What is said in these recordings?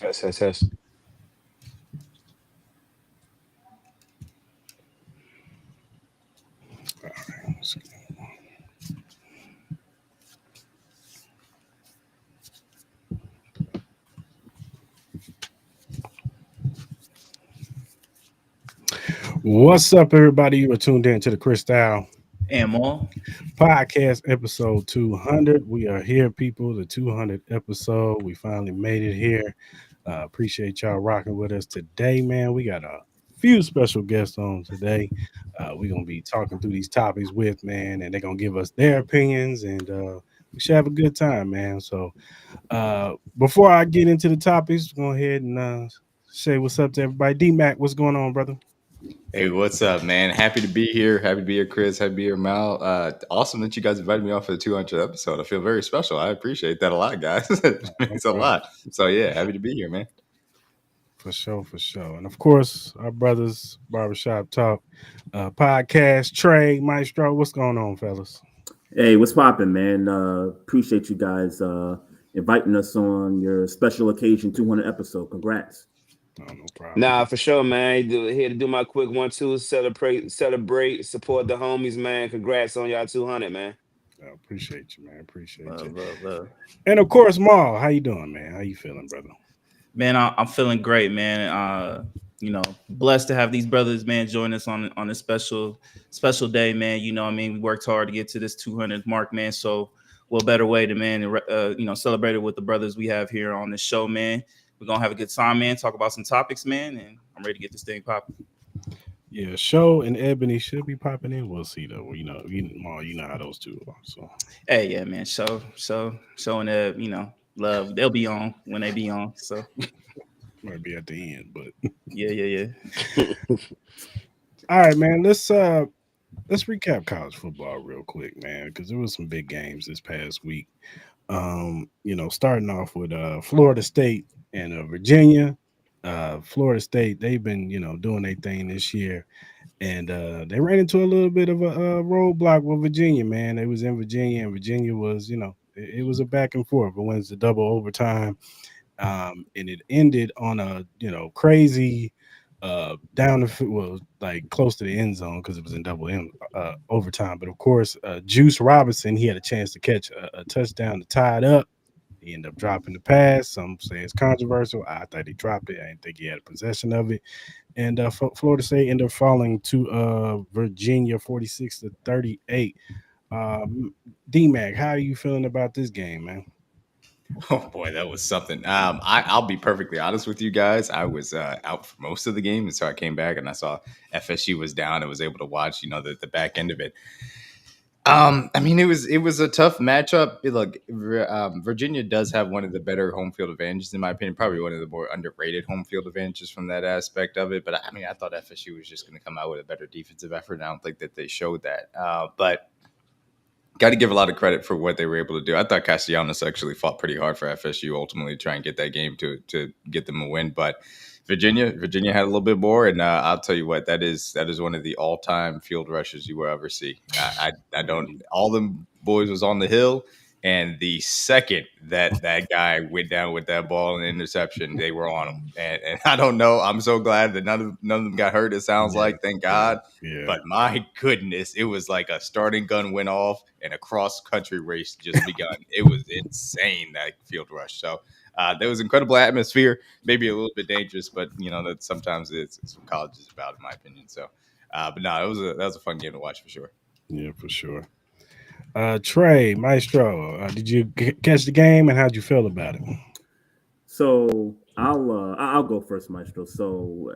Test. What's up, everybody? You are tuned in to the Cris And more. podcast episode 200. We are here, people. The 200th episode. We finally made it here. Appreciate y'all rocking with us today, man. We got a few special guests on today. We're gonna be talking through these topics with, man, and they're gonna give us their opinions, and we should have a good time, man. So, before I get into the topics, go ahead and say what's up to everybody. Dmac, what's going on, brother? Hey, what's up, man? Happy to be here. Happy to be here, Chris. Happy to be here, Mal. Awesome that you guys invited me on for the 200th episode. I feel very special. I appreciate that a lot, guys. It means a lot. So, yeah, happy to be here, man. For sure. And of course, our brothers, Barbershop Talk Podcast, Trey, Maestro. What's going on, fellas? Hey, what's poppin', man? Appreciate you guys inviting us on your special occasion 200 episode. Congrats. Oh, no problem. Nah, for sure, man. Here to do my quick 1-2, celebrate, support the homies, man. Congrats on y'all 200, man. I appreciate you, man. Appreciate you. Love. And of course, Maul, how you doing, man? How you feeling, brother? Man, I'm feeling great, man. Blessed to have these brothers, man, join us on this special day, man. You know what I mean? We worked hard to get to this 200th mark, man. So what better way to, man, celebrate it with the brothers we have here on the show, man. We're going to have a good time, man. Talk about some topics, man. And I'm ready to get this thing popping. Yeah, Show and Ebony should be popping in. We'll see, though. Maul, you know how those two are. So, hey, yeah, man. Show and Eb, love. They'll be on when they be on. So might be at the end, but yeah. All right, man. Let's recap college football real quick, man, because there was some big games this past week. Starting off with Florida State and Virginia. Florida State, they've been doing their thing this year, and they ran into a little bit of a roadblock with Virginia, man. They was in Virginia, and Virginia was it was a back and forth. It went to double overtime, and it ended on a crazy down the field, like close to the end zone, because it was in double overtime. But of course, Juice Robinson, he had a chance to catch a touchdown to tie it up. He ended up dropping the pass. Some say it's controversial. I thought he dropped it. I didn't think he had possession of it. And Florida State ended up falling to Virginia 46-38. DMAC, how are you feeling about this game, man? Oh, boy, that was something. I'll be perfectly honest with you guys. I was out for most of the game, and so I came back and I saw FSU was down and was able to watch, the back end of it. It was a tough matchup. Look, Virginia does have one of the better home field advantages, in my opinion, probably one of the more underrated home field advantages from that aspect of it. But I thought FSU was just going to come out with a better defensive effort, and I don't think that they showed that. But got to give a lot of credit for what they were able to do. I thought Castellanos actually fought pretty hard for FSU, ultimately to try and get that game to get them a win. But Virginia had a little bit more, and I'll tell you what, that is one of the all-time field rushes you will ever see. I don't. All them boys was on the hill, and the second that guy went down with that ball and interception, they were on him. And I don't know. I'm so glad that none of them got hurt. It sounds like, thank God. Yeah. But my goodness, it was like a starting gun went off and a cross-country race just begun. It was insane, that field rush. So. There was incredible atmosphere, maybe a little bit dangerous, but that sometimes it's what college is about, in my opinion. So, but no, that was a fun game to watch for sure. Yeah, for sure. Trey, Maestro, did you catch the game, and how'd you feel about it? So I'll go first, Maestro. So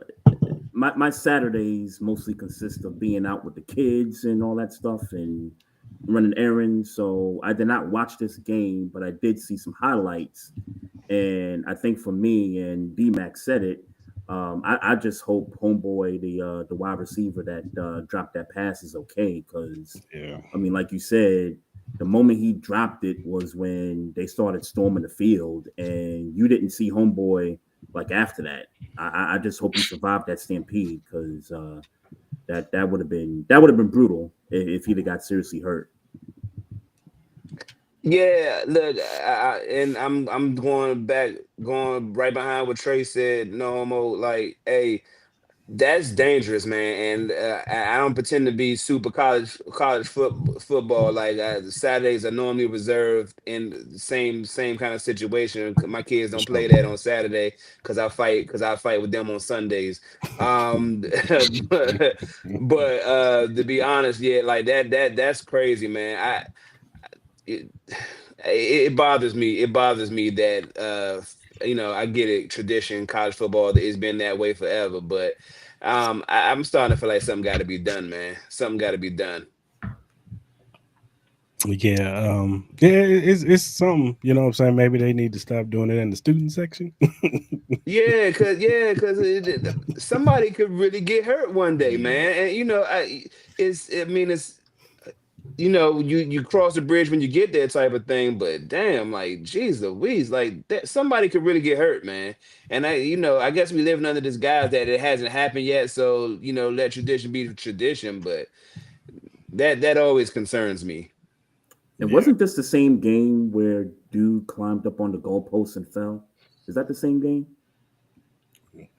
my Saturdays mostly consist of being out with the kids and all that stuff and running errands. So I did not watch this game, but I did see some highlights. And I think for me, and DMAC said it, I just hope homeboy, the wide receiver that dropped that pass, is okay. Because, like you said, the moment he dropped it was when they started storming the field, and you didn't see homeboy like after that. I just hope he survived that stampede, because that would have been brutal if he'd have got seriously hurt. Yeah, look, and I'm going right behind what Trey said. No homo, like, hey, that's dangerous, man. And I don't pretend to be super football. Like Saturdays are normally reserved in the same kind of situation. My kids For don't sure. play that on Saturday because I fight with them on Sundays. Um, but to be honest, yeah, like that's crazy, man. It, it bothers me. It bothers me that I get it. Tradition, college football, it's been that way forever. But I'm starting to feel like something got to be done, man. Something got to be done. Yeah, it's something, you know what I'm saying? Maybe they need to stop doing it in the student section. Yeah, cause somebody could really get hurt one day, Yeah. man. And it's you cross the bridge when you get there type of thing, but damn, like geez Louise, like that somebody could really get hurt, man. And I guess we living under this guise that it hasn't happened yet, so let tradition be tradition, but that always concerns me. And Yeah. wasn't this the same game where dude climbed up on the goalpost and fell? Is that the same game?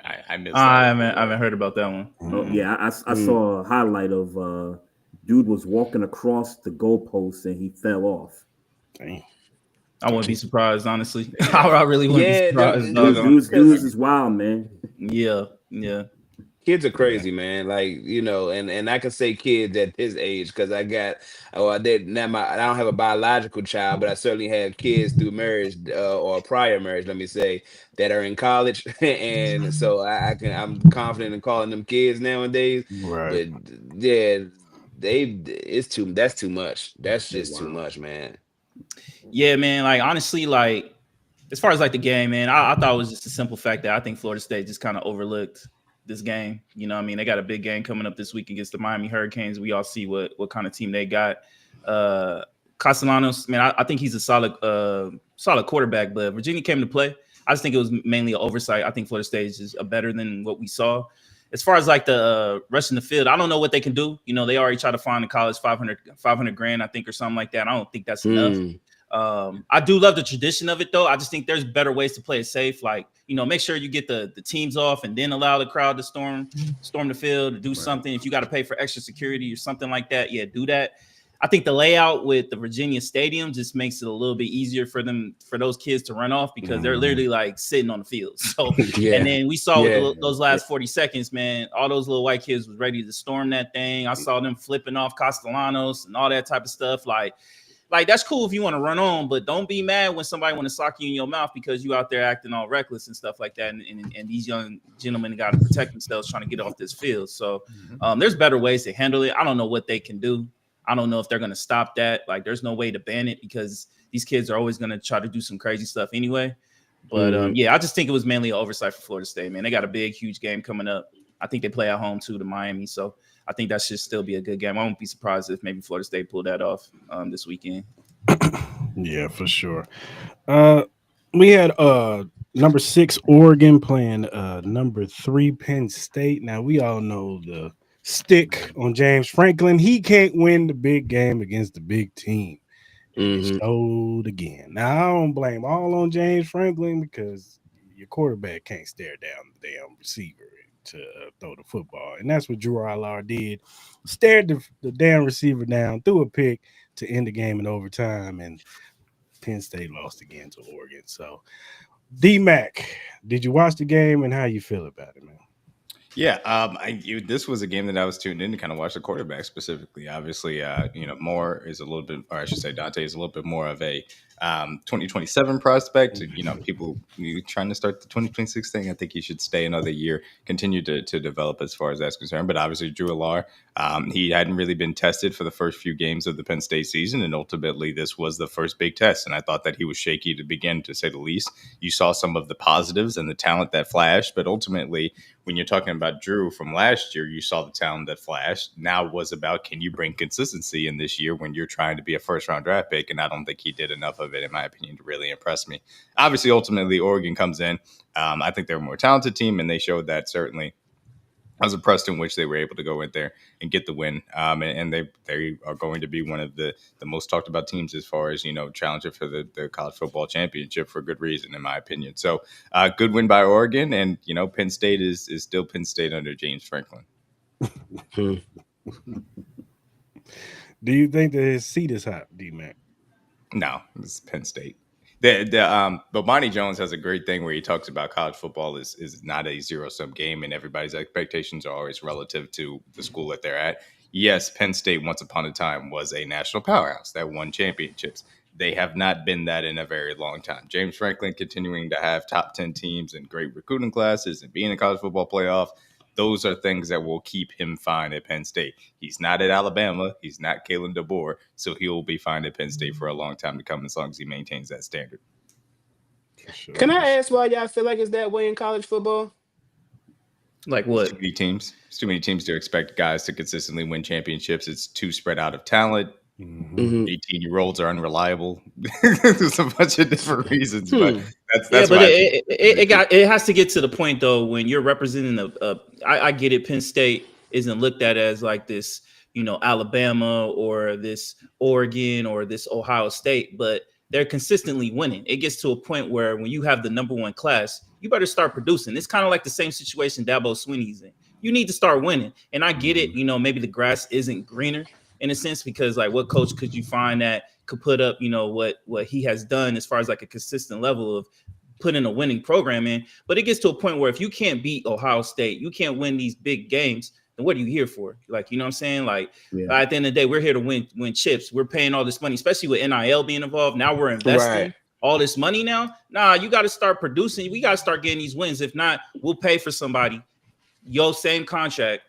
I missed I that. haven't heard about that one. Oh yeah, I Mm. saw a highlight of dude was walking across the goalpost and he fell off. Dang. I wouldn't be surprised, honestly. I really wouldn't be Yeah, surprised, Dude, dog. dudes is wild, man. Yeah. kids are Yeah. crazy, man. Like, and I can say kids at his age because I did not I don't have a biological child, but I certainly have kids through marriage or prior marriage, let me say, that are in college. And so I'm confident in calling them kids nowadays. Right. But yeah, that's too much. That's They just too wild. much, man. Yeah, man. Like honestly, like as far as like the game, man, I thought it was just a simple fact that I think Florida State just kind of overlooked this game. You know what I mean? They got a big game coming up this week against the Miami Hurricanes. We all see what kind of team they got. Castellanos, man, I think he's a solid quarterback, but Virginia came to play. I just think it was mainly an oversight. I think Florida State is just better than what we saw. As far as like the rest in the field, I don't know what they can do. They already try to find the college 500 grand, I think, or something like that. I don't think that's enough. I do love the tradition of it, though. I just think there's better ways to play it safe. Like, make sure you get the teams off and then allow the crowd to storm the field to do something. If you got to pay for extra security or something like that, yeah, do that. I think the layout with the Virginia Stadium just makes it a little bit easier for those kids to run off because they're literally like sitting on the field. So, Yeah. And then we saw Yeah. with those last 40 seconds, man, all those little white kids was ready to storm that thing. I saw them flipping off Castellanos and all that type of stuff. Like that's cool if you want to run on, but don't be mad when somebody want to sock you in your mouth because you out there acting all reckless and stuff like that. And these young gentlemen got to protect themselves trying to get off this field. So there's better ways to handle it. I don't know what they can do. I don't know if they're going to stop that. Like, there's no way to ban it because these kids are always going to try to do some crazy stuff anyway. But yeah, I just think it was mainly an oversight for Florida State, man. They got a big, huge game coming up. I think they play at home too to Miami. So I think that should still be a good game. I won't be surprised if maybe Florida State pulled that off this weekend. Yeah, for sure. We had number 6 Oregon playing number 3 Penn State. Now we all know the stick on James Franklin. He can't win the big game against the big team. And he showed again. Now I don't blame all on James Franklin because your quarterback can't stare down the damn receiver to throw the football, and that's what Drew Aller did. Stared the damn receiver down, threw a pick to end the game in overtime, and Penn State lost again to Oregon. So, Dmac, did you watch the game and how you feel about it, man? Yeah, this was a game that I was tuned in to kind of watch the quarterback specifically. Obviously, Moore is a little bit, or I should say, Dante is a little bit more of a 2027 prospect. People trying to start the 2026 thing. I think he should stay another year, continue to develop as far as that's concerned. But obviously, Drew Aller, he hadn't really been tested for the first few games of the Penn State season, and ultimately, this was the first big test. And I thought that he was shaky to begin, to say the least. You saw some of the positives and the talent that flashed, but ultimately, when you're talking about Drew from last year, you saw the talent that flashed. Now it was about, can you bring consistency in this year when you're trying to be a first-round draft pick? And I don't think he did enough of it, in my opinion, to really impress me. Obviously, ultimately, Oregon comes in. I think they're a more talented team, and they showed that certainly I was impressed in which they were able to go in there and get the win. And they are going to be one of the most talked about teams as far as, challenger for the college football championship for good reason, in my opinion. So good win by Oregon. And, Penn State is still Penn State under James Franklin. Do you think that his seat is hot, D-Mac? No, it's Penn State. But Monty Jones has a great thing where he talks about college football is not a zero-sum game, and everybody's expectations are always relative to the school that they're at. Yes, Penn State once upon a time was a national powerhouse that won championships. They have not been that in a very long time. James Franklin continuing to have top 10 teams and great recruiting classes and being in a college football playoff. Those are things that will keep him fine at Penn State. He's not at Alabama. He's not Kalen DeBoer. So he'll be fine at Penn State for a long time to come as long as he maintains that standard. Sure. Can I ask why y'all feel like it's that way in college football? Like what? Too many teams. It's too many teams to expect guys to consistently win championships. It's too spread out of talent. 18-year-olds are unreliable. There's a bunch of different reasons, but that's but it has to get to the point though when you're representing I get it. Penn State isn't looked at as like this, Alabama or this Oregon or this Ohio State, but they're consistently winning. It gets to a point where when you have the number one class, you better start producing. It's kind of like the same situation Dabo Swinney's in. You need to start winning, and I get it. Maybe the grass isn't greener in a sense, because like what coach could you find that could put up, what he has done as far as like a consistent level of putting a winning program in. But it gets to a point where if you can't beat Ohio State, you can't win these big games, then what are you here for? Like, you know what I'm saying? Like at the end of the day, we're here to win chips. We're paying all this money, especially with NIL being involved. Now we're investing all this money now. Nah, you got to start producing. We got to start getting these wins. If not, we'll pay for somebody, same contract,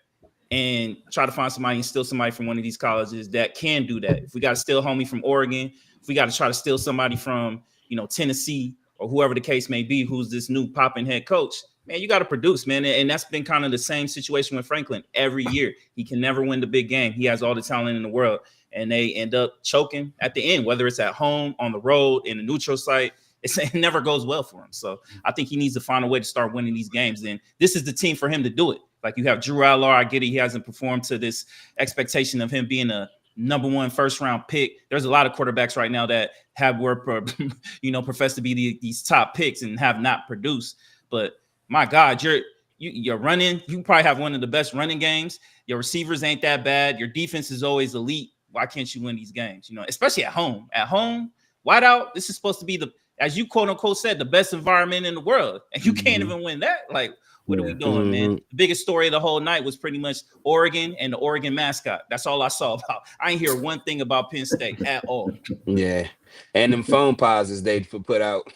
and try to find somebody and steal somebody from one of these colleges that can do that. If we got to steal homie from Oregon, if we got to try to steal somebody from, Tennessee or whoever the case may be, who's this new popping head coach, man, you got to produce, man. And that's been kind of the same situation with Franklin every year. He can never win the big game. He has all the talent in the world, and they end up choking at the end, whether it's at home, on the road, in a neutral site. It never goes well for him. So I think he needs to find a way to start winning these games. And this is the team for him to do it. Like you have Drew Aller. I get it. He hasn't performed to this expectation of him being a number one first round pick. There's a lot of quarterbacks right now that profess to be these top picks and have not produced. But my God, you're running. You probably have one of the best running games. Your receivers ain't that bad. Your defense is always elite. Why can't you win these games? Especially at home. At home, whiteout. This is supposed to be as you quote unquote said, the best environment in the world, and you can't even win that. Like, what are we doing, man? The biggest story of the whole night was pretty much Oregon and the Oregon mascot. That's all I saw about. I ain't hear one thing about Penn State at all. Yeah, and them phone pauses they put out.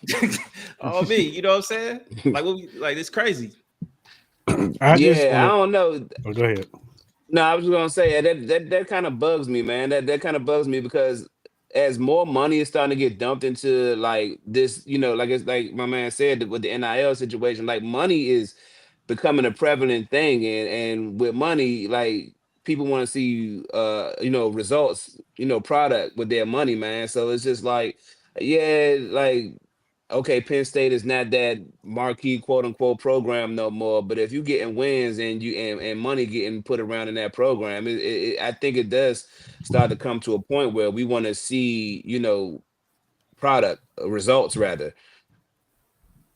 Oh, me, you know what I'm saying? Like it's crazy. I don't know. Oh, go ahead. No, I was gonna say that kind of bugs me, man. That kind of bugs me because as more money is starting to get dumped into like this, like it's like my man said with the NIL situation, like money is becoming a prevalent thing, and with money, like people want to see results, product with their money, man. So it's just like, like, okay, Penn State is not that marquee quote unquote program no more, but if you getting wins and and money getting put around in that program, I think it does start to come to a point where we want to see product results rather.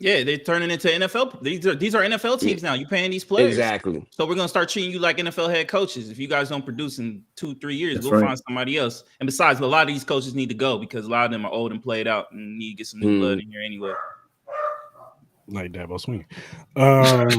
Yeah, they're turning into NFL. These are NFL teams now. You're paying these players. Exactly. So we're gonna start treating you like NFL head coaches. If you guys don't produce in 2-3 years, That's we'll right. find somebody else. And besides, a lot of these coaches need to go because a lot of them are old and played out and need to get some new blood in here anyway. Like Dabo Swing. And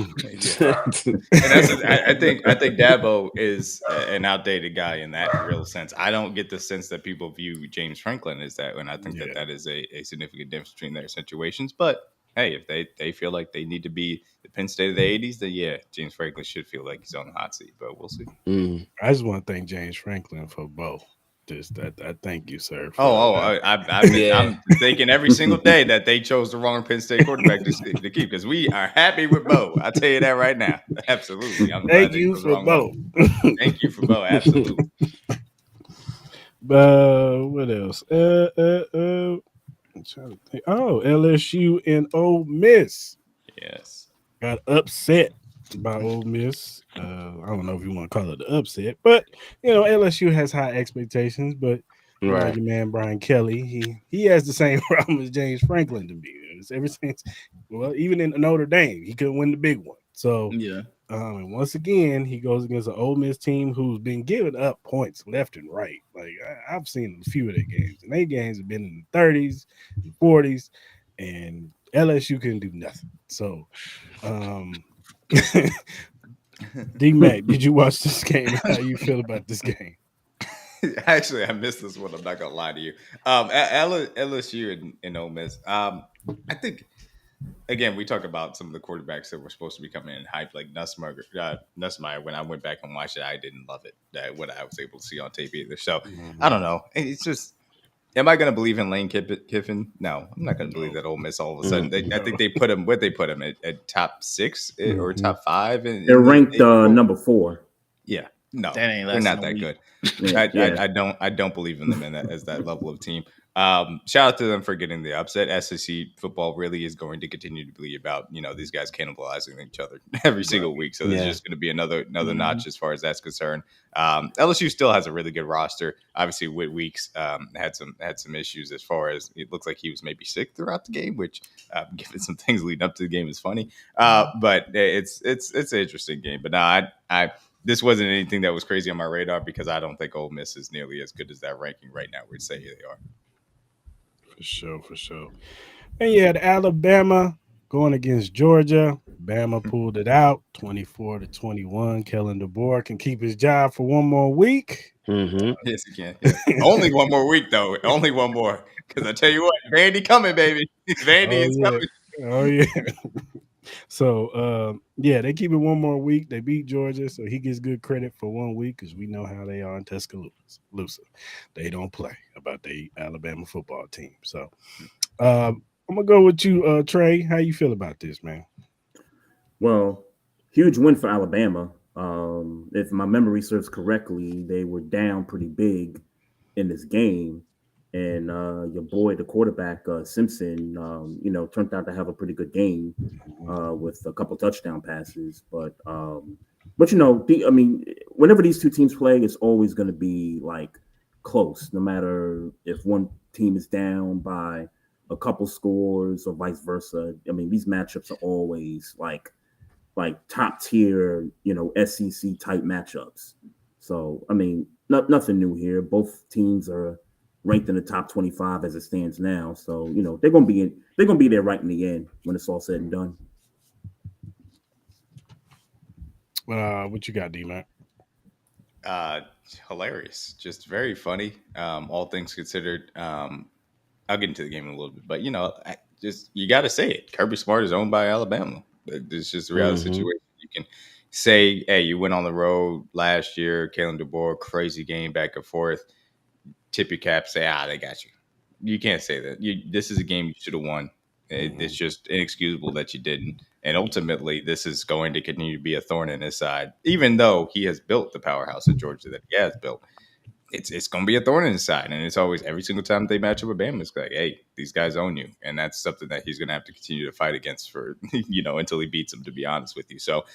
I think Dabo is an outdated guy in that real sense. I don't get the sense that people view James Franklin as that, and I think that is a significant difference between their situations. But hey, if they feel like they need to be the Penn State of the 80s, then James Franklin should feel like he's on the hot seat, but we'll see. I just want to thank James Franklin for both. I thank you, sir. I'm thinking every single day that they chose the wrong Penn State quarterback to keep because we are happy with Bo. I'll tell you that right now. Absolutely. Thank you for Bo. Thank you for Bo. Absolutely. What else? I'm trying to think. Oh, LSU and Ole Miss. Yes. Got upset by Ole Miss. I don't know if you want to call it the upset, but LSU has high expectations. But Right. your man Brian Kelly, he has the same problem as James Franklin to me. It's ever since, even in Notre Dame, he couldn't win the big one. So Yeah. And once again, he goes against an Ole Miss team who's been giving up points left and right. Like I've seen a few of their games, and their games have been in the 30s, 40s, and LSU couldn't do nothing. So, Dmac, did you watch this game? How you feel about this game? Actually, I missed this one. I'm not gonna lie to you. LSU and Ole Miss. I think again, we talk about some of the quarterbacks that were supposed to be coming in hype, like Nussmeier. When I went back and watched it, I didn't love it. What I was able to see on tape either. So I don't know. It's just, am I going to believe in Lane Kiffin? No, I'm not going to believe that Ole Miss all of a sudden. I think they put him. What they put him at top 6 or top 5, and they're ranked number 4. Yeah, no, they're not that good. I don't believe in them as that level of team. Shout out to them for getting the upset. SEC football really is going to continue to be about these guys cannibalizing each other every single week. So there's just going to be another notch as far as that's concerned. LSU still has a really good roster. Obviously, Whit Weeks had some issues as far as it looks like he was maybe sick throughout the game, which given some things leading up to the game is funny. But it's an interesting game. But no, I this wasn't anything that was crazy on my radar because I don't think Ole Miss is nearly as good as that ranking right now would say they are. For sure. And you had Alabama going against Georgia. Bama pulled it out 24-21. Kellen DeBoer can keep his job for one more week. Mm-hmm. Yes, he can. Yeah. Only one more week, though. Only one more. Because I tell you what, Vandy coming, baby. Vandy is coming. Oh, yeah. So, they keep it one more week. They beat Georgia, so he gets good credit for 1 week because we know how they are in Tuscaloosa. They don't play about the Alabama football team. So, I'm going to go with you, Trey. How you feel about this, man? Well, huge win for Alabama. If my memory serves correctly, they were down pretty big in this game. And your boy, the quarterback, Simpson, turned out to have a pretty good game with a couple touchdown passes. But whenever these two teams play, it's always going to be like close, no matter if one team is down by a couple scores or vice versa. I mean, these matchups are always like top tier, SEC type matchups. So, I mean, nothing new here. Both teams are ranked in the top 25 as it stands now. So, they're gonna be there right in the end when it's all said and done. What you got, D-Mac? Hilarious. Just very funny. All things considered. I'll get into the game in a little bit, but you gotta say it. Kirby Smart is owned by Alabama. It's just a reality situation. You can say, hey, you went on the road last year, Kalen DeBoer, crazy game back and forth. Tip your cap, say, they got you. You can't say that. This is a game you should have won. It's just inexcusable that you didn't. And ultimately, this is going to continue to be a thorn in his side. Even though he has built the powerhouse of Georgia that he has built, it's going to be a thorn in his side. And it's always, every single time they match up with Bama, it's like, hey, these guys own you. And that's something that he's going to have to continue to fight against for, until he beats them, to be honest with you. So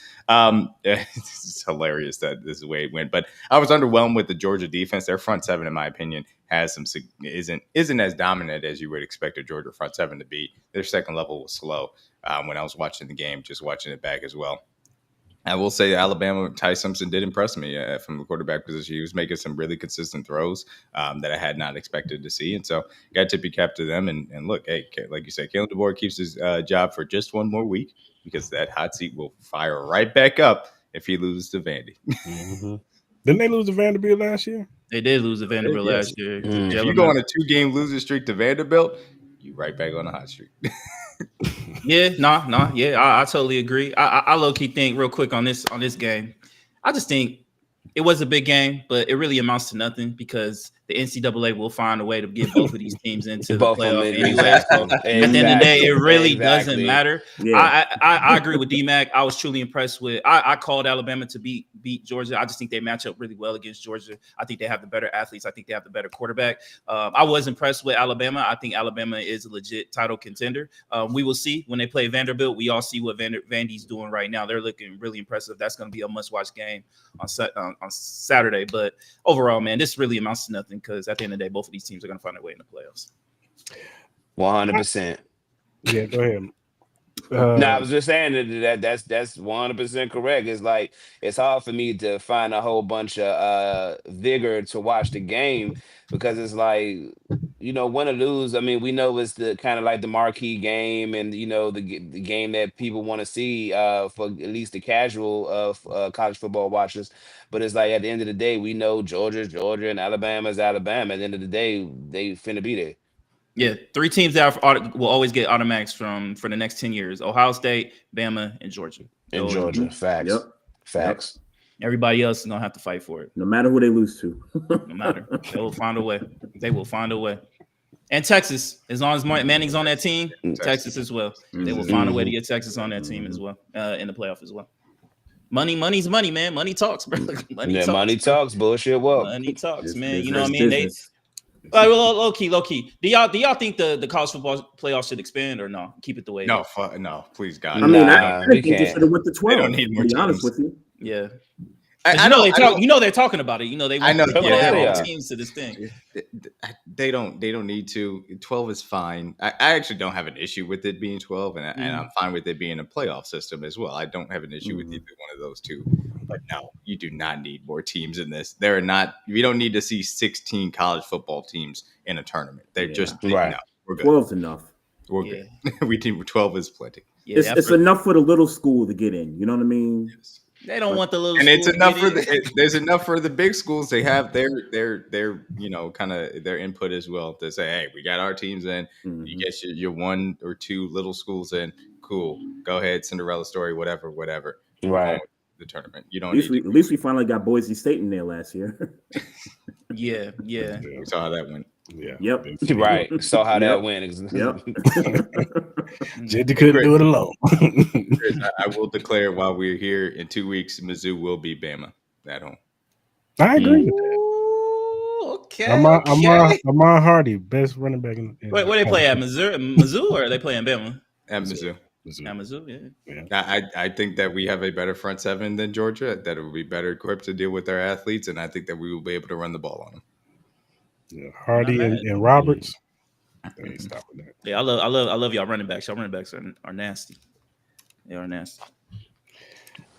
it's hilarious that this is the way it went. But I was underwhelmed with the Georgia defense. Their front seven, in my opinion, isn't as dominant as you would expect a Georgia front seven to be. Their second level was slow when I was watching the game, just watching it back as well. I will say Alabama, Ty Simpson did impress me from the quarterback position. He was making some really consistent throws that I had not expected to see. And so got to tip your cap to them. And look, hey, like you said, Kalen DeBoer keeps his job for just one more week because that hot seat will fire right back up if he loses to Vandy. Didn't they lose to Vanderbilt last year? They did lose to Vanderbilt last year. If you go on a 2-game losing streak to Vanderbilt, you right back on the hot streak. I totally agree. I low-key think real quick on this game. I just think it was a big game, but it really amounts to nothing because the NCAA will find a way to get both of these teams into the Both of them, playoff anyway. exactly. So at the end of the day, it really doesn't Exactly. matter. Yeah. I agree with Dmac. I was truly impressed with. I called Alabama to beat Georgia. I just think they match up really well against Georgia. I think they have the better athletes. I think they have the better quarterback. I was impressed with Alabama. I think Alabama is a legit title contender. We will see when they play Vanderbilt. We all see what Vandy's doing right now. They're looking really impressive. That's going to be a must-watch game on Saturday. But overall, man, this really amounts to nothing because at the end of the day, both of these teams are going to find their way in the playoffs. 100%. Yeah, go ahead. No, I was just saying that's 100% correct. It's like it's hard for me to find a whole bunch of vigor to watch the game because it's like, win or lose. I mean, we know it's the kind of like the marquee game and the game that people want to see for at least the casual of college football watchers. But it's like at the end of the day, we know Georgia's Georgia and Alabama's Alabama. At the end of the day, they finna be there. Yeah, 3 teams that will always get automatics for the next 10 years: Ohio State, Bama, and Georgia. In Georgia, facts. Yep. Facts. Everybody else is gonna have to fight for it. No matter who they lose to. No matter, they will find a way. They will find a way. And Texas, as long as Manning's on that team, Texas as well. They will find a way to get Texas on that team as well, in the playoff as well. Money's money, man. Money talks, bro. Money talks. Bullshit. What? Money talks, man. Business, You know what I mean? business. Low key. Do y'all think the college football playoffs should expand or no? Keep it the way it is? No, please God. I mean, Nah, I we think they can't. should have went to 12. don't need more to be honest teams. with you. Yeah. I They're talking about it. They want know, to yeah, add they more are. teams to this thing. They don't need to. 12 is fine. I actually don't have an issue with it being 12, and I'm fine with it being a playoff system as well. I don't have an issue with either one of those two. But no, you do not need more teams in this. There are not. We don't need to see 16 college football teams in a tournament. They're just Right. No, we're good. 12's enough. We're good. We think 12 is plenty. Yeah, It's enough for the little school to get in. You know what I mean? they don't want the little. And it's school to enough get for in. there's enough for the big schools. They have their kind of their input as well to say, hey, we got our teams in. You get your 1 or 2 little schools in. Cool. Go ahead, Cinderella story, whatever. Right. The tournament. You don't At least we finally got Boise State in there last year. Yeah. We saw how that went. Yeah. Yep. Right. Saw how that went. Yep. Jedi couldn't do it alone. Chris, I will declare while we're here in 2 weeks, Mizzou will be Bama at home. I agree with that. Ooh, okay. Amar Hardy, best running back in. Where they play at Mizzou, or are they play in Bama? At Mizzou. At Mizzou, yeah. I think that we have a better front seven than Georgia, that it will be better equipped to deal with their athletes, and I think that we will be able to run the ball on them. Yeah, Hardy and Roberts. They ain't stopping that. Yeah, I love y'all running backs. Y'all running backs are nasty. They are nasty.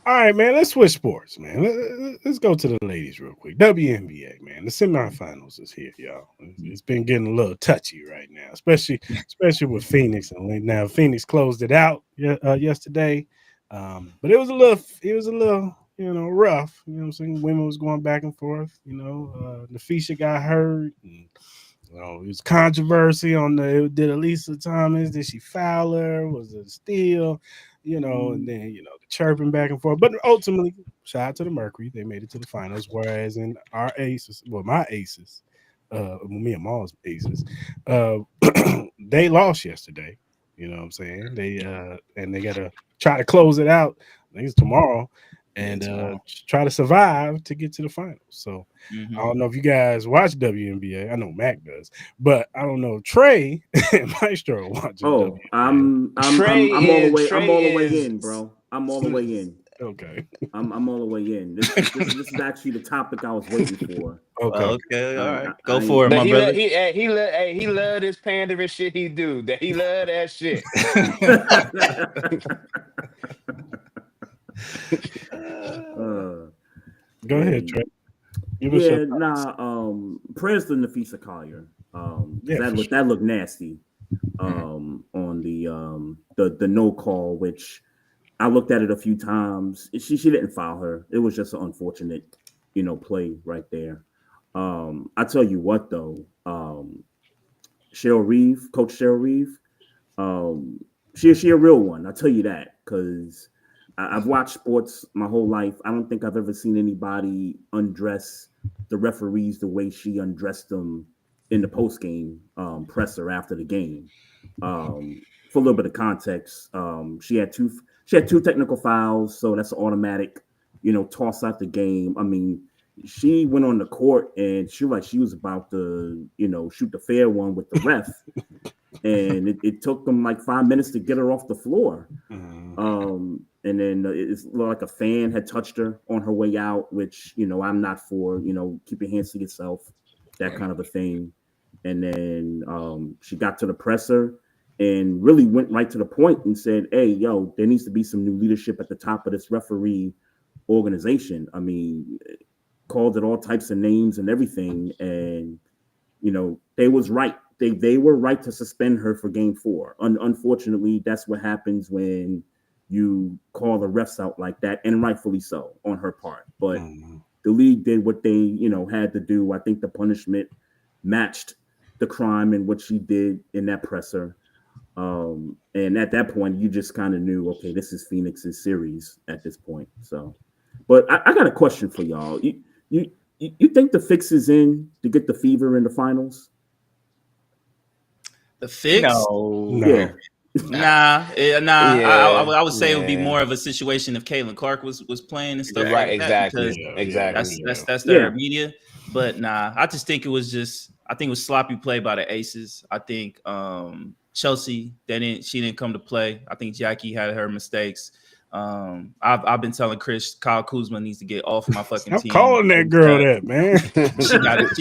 All right, man. Let's switch sports, man. Let's go to the ladies real quick. WNBA, man. The semifinals is here, y'all. It's been getting a little touchy right now, especially with Phoenix. And now Phoenix closed it out yesterday, but it was a little rough. You know what I'm saying? Women was going back and forth. Nafisha got hurt. And, it was controversy on did Elisa Thomas, did she foul her? Was it a steal? And then, the chirping back and forth. But ultimately, shout out to the Mercury. They made it to the finals. Whereas in our aces, my aces, me and Maul's aces, they lost yesterday. You know what I'm saying? They got to try to close it out. I think it's tomorrow. And try to survive to get to the finals. So I don't know if you guys watch WNBA. I know Mac does, but I don't know if Trey and Maestro watch. Oh, WNBA. I'm all the way in, bro. I'm all the way in. Okay. I'm all the way in. This is actually the topic I was waiting for. Okay. All right. Go for it, my brother. He loved his pandering shit he do. That he loved that shit. Go ahead, Trey. Prayers to Nafisa Collier. That looked nasty. On the no call, which I looked at it a few times. She didn't foul her. It was just an unfortunate, play right there. I tell you what though, Coach Cheryl Reeve, she a real one. I'll tell you that, because I've watched sports my whole life. I don't think I've ever seen anybody undress the referees the way she undressed them in the post game presser after the game. For a little bit of context, she had two technical fouls, so that's automatic, toss out the game. I mean, she went on the court and she was about to, shoot the fair one with the ref. And it took them like 5 minutes to get her off the floor. And then it's like a fan had touched her on her way out, which, I'm not for, keep your hands to yourself, that kind of a thing. And then she got to the presser and really went right to the point and said, hey, yo, there needs to be some new leadership at the top of this referee organization. I mean, called it all types of names and everything. And, they was right. They were right to suspend her for game 4. Unfortunately, that's what happens when you call the refs out like that, and rightfully so on her part. But the league did what they, had to do. I think the punishment matched the crime and what she did in that presser. And at that point, you just kind of knew, okay, this is Phoenix's series at this point. So, but I got a question for y'all. You think the fix is in to get the Fever in the finals? The fix? No. Yeah. Nah. Yeah. I would say it would be Yeah. more of a situation if Caitlin Clark was playing and stuff Right, like exactly. that. Exactly. That's their media. But nah, I just think it was sloppy play by the Aces. I think Chelsea, she didn't come to play. I think Jackie had her mistakes. I've been telling Cris, Kyle Kuzma needs to get off my fucking I'm team. calling that girl that, man. She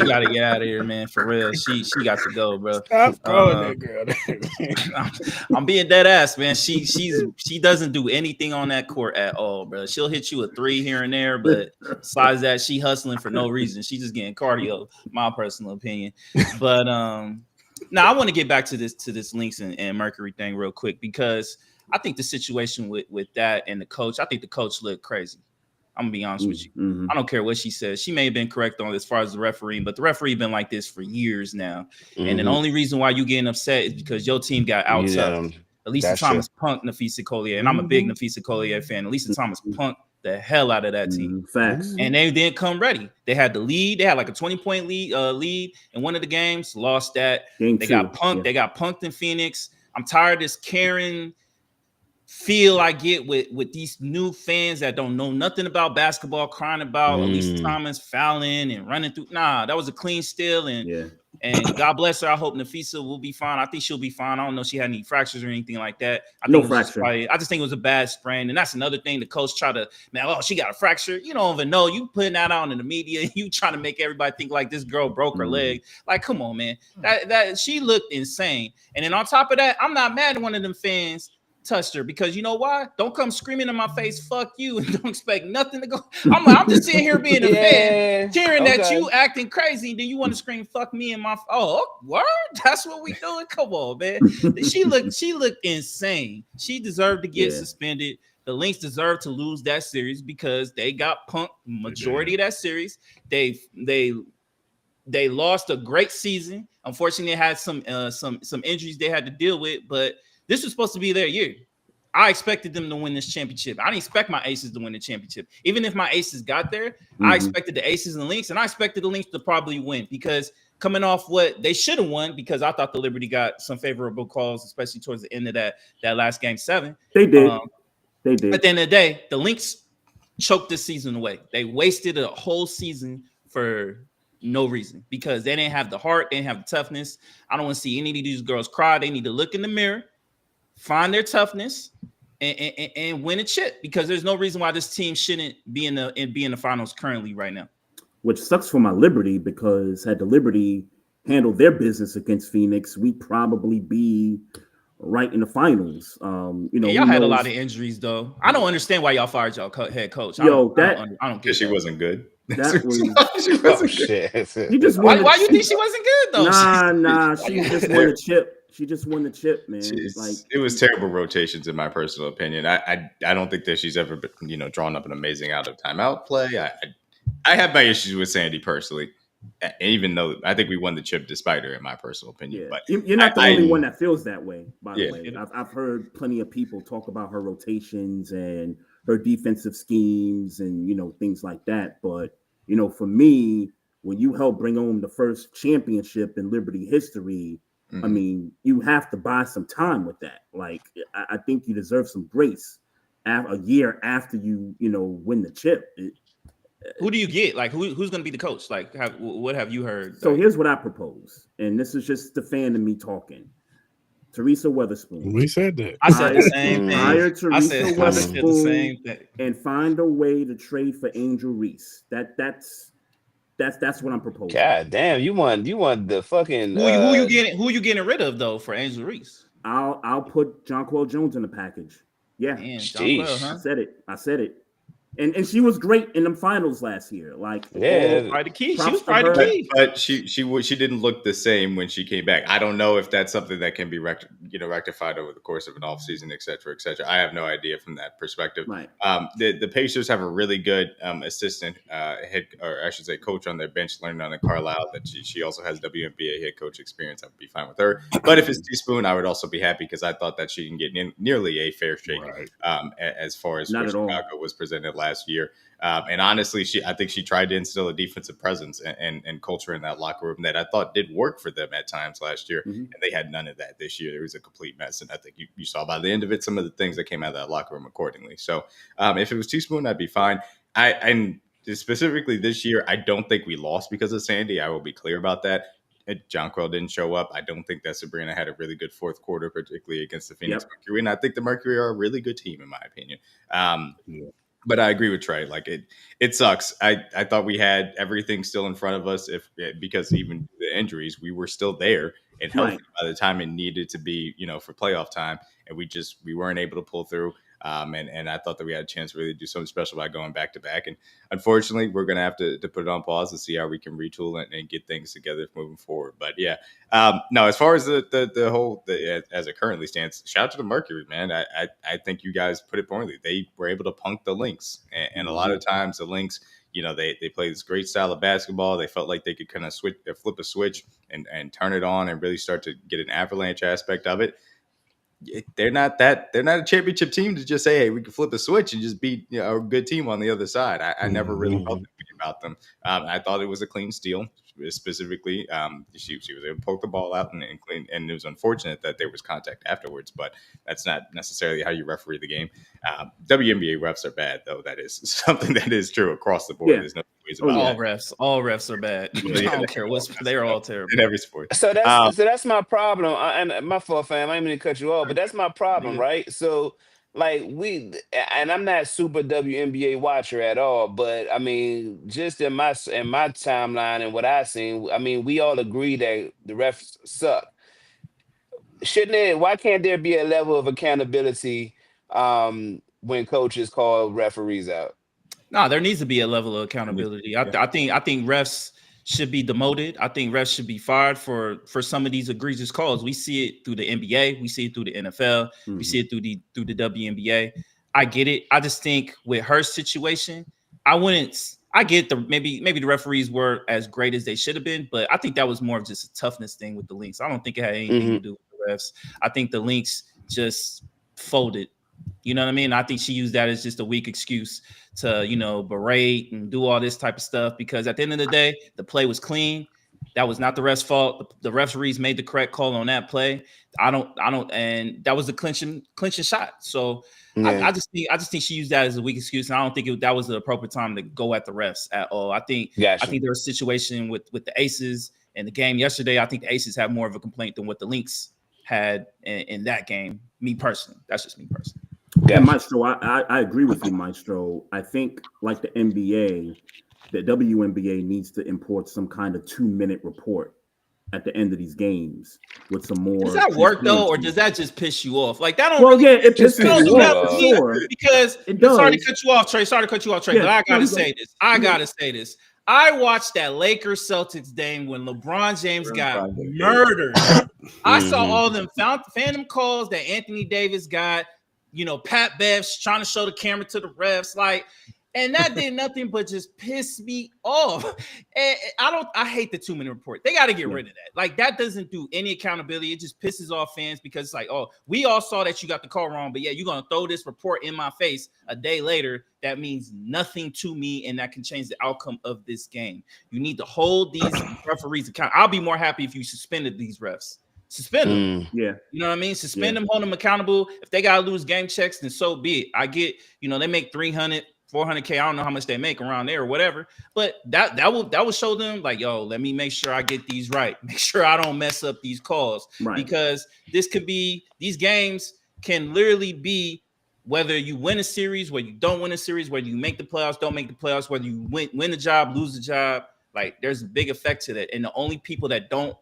got to get out of here, man. For real, she got to go, bro. Stop calling that girl that, I'm being dead ass, man. She doesn't do anything on that court at all, bro. She'll hit you a 3 here and there, but besides that, she hustling for no reason. She just getting cardio, my personal opinion. But now I want to get back to this Lynx and Mercury thing real quick, because I think the situation with that and the coach, I think the coach looked crazy. I'm gonna be honest with you. Mm-hmm. I don't care what she says. She may have been correct on as far as the referee, but the referee been like this for years now. And the only reason why you getting upset is because your team got out tough. Lisa Thomas punked Nafisa Collier, and I'm a big Nafisa Collier fan. Lisa Thomas punked the hell out of that team. Facts. And they didn't come ready. They had the lead. They had like a 20-point lead in one of the games. Lost that. They got punked. Yeah. They got punked in Phoenix. I'm tired of this Karen feel I get with these new fans that don't know nothing about basketball, crying about Lisa Thomas fouling and running through. Nah, that was a clean steal, and God bless her. I hope Nafisa will be fine. I think she'll be fine. I don't know if she had any fractures or anything like that. I just think it was a bad sprain, and that's another thing. The coach tried to, she got a fracture. You don't even know. You putting that out in the media. You trying to make everybody think like this girl broke her leg. Like, come on, man. That she looked insane. And then on top of that, I'm not mad at one of them fans touched her, because you know why? Don't come screaming in my face, fuck you, and don't expect nothing to go. I'm just sitting here being a fan, cheering that you acting crazy, and then you want to scream fuck me in my word? That's what we doing? Come on, man. She looked insane. She deserved to get suspended. The Lynx deserved to lose that series because they got punked majority of that series. They lost a great season. Unfortunately, they had some injuries they had to deal with, but this was supposed to be their year. I expected them to win this championship. I didn't expect my Aces to win the championship. Even if my Aces got there, I expected the Aces and the Lynx, and I expected the Lynx to probably win, because coming off what they should have won, because I thought the Liberty got some favorable calls, especially towards the end of that last game 7. They did. They did. At the end of the day, the Lynx choked this season away. They wasted a whole season for no reason, because they didn't have the heart, they didn't have the toughness. I don't want to see any of these girls cry. They need to look in the mirror, find their toughness, and win a chip, because there's no reason why this team shouldn't be in the finals currently right now. Which sucks for my Liberty, because had the Liberty handled their business against Phoenix, we'd probably be right in the finals. Y'all had a lot of injuries, though. I don't understand why y'all fired y'all head coach. I don't get she wasn't good. That was she wasn't good. You just why you think she wasn't good though? Nah. She just won the chip. She just won the chip, man. It was terrible rotations, in my personal opinion. I don't think that she's ever been, drawn up an amazing out of timeout play. I have my issues with Sandy personally, even though I think we won the chip despite her, in my personal opinion. But you're not the only one that feels that way. By the way, I've heard plenty of people talk about her rotations and her defensive schemes and, things like that. But, for me, when you help bring home the first championship in Liberty history, I mean, you have to buy some time with that. Like, I think you deserve some grace a year after you, win the chip. Who do you get? Like, who's going to be the coach? Like, what have you heard? So here's what I propose, and this is just the fan of me talking. Teresa Weatherspoon. We said that. I said the same thing. Hire Teresa Weatherspoon the same and find a way to trade for Angel Reese. That's what I'm proposing. God damn, you want the fucking who you getting rid of though for Angel Reese? I'll put Jonquel Jones in the package. Yeah, damn, Jonquel, huh? I said it. And she was great in the finals last year. Like, probably the key. She was probably the key. But she didn't look the same when she came back. I don't know if that's something that can be rectified over the course of an offseason, et cetera, et cetera. I have no idea from that perspective. Right. The Pacers have a really good assistant coach on their bench, learning on the Carlisle. That she also has WNBA head coach experience. I would be fine with her. But if it's Teaspoon, I would also be happy because I thought that she can get nearly a fair shake as far as where Chicago was presented last year. And honestly, I think she tried to instill a defensive presence and culture in that locker room that I thought did work for them at times last year. And they had none of that this year. There was a complete mess. And I think you saw by the end of it, some of the things that came out of that locker room accordingly. So if it was Teaspoon, I'd be fine. And specifically this year, I don't think we lost because of Sandy. I will be clear about that. Jonquel didn't show up. I don't think that Sabrina had a really good fourth quarter, particularly against the Phoenix Mercury. And I think the Mercury are a really good team, in my opinion. But I agree with Trey. Like it sucks. I thought we had everything still in front of us because even the injuries, we were still there and healthy by the time it needed to be, for playoff time. And we weren't able to pull through. And I thought that we had a chance to really do something special by going back to back. And unfortunately, we're going to have to put it on pause and see how we can retool and get things together moving forward. But yeah, no, as far as the whole, as it currently stands, shout out to the Mercury, man. I think you guys put it pointedly. They were able to punk the Lynx. And a lot of times the Lynx, they play this great style of basketball. They felt like they could kind of flip a switch and turn it on and really start to get an avalanche aspect of it. They're not a championship team to just say, hey, we can flip a switch and just beat a good team on the other side. I never really felt that about them. I thought it was a clean steal. Specifically, she was able to poke the ball out and clean, and it was unfortunate that there was contact afterwards, but that's not necessarily how you referee the game. WNBA refs are bad, though. That is something that is true across the board. Yeah. There's no ways about it. All refs are bad. I don't care they're all terrible in every sport. So that's my problem. And my fault, fam. I didn't mean to cut you off, but that's my problem, right? So. Like and I'm not super WNBA watcher at all, but I mean, just in my timeline and what I've seen, I mean, we all agree that the refs suck. Why can't there be a level of accountability when coaches call referees out? No, there needs to be a level of accountability. I think refs should be demoted. I think refs should be fired for some of these egregious calls. We see it through the NBA. We see it through the NFL. We see it through the WNBA. I get it. I just think with her situation, I get maybe the referees were as great as they should have been, but I think that was more of just a toughness thing with the Lynx. I don't think it had anything to do with the refs. I think the Lynx just folded. You know what I mean? I think she used that as just a weak excuse to, berate and do all this type of stuff, because at the end of the day, the play was clean. That was not the ref's fault. The referees made the correct call on that play. And that was the clinching shot. So I just think she used that as a weak excuse. And I don't think that was the appropriate time to go at the refs at all. I think there was a situation with the Aces in the game yesterday. I think the Aces had more of a complaint than what the Lynx had in that game. Me personally, that's just me personally. Yeah, Maestro, I agree with you, Maestro. I think like the NBA, the WNBA needs to import some kind of 2-minute report at the end of these games with some more. Does that work though, or does that just piss you off? Like that don't. Well, yeah, it pisses you off for sure. Because it does. Sorry to cut you off, Trey. But I gotta say this. I watched that Lakers Celtics game when LeBron James got murdered. I saw all them phantom calls that Anthony Davis got. Pat Bev's trying to show the camera to the refs. Like, And that did nothing but just piss me off. And I hate the 2-minute report. They got to get rid of that. Like, that doesn't do any accountability. It just pisses off fans because it's like, oh, we all saw that you got the call wrong, but yeah, you're going to throw this report in my face a day later. That means nothing to me, and that can change the outcome of this game. You need to hold these referees accountable. I'll be more happy if you suspended these refs. Suspend them. Yeah. You know what I mean? Suspend them, hold them accountable. If they got to lose game checks, then so be it. I get, they make 300, 400K. I don't know how much they make around there or whatever, but that will show them like, yo, let me make sure I get these right. Make sure I don't mess up these calls, because these games can literally be whether you win a series, whether you don't win a series, whether you make the playoffs, don't make the playoffs, whether you win the job, lose the job. Like, there's a big effect to that. And the only people that don't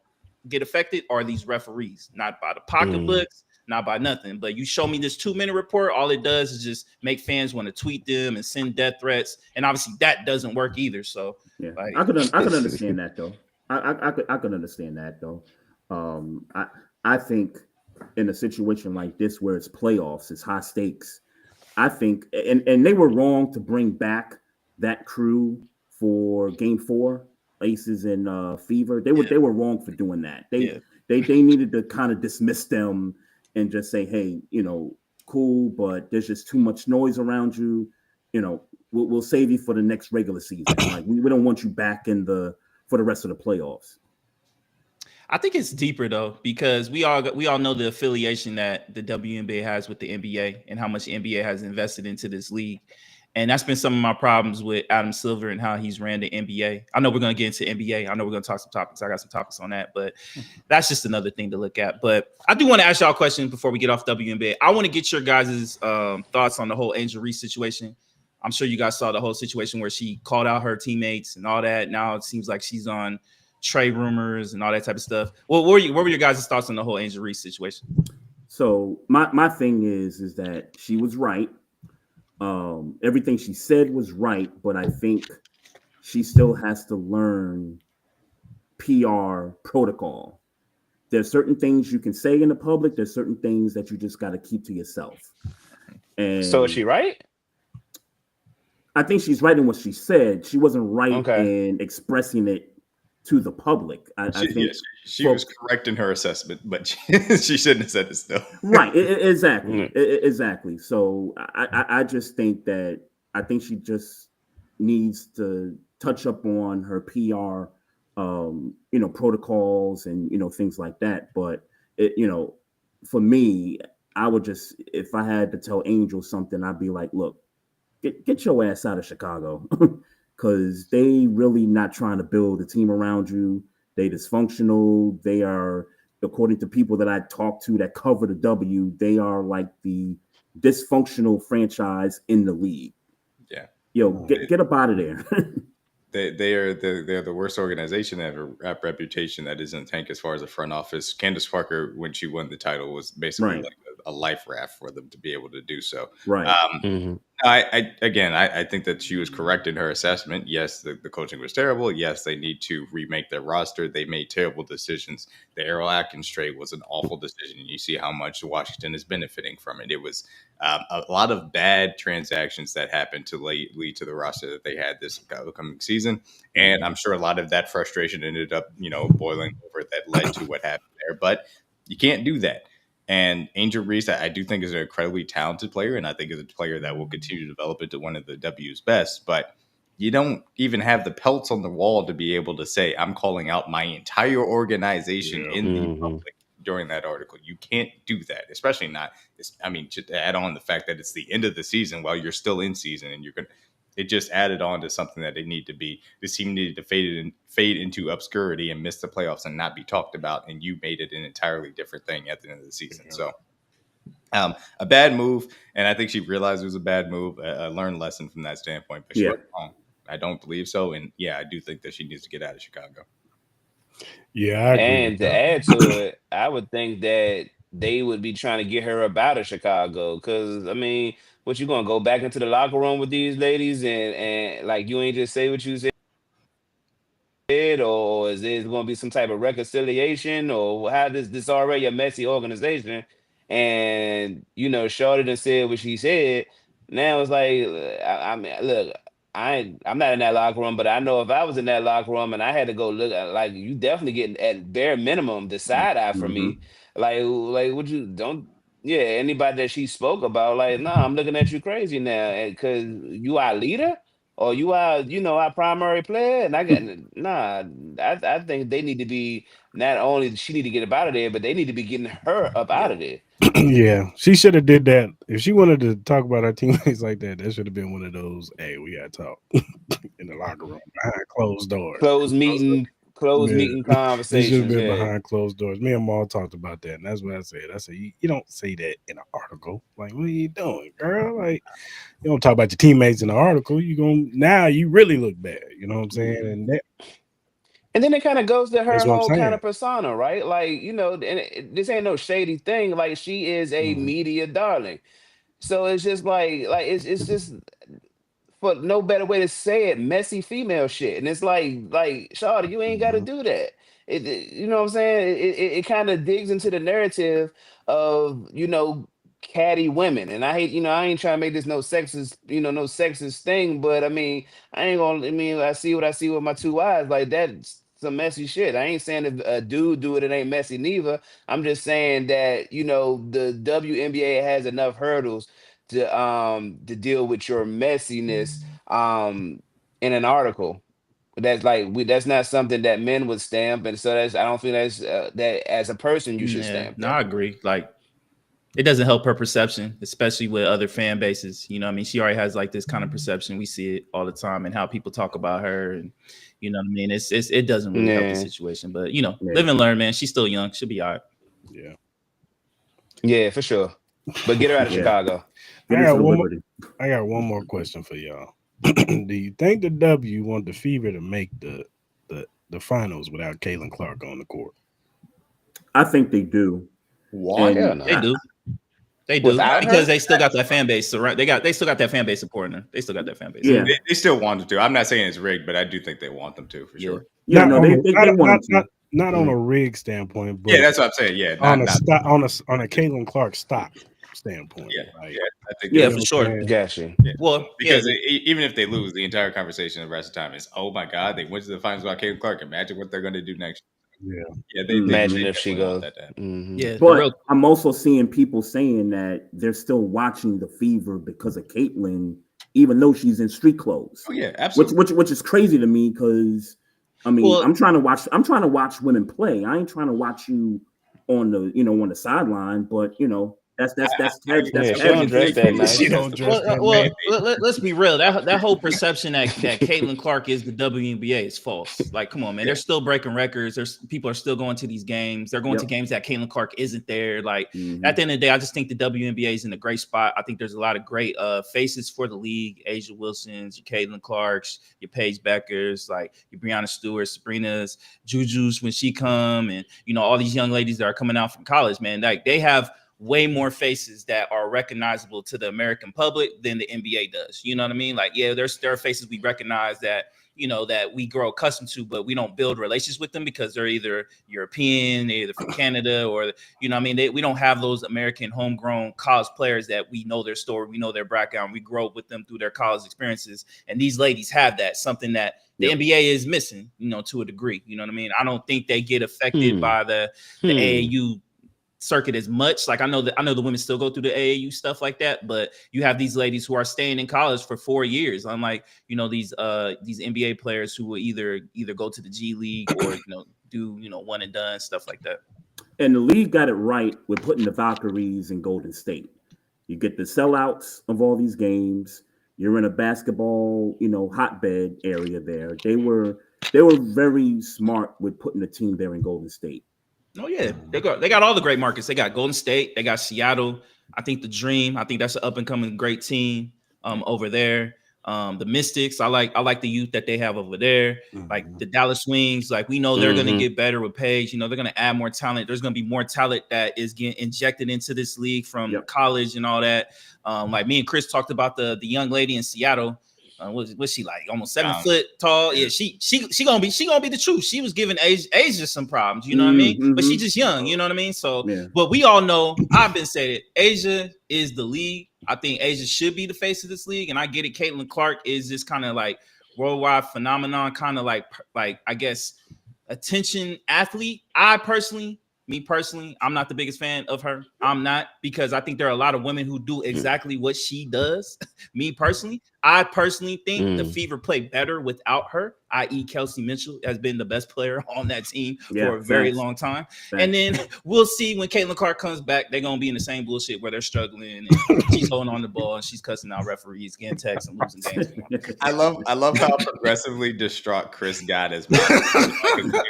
get affected are these referees, not by the pocketbooks, not by nothing. But you show me this 2-minute report, all it does is just make fans want to tweet them and send death threats, and obviously that doesn't work either. So like, I could understand that though. I could understand that though. I think in a situation like this where it's playoffs, it's high stakes, I think, and they were wrong to bring back that crew for Game 4. Aces and Fever, they were wrong for doing that. They needed to kind of dismiss them and just say, hey, cool, but there's just too much noise around you. We'll save you for the next regular season. Like, we don't want you back for the rest of the playoffs. I think it's deeper though, because we all know the affiliation that the WNBA has with the NBA and how much the NBA has invested into this league. And that's been some of my problems with Adam Silver and how he's ran the NBA. I know we're going to get into NBA. I know we're going to talk some topics. I got some topics on that, but that's just another thing to look at. But I do want to ask y'all questions before we get off WNBA. I want to get your guys' thoughts on the whole Angel Reese situation. I'm sure you guys saw the whole situation where she called out her teammates and all that. Now it seems like she's on trade rumors and all that type of stuff. What were your guys' thoughts on the whole Angel Reese situation? So my thing is that she was right. Everything she said was right, but I think she still has to learn PR protocol. There's certain things you can say in the public. There's certain things that you just got to keep to yourself. And so is she right? I think she's right in what she said. She wasn't right in expressing it to the public. I think she was correct in her assessment, but she shouldn't have said it still. Right, exactly, exactly. So I just think that she just needs to touch up on her PR, protocols and things like that. But for me, I would just, if I had to tell Angel something, I'd be like, look, get your ass out of Chicago. Because they really not trying to build a team around you. They dysfunctional. They are, according to people that I talked to that cover the W, they are like the dysfunctional franchise in the league. Yeah. Yo, get up out of there. They're the worst organization that have a reputation that is in the tank as far as the front office. Candace Parker, when she won the title, was basically like a life raft for them to be able to do so. Right. I think that she was correct in her assessment. Yes, the coaching was terrible. Yes, they need to remake their roster. They made terrible decisions. The Errol Atkins trade was an awful decision. You see how much Washington is benefiting from it. It was a lot of bad transactions that happened to lead to the roster that they had this upcoming season. And I'm sure a lot of that frustration ended up, boiling over that led to what happened there. But you can't do that. And Angel Reese, I do think, is an incredibly talented player, and I think is a player that will continue to develop into one of the W's best. But you don't even have the pelts on the wall to be able to say, I'm calling out my entire organization in the public during that article. You can't do that, especially not. To add on the fact that it's the end of the season while you're still in season, and it just added on to something that this team needed to fade into obscurity and miss the playoffs and not be talked about. And you made it an entirely different thing at the end of the season. So a bad move. And I think she realized it was a bad move, a learned lesson from that standpoint, but she was wrong. I don't believe so. And I do think that she needs to get out of Chicago. Yeah. I agree and to add to it, I would think that they would be trying to get her up out of Chicago. Cause what, you gonna go back into the locker room with these ladies and like you ain't just say what you said, or is there gonna be some type of reconciliation, or how this already a messy organization, and Shorty done said what she said. Now it's like, look, I'm not in that locker room, but I know if I was in that locker room and I had to go look at, like, you definitely getting at bare minimum the side eye from me. Like would you don't yeah, anybody that she spoke about, like, nah, I'm looking at you crazy now because you our leader or you are, our primary player. And I got nah, I think they need to be not only she need to get up out of there, but they need to be getting her up out of there. Yeah, she should have did that. If she wanted to talk about her teammates like that, that should have been one of those, hey, we gotta talk in the locker room behind closed doors. Closed meeting It should have conversations. been Yeah. behind closed doors. Me and Maul talked about that, and that's what I said. I said, you don't say that in an article. Like, what are you doing, girl? Like, you don't talk about your teammates in the article. Now you really look bad. You know what I'm saying? And then it kind of goes to her That's what I'm whole kind saying. of persona, right? Like, this ain't no shady thing. Like, she is a media darling. So it's just like it's just, for no better way to say it, messy female shit. And it's like Shawty, you ain't got to do that. You know what I'm saying? It kind of digs into the narrative of, catty women. And I hate, I ain't trying to make this no sexist thing, but I mean, I see what I see with my two eyes. Like, that's some messy shit. I ain't saying if a dude do it, it ain't messy neither. I'm just saying that, the WNBA has enough hurdles to deal with your messiness in an article. That's that's not something that men would stamp, and so I don't think that's that as a person you should stamp. No, I agree. Like, it doesn't help her perception, especially with other fan bases. You know what I mean? She already has like this kind of perception. We see it all the time and how people talk about her, and you know what I mean? It doesn't really help the situation. But live and learn, man. She's still young. She'll be all right. Yeah. Yeah, for sure. But get her out of Chicago. I got one more question for y'all. Do you think the W want the Fever to make the finals without Caitlin Clark on the court? I think they do. Why? They do. They do, because they still got that fan base. So they still got that fan base supporting her. They still got that fan base. Yeah, they still want to. I'm not saying it's rigged, but I do think they want them to for sure. Yeah, they want to. Not on a rig standpoint, but that's what I'm saying. Yeah, on a Caitlin Clark stock standpoint. I think for sure. Gotcha. Yeah. Well, because even if they lose, the entire conversation the rest of the time is, oh my God, they went to the finals without Caitlin Clark. Imagine what they're going to do next. They imagine if she goes. But I'm also seeing people saying that they're still watching the Fever because of Caitlin, even though she's in street clothes. Oh yeah, absolutely. Which is crazy to me because I'm trying to watch women play. I ain't trying to watch you on the sideline, but that's let's be real. That whole perception that Caitlin Clark is the WNBA is false. Like, come on, man. They're still breaking records. People are still going to these games. They're going to games that Caitlin Clark isn't there. Like, at the end of the day, I just think the WNBA is in a great spot. I think there's a lot of great faces for the league. Asia Wilsons, your Caitlin Clarks, your Paige Beckers, like your Breanna Stewart, Sabrina's, Juju's when she come, and all these young ladies that are coming out from college, man. Like, they have way more faces that are recognizable to the American public than the NBA does. You know what I mean? Like, yeah, there are faces we recognize that, that we grow accustomed to, but we don't build relations with them because they're either European, they're either from Canada, or, we don't have those American homegrown college players that we know their story, we know their background, we grow up with them through their college experiences. And these ladies have that, something that the NBA is missing, to a degree. You know what I mean? I don't think they get affected by the AAU circuit as much. Like, I know the women still go through the AAU stuff like that, but you have these ladies who are staying in college for 4 years, unlike these NBA players who will either go to the G League or do one and done stuff like that. And the league got it right with putting the Valkyries in Golden State. You get the sellouts of all these games. You're in a basketball hotbed area there. They were very smart with putting the team there in Golden State. Oh yeah, they got all the great markets. They got Golden State, they got Seattle. I think the Dream. I think that's an up and coming great team over there. The Mystics. I like the youth that they have over there. Like the Dallas Wings. Like, we know they're going to get better with Paige. They're going to add more talent. There's going to be more talent that is getting injected into this league from college and all that. Like, me and Cris talked about the young lady in Seattle. Was she like almost 7 foot tall? Yeah, she gonna be the truth. She was giving Asia some problems, you know what I mean? But she's just young, you know what I mean? So, but we all know, I've been saying it, Asia is the league I think Asia should be the face of this league, and I get it. Caitlin Clark is this kind of like worldwide phenomenon, kind of like I guess attention athlete. Me personally, I'm not the biggest fan of her. I'm not, because I think there are a lot of women who do exactly what she does. Me personally, I personally think the Fever play better without her, i.e. Kelsey Mitchell has been the best player on that team for a very long time. And then we'll see when Caitlin Clark comes back, they're going to be in the same bullshit where they're struggling and she's holding on the ball and she's cussing out referees, getting texts and losing games. I love how progressively distraught Cris got as well.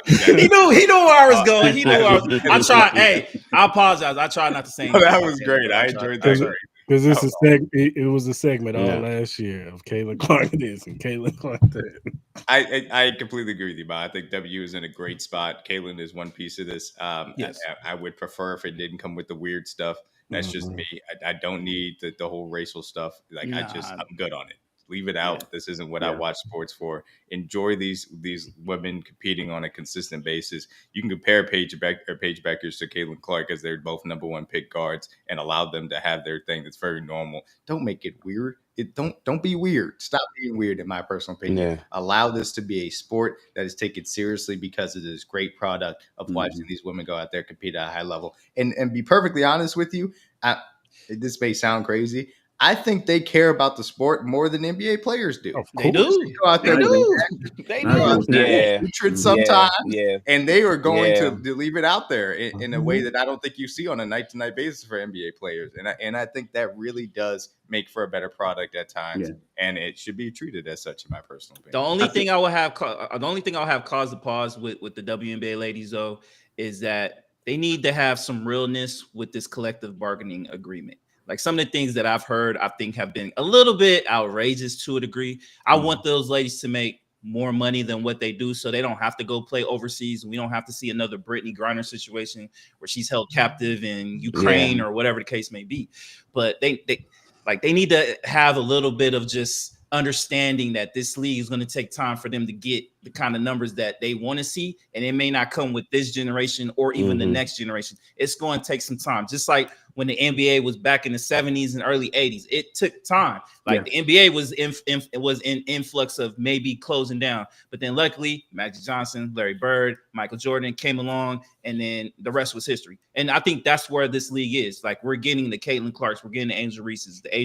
He knew where I was going. He knew where I was. I tried. Hey, I apologize. I tried not to say anything. That was great. I enjoyed that. Because it was a segment all last year of Caitlin Clark this and Caitlin Clark that. I completely agree with you, Bob. I think W is in a great spot. Caitlin is one piece of this. Yes. I would prefer if it didn't come with the weird stuff. That's just me. I don't need the whole racial stuff. Like I'm good on it. Leave it out. This isn't what I watch sports for. Enjoy these women competing on a consistent basis. You can compare Paige Beckers to Caitlin Clark as they're both number one pick guards and allow them to have their thing. That's very normal. Don't make it weird. Don't be weird. Stop being weird, in my personal opinion. Allow this to be a sport that is taken seriously because of this great product of watching these women go out there compete at a high level. And be perfectly honest with you, this may sound crazy, I think they care about the sport more than NBA players do. They do. They go out there. They do. Sometimes, and they are going to leave it out there in a way that I don't think you see on a night-to-night basis for NBA players. And I think that really does make for a better product at times, and it should be treated as such, in my personal opinion. The only thing I'll have caused a pause with the WNBA ladies, though, is that they need to have some realness with this collective bargaining agreement. Like some of the things that I've heard, I think have been a little bit outrageous to a degree. I want those ladies to make more money than what they do, so they don't have to go play overseas. We don't have to see another Brittany Griner situation where she's held captive in Ukraine or whatever the case may be. But they need to have a little bit of just understanding that this league is going to take time for them to get the kind of numbers that they want to see, and it may not come with this generation or even the next generation. It's going to take some time. Just like when the NBA was back in the 70s and early 80s, it took time. Like the NBA was in influx of maybe closing down, but then luckily Magic Johnson, Larry Bird, Michael Jordan came along, and then the rest was history. And I think that's where this league is. Like we're getting the Caitlin Clarks, we're getting the Angel Reeses, the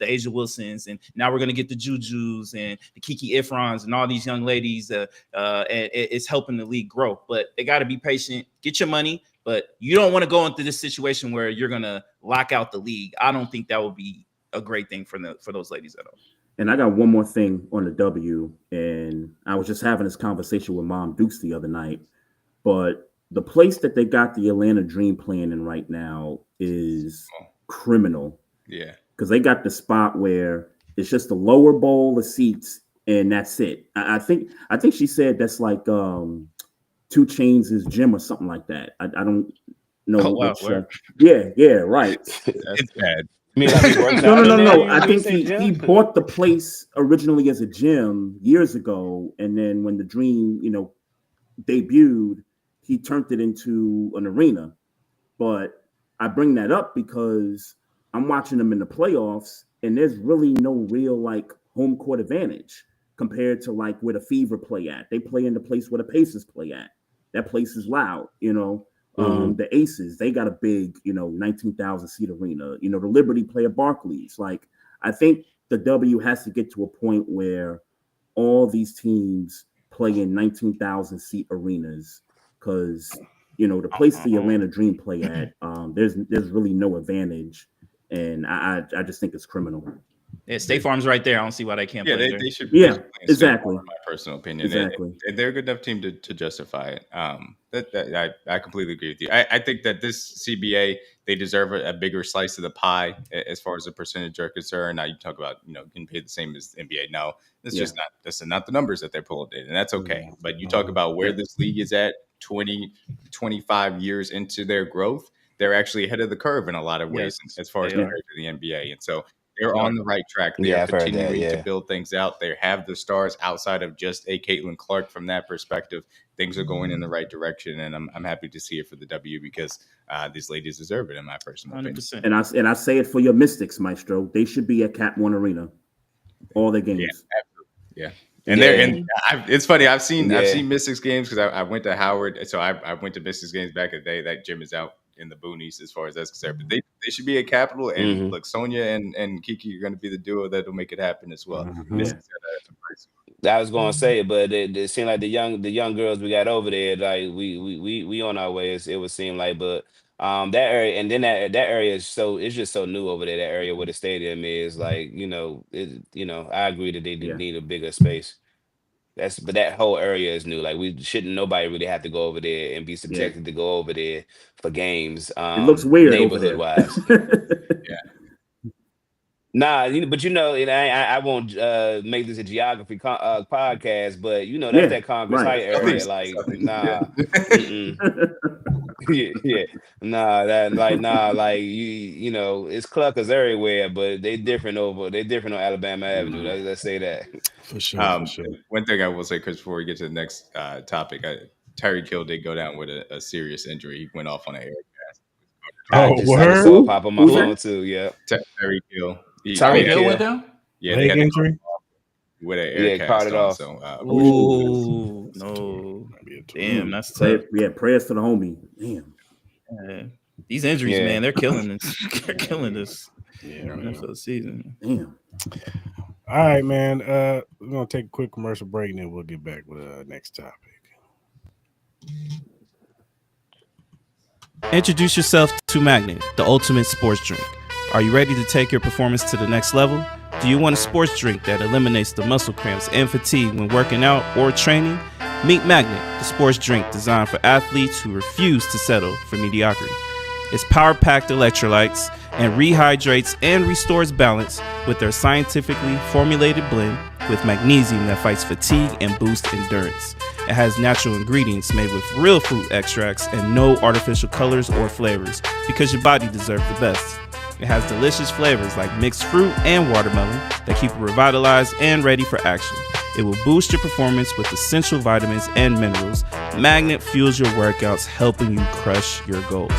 Asia Wilsons, and now we're going to get the Jujus and the Kiki Ifrans and all these young ladies. And it's helping the league grow, but they got to be patient. Get your money, but you don't want to go into this situation where you're going to lock out the league. I don't think that would be a great thing for those ladies at all. And I got one more thing on the W, and I was just having this conversation with Mom Dukes the other night, but the place that they got the Atlanta Dream playing in right now is criminal. Yeah. Because they got the spot where it's just the lower bowl of seats and that's it. I think she said that's like 2 Chainz' gym or something like that. I don't know. Oh, wow, right. It's bad. No. I think he bought the place originally as a gym years ago, and then when the Dream, debuted, he turned it into an arena. But I bring that up because I'm watching them in the playoffs, and there's really no real like home court advantage compared to like where the Fever play at. They play in the place where the Pacers play at. That place is loud, The Aces, they got a big, 19,000 seat arena. The Liberty play at Barclays. Like, I think the W has to get to a point where all these teams play in 19,000 seat arenas because, the place the Atlanta Dream play at, there's really no advantage. And I just think it's criminal. Yeah, State Farm's right there. I don't see why they can't play there. They should. Yeah, exactly. In my personal opinion, exactly. They're a good enough team to justify it. I completely agree with you. I think that this CBA, they deserve a bigger slice of the pie as far as the percentage are concerned. Now you talk about getting paid the same as NBA. No, it's just not. That's not the numbers that they're pulling in, and that's okay. But you talk about where this league is at 20, 25 years into their growth. They're actually ahead of the curve in a lot of ways as far as compared to the NBA, and so. They're on the right track. They Yeah, are I've heard that, continuing to yeah. build things out. They have the stars outside of just a Caitlin Clark. From that perspective, things are going in the right direction, and I'm happy to see it for the W because these ladies deserve it, in my personal opinion. 100%. And I say it for your Mystics, Maestro. They should be at Cap One Arena, all their games. Yeah. And it's funny. I've seen Mystics games because I went to Howard, so I went to Mystics games back in the day. That gym is out in the boonies as far as that's concerned. But they should be at Capital, and look, Sonia and Kiki are going to be the duo that'll make it happen as well. Mystics I was gonna say, but it seemed like the young girls we got over there, like we on our way. It would seem like, but that area, and then that area is it's just so new over there. That area where the stadium is, like I agree that they need a bigger space. But that whole area is new. Like nobody really have to go over there and be subjected to go over there for games. It looks weird neighborhood wise. Yeah. Nah, but I won't make this a geography podcast, but that's that Congress Height area. Like, nah, like it's cluckers everywhere, but they different on Alabama Avenue. Let's say that. For sure. One thing I will say, Chris, before we get to the next topic, Tyreek Hill did go down with a serious injury. He went off on an air cast. I just saw it pop on my phone too. Yeah, Tyreek Hill. Tyreek Hill went down? Yeah, leg injury with an air cast caught it off. So, ooh, no. Damn, that's tough. Prayers for the homie. Damn. These injuries, man, they're killing us. They're killing us. NFL season. Damn. All right, man. We're gonna take a quick commercial break, and then we'll get back with the next topic. Introduce yourself to Magnet, the ultimate sports drink. Are you ready to take your performance to the next level? Do you want a sports drink that eliminates the muscle cramps and fatigue when working out or training? Meet Magnet, the sports drink designed for athletes who refuse to settle for mediocrity. It's power-packed electrolytes and rehydrates and restores balance with their scientifically formulated blend with magnesium that fights fatigue and boosts endurance. It has natural ingredients made with real fruit extracts and no artificial colors or flavors because your body deserves the best. It has delicious flavors like mixed fruit and watermelon that keep you revitalized and ready for action. It will boost your performance with essential vitamins and minerals. Magnet fuels your workouts, helping you crush your goals.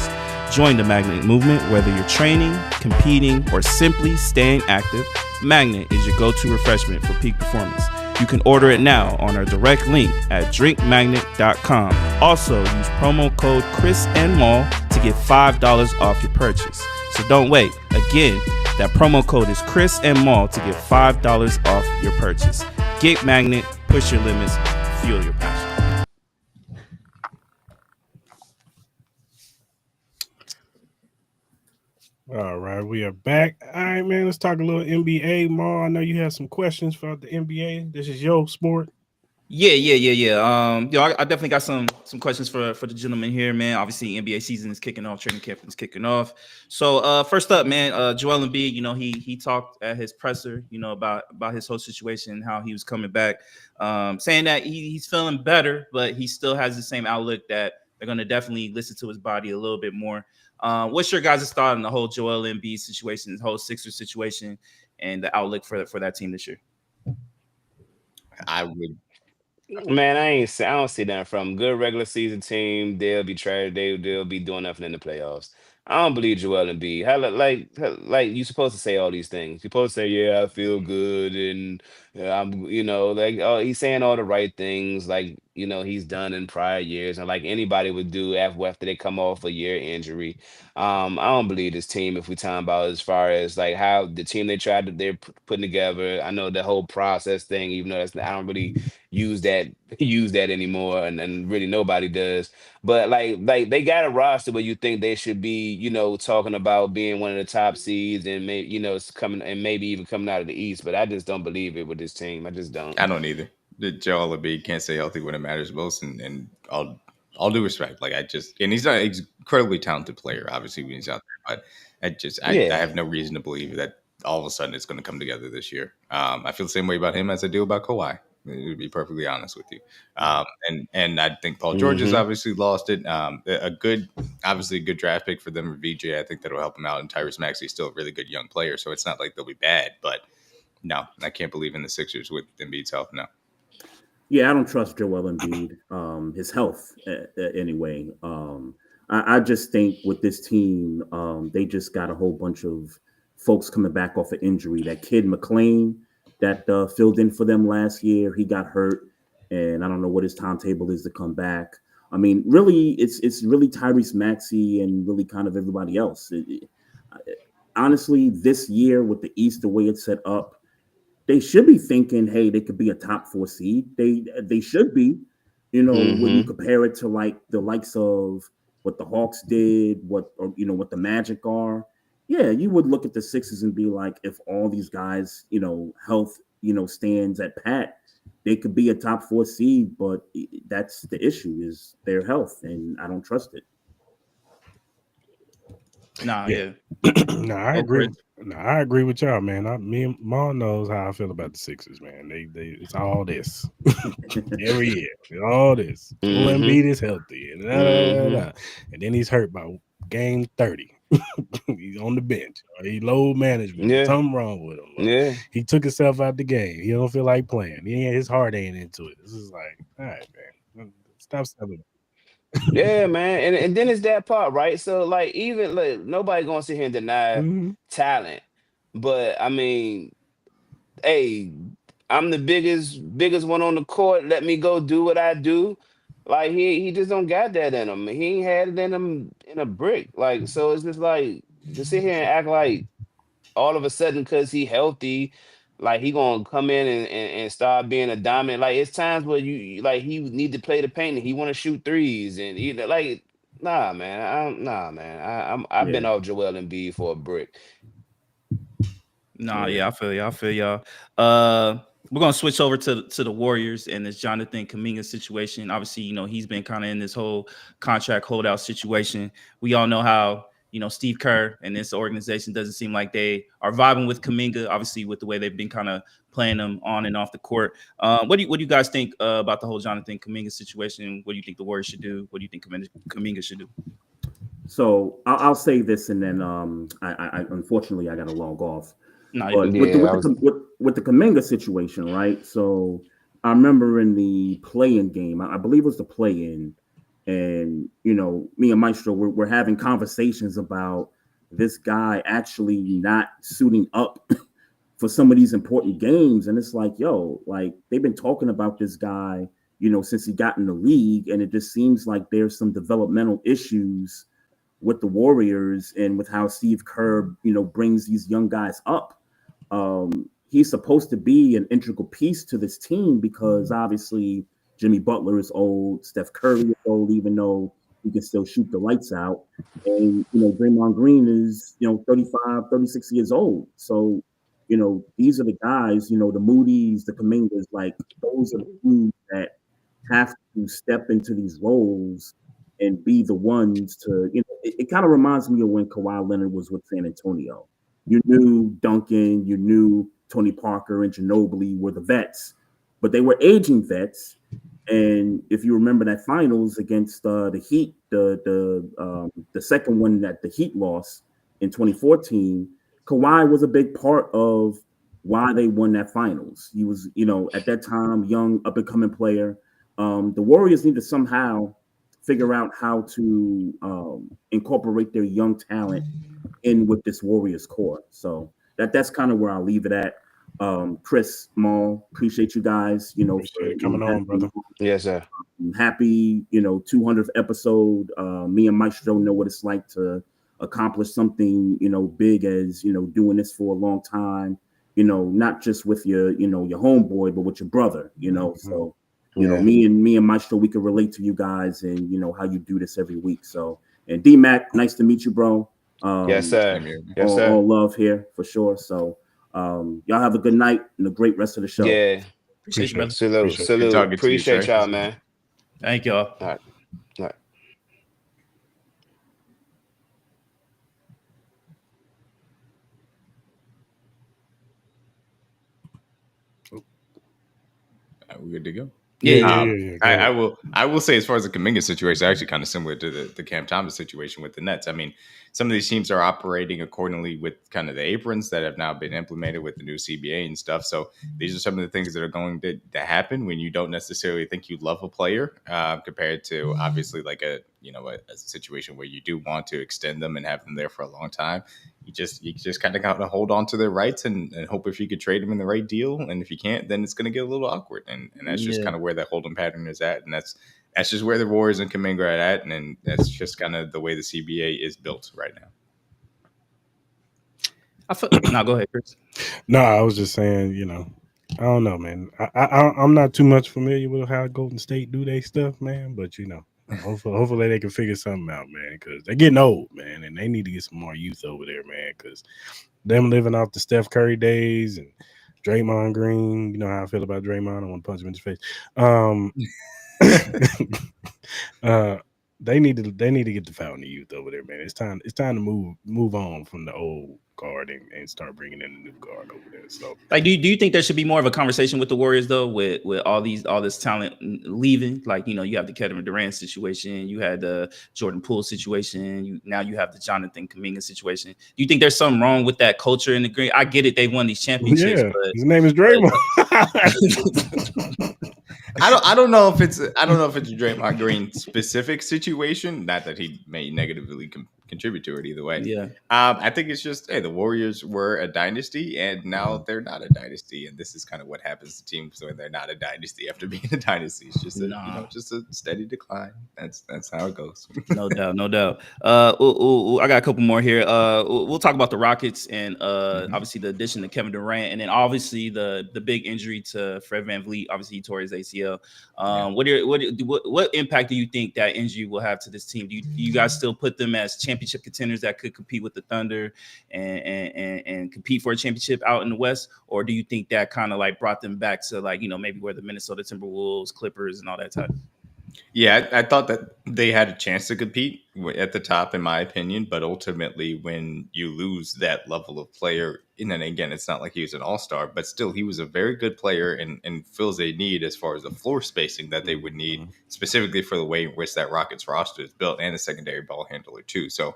Join the Magnet movement whether you're training, competing, or simply staying active. Magnet is your go-to refreshment for peak performance. You can order it now on our direct link at drinkmagnet.com. Also, use promo code Cris and Mall to get $5 off your purchase. So don't wait. Again, that promo code is Cris and Mall to get $5 off your purchase. Get Magnet, push your limits, fuel your passion. All right, we are back. All right, man, let's talk a little NBA. Maul, I know you have some questions for the NBA. This is your sport. Yeah. I definitely got some questions for the gentleman here, man. Obviously, NBA season is kicking off, training camp is kicking off. So, first up, man, Joel Embiid, he talked at his presser, about his whole situation, how he was coming back, saying that he's feeling better, but he still has the same outlook that they're going to definitely listen to his body a little bit more. What's your guys' thought on the whole Joel Embiid situation, the whole Sixers situation, and the outlook for that team this year? I would. Man, I don't see that from good regular season team. They'll be trash. They'll be doing nothing in the playoffs. I don't believe Joel Embiid. Like you're supposed to say all these things. You're supposed to say, "Yeah, I feel good," and I'm, he's saying all the right things. Like he's done in prior years, and like anybody would do after they come off a year injury. I don't believe this team. If we talking about as far as like how the team they're putting together. I know the whole process thing. Even though I don't really use that anymore, and really nobody does. But like they got a roster where you think they should be, talking about being one of the top seeds and maybe it's coming and maybe even coming out of the East. But I just don't believe it with this team. I just don't. I don't either. The Joel Embiid can't stay healthy when it matters most, and all due respect, and he's not an incredibly talented player, obviously when he's out there, but I have no reason to believe that all of a sudden it's going to come together this year. I feel the same way about him as I do about Kawhi. To be perfectly honest with you. And I think Paul George has Mm-hmm. obviously lost it. Obviously a good draft pick for them or VJ. I think that'll help him out. And Tyrese Maxey is still a really good young player, so it's not like they'll be bad. But no, I can't believe in the Sixers with Embiid's health. No. Yeah, I don't trust Joel Embiid, his health anyway. I just think with this team, they just got a whole bunch of folks coming back off of injury. That kid McLean that filled in for them last year, he got hurt, and I don't know what his timetable is to come back. I mean, really, it's really Tyrese Maxey and really kind of everybody else. Honestly, this year with the East, the way it's set up, they should be thinking, hey, they could be a top 4 seed. They should be, when you Mm-hmm. compare it to like the likes of what the Hawks did, what the Magic are. Yeah, you would look at the Sixers and be like, if all these guys, health, stands at pat, they could be a top 4 seed. But that's the issue is their health, and I don't trust it. Nah, Yeah. yeah. No, I Go, agree. Chris. No, I agree with y'all, man. Me and Mom knows how I feel about the Sixers, man. They it's all this every year. It's all this. Joel Mm-hmm. Embiid is healthy, and and then he's hurt by game 30. He's on the bench. He load management. Yeah. Something wrong with him. Yeah. He took himself out the game. He don't feel like playing. His heart ain't into it. This is like, all right, man. Stop selling. Yeah, man. And then it's that part, right? So like even like nobody gonna sit here and deny Mm-hmm. talent. But I mean, hey, I'm the biggest one on the court. Let me go do what I do. Like he just don't got that in him. He ain't had it in him in a brick. Like so it's just like to sit here and act like all of a sudden because he healthy, like he gonna come in and start being a dominant. Like it's times where like he need to play the paint and he want to shoot threes and like nah man, I've Yeah. been off Joel Embiid for a brick. Nah, Yeah. yeah, I feel you. I feel y'all. We're gonna switch over to the Warriors and this Jonathan Kuminga situation. Obviously, he's been kind of in this whole contract holdout situation. We all know how Steve Kerr and this organization doesn't seem like they are vibing with Kuminga. Obviously, with the way they've been kind of playing him on and off the court. What do you guys think about the whole Jonathan Kuminga situation? What do you think the Warriors should do? What do you think Kuminga should do? So I'll say this, and then I unfortunately I got to log off. No, But Yeah, with the Kuminga situation, right? So I remember in the play-in game, I believe it was the play-in, and me and Maestro we're having conversations about this guy actually not suiting up for some of these important games, and it's like, yo, like they've been talking about this guy, since he got in the league, and it just seems like there's some developmental issues with the Warriors and with how Steve Kerr, brings these young guys up. He's supposed to be an integral piece to this team because obviously Jimmy Butler is old, Steph Curry is old, even though he can still shoot the lights out. And, Draymond Green is, 35, 36 years old. So, these are the guys, the Moody's, the Kumingas, like those are the dudes that have to step into these roles and be the ones to, it kind of reminds me of when Kawhi Leonard was with San Antonio. You knew Duncan, you knew Tony Parker and Ginobili were the vets, but they were aging vets. And if you remember that finals against the Heat, the second one that the Heat lost in 2014, Kawhi was a big part of why they won that finals. He was, at that time, young, up and coming player. The Warriors need to somehow figure out how to incorporate their young talent in with this Warriors core. So that's kind of where I'll leave it at. Chris, Maul, appreciate you guys, Appreciate it coming on, brother. yes, sir. Happy, 200th episode. Me and Maestro know what it's like to accomplish something, big as, doing this for a long time, not just with your homeboy, but with your brother, so, Yeah. me and Maestro, we can relate to you guys and, how you do this every week. So, and Dmac, nice to meet you, bro. Yes, sir. Same here. Yes, sir. All love here for sure. So, y'all have a good night and a great rest of the show. Yeah. Appreciate you, brother. Salute. Appreciate it. Salute. talking to you, Appreciate Trey. y'all, man. Thank y'all. All right. All right. we're good to go. Yeah. I will say, as far as the Kuminga situation, actually kind of similar to the Cam Thomas situation with the Nets. I mean, some of these teams are operating accordingly with kind of the aprons that have now been implemented with the new CBA and stuff. So these are some of the things that are going to happen when you don't necessarily think you love a player, compared to obviously like a situation where you do want to extend them and have them there for a long time. You just kind of got to hold on to their rights and hope if you could trade them in the right deal. And if you can't, then it's going to get a little awkward. And that's just kind of where that holding pattern is at. And that's just where the Warriors and Kuminga are at. And that's just kind of the way the CBA is built right now. No, go ahead, Chris. No, I was just saying, I don't know, man. I'm not too much familiar with how Golden State do their stuff, man. But hopefully they can figure something out, man, because they're getting old, man, and they need to get some more youth over there, man, because them living off the Steph Curry days and Draymond Green, you know how I feel about Draymond. I want to punch him in his face. They need to get the fountain of youth over there, man. It's time to move on from the old guard and start bringing in the new guard over there. So, like, do you think there should be more of a conversation with the Warriors though, with all this talent leaving? Like, you have the Kevin Durant situation, you had the Jordan Poole situation, now you have the Jonathan Kuminga situation. Do you think there's something wrong with that culture in the green? I get it, they won these championships, but his name is Draymond. I don't know if it's a Draymond Green specific situation. Not that he may negatively contribute to it either way. Yeah. I think it's just, hey, the Warriors were a dynasty and now they're not a dynasty, and this is kind of what happens to teams when they're not a dynasty after being a dynasty. It's just just a steady decline. That's how it goes. No doubt. I got a couple more here. We'll talk about the Rockets and obviously the addition to Kevin Durant, and then obviously the big injury to Fred VanVleet. Obviously he tore his ACL. What impact do you think that injury will have to this team? Do you guys still put them as championship contenders that could compete with the Thunder and compete for a championship out in the West, or do you think that kind of like brought them back to like maybe where the Minnesota Timberwolves, Clippers, and all that type? Yeah, I thought that they had a chance to compete at the top, in my opinion. But ultimately, when you lose that level of player, and then again, it's not like he was an all-star, but still, he was a very good player and fills a need as far as the floor spacing that they would need, specifically for the way in which that Rockets roster is built, and a secondary ball handler too. So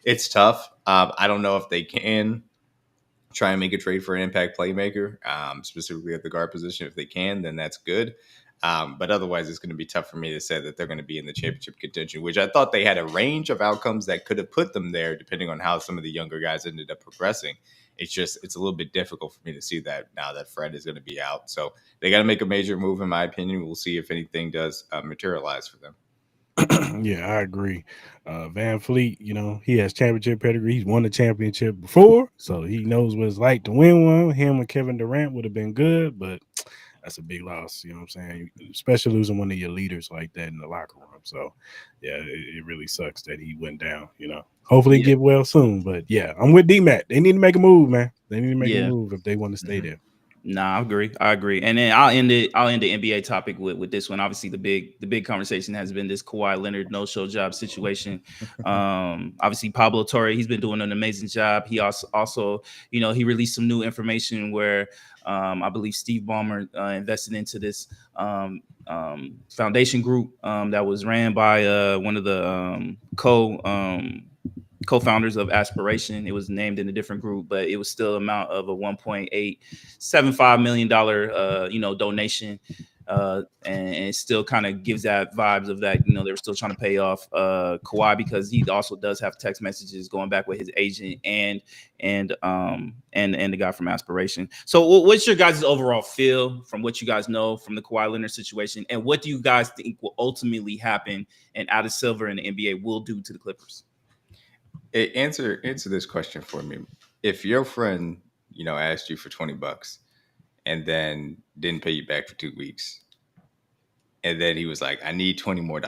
it's tough. I don't know if they can try and make a trade for an impact playmaker, specifically at the guard position. If they can, then that's good. But otherwise, it's going to be tough for me to say that they're going to be in the championship contention, which I thought they had a range of outcomes that could have put them there, depending on how some of the younger guys ended up progressing. It's a little bit difficult for me to see that now that Fred is going to be out. So they got to make a major move, in my opinion. We'll see if anything does materialize for them. Yeah, I agree. VanVleet, he has championship pedigree. He's won the championship before, so he knows what it's like to win one. Him and Kevin Durant would have been good, but that's a big loss. You know what I'm saying? Especially losing one of your leaders like that in the locker room. So, yeah, it really sucks that he went down, Hopefully get well soon. But, yeah, I'm with Dmac. They need to make a move, man. They need to make a move if they want to stay there. Nah, I agree. And then I'll end the NBA topic with this one. Obviously, the big conversation has been this Kawhi Leonard no-show job situation. Obviously, Pablo Torre, he's been doing an amazing job. He also he released some new information where I believe Steve Ballmer invested into this foundation group that was ran by one of the co-founders of Aspiration. It was named in a different group, but it was still amount of a $1.875 million donation, and it still kind of gives that vibes of that they were still trying to pay off Kawhi, because he also does have text messages going back with his agent and the guy from Aspiration. So what's your guys' overall feel from what you guys know from the Kawhi Leonard situation, and what do you guys think will ultimately happen and Adam Silver and the NBA will do to the Clippers? Answer this question for me. If your friend, asked you for $20 and then didn't pay you back for 2 weeks, and then he was like, "I need $20 more,"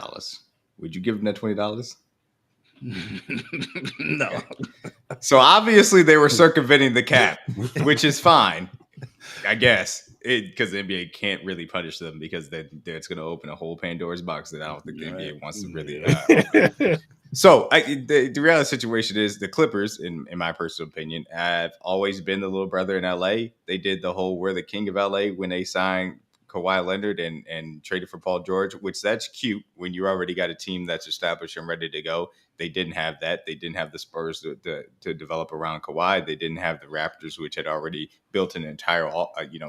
would you give him that $20? No. So obviously they were circumventing the cap, which is fine, I guess, because the NBA can't really punish them, because it's going to open a whole Pandora's box that I don't think the NBA wants to really open. So the reality situation is the Clippers, in my personal opinion, have always been the little brother in LA. They did the whole "we're the king of LA" when they signed Kawhi Leonard and traded for Paul George, which that's cute when you already got a team that's established and ready to go. They didn't have that. They didn't have the Spurs to develop around Kawhi. They didn't have the Raptors, which had already built an entire,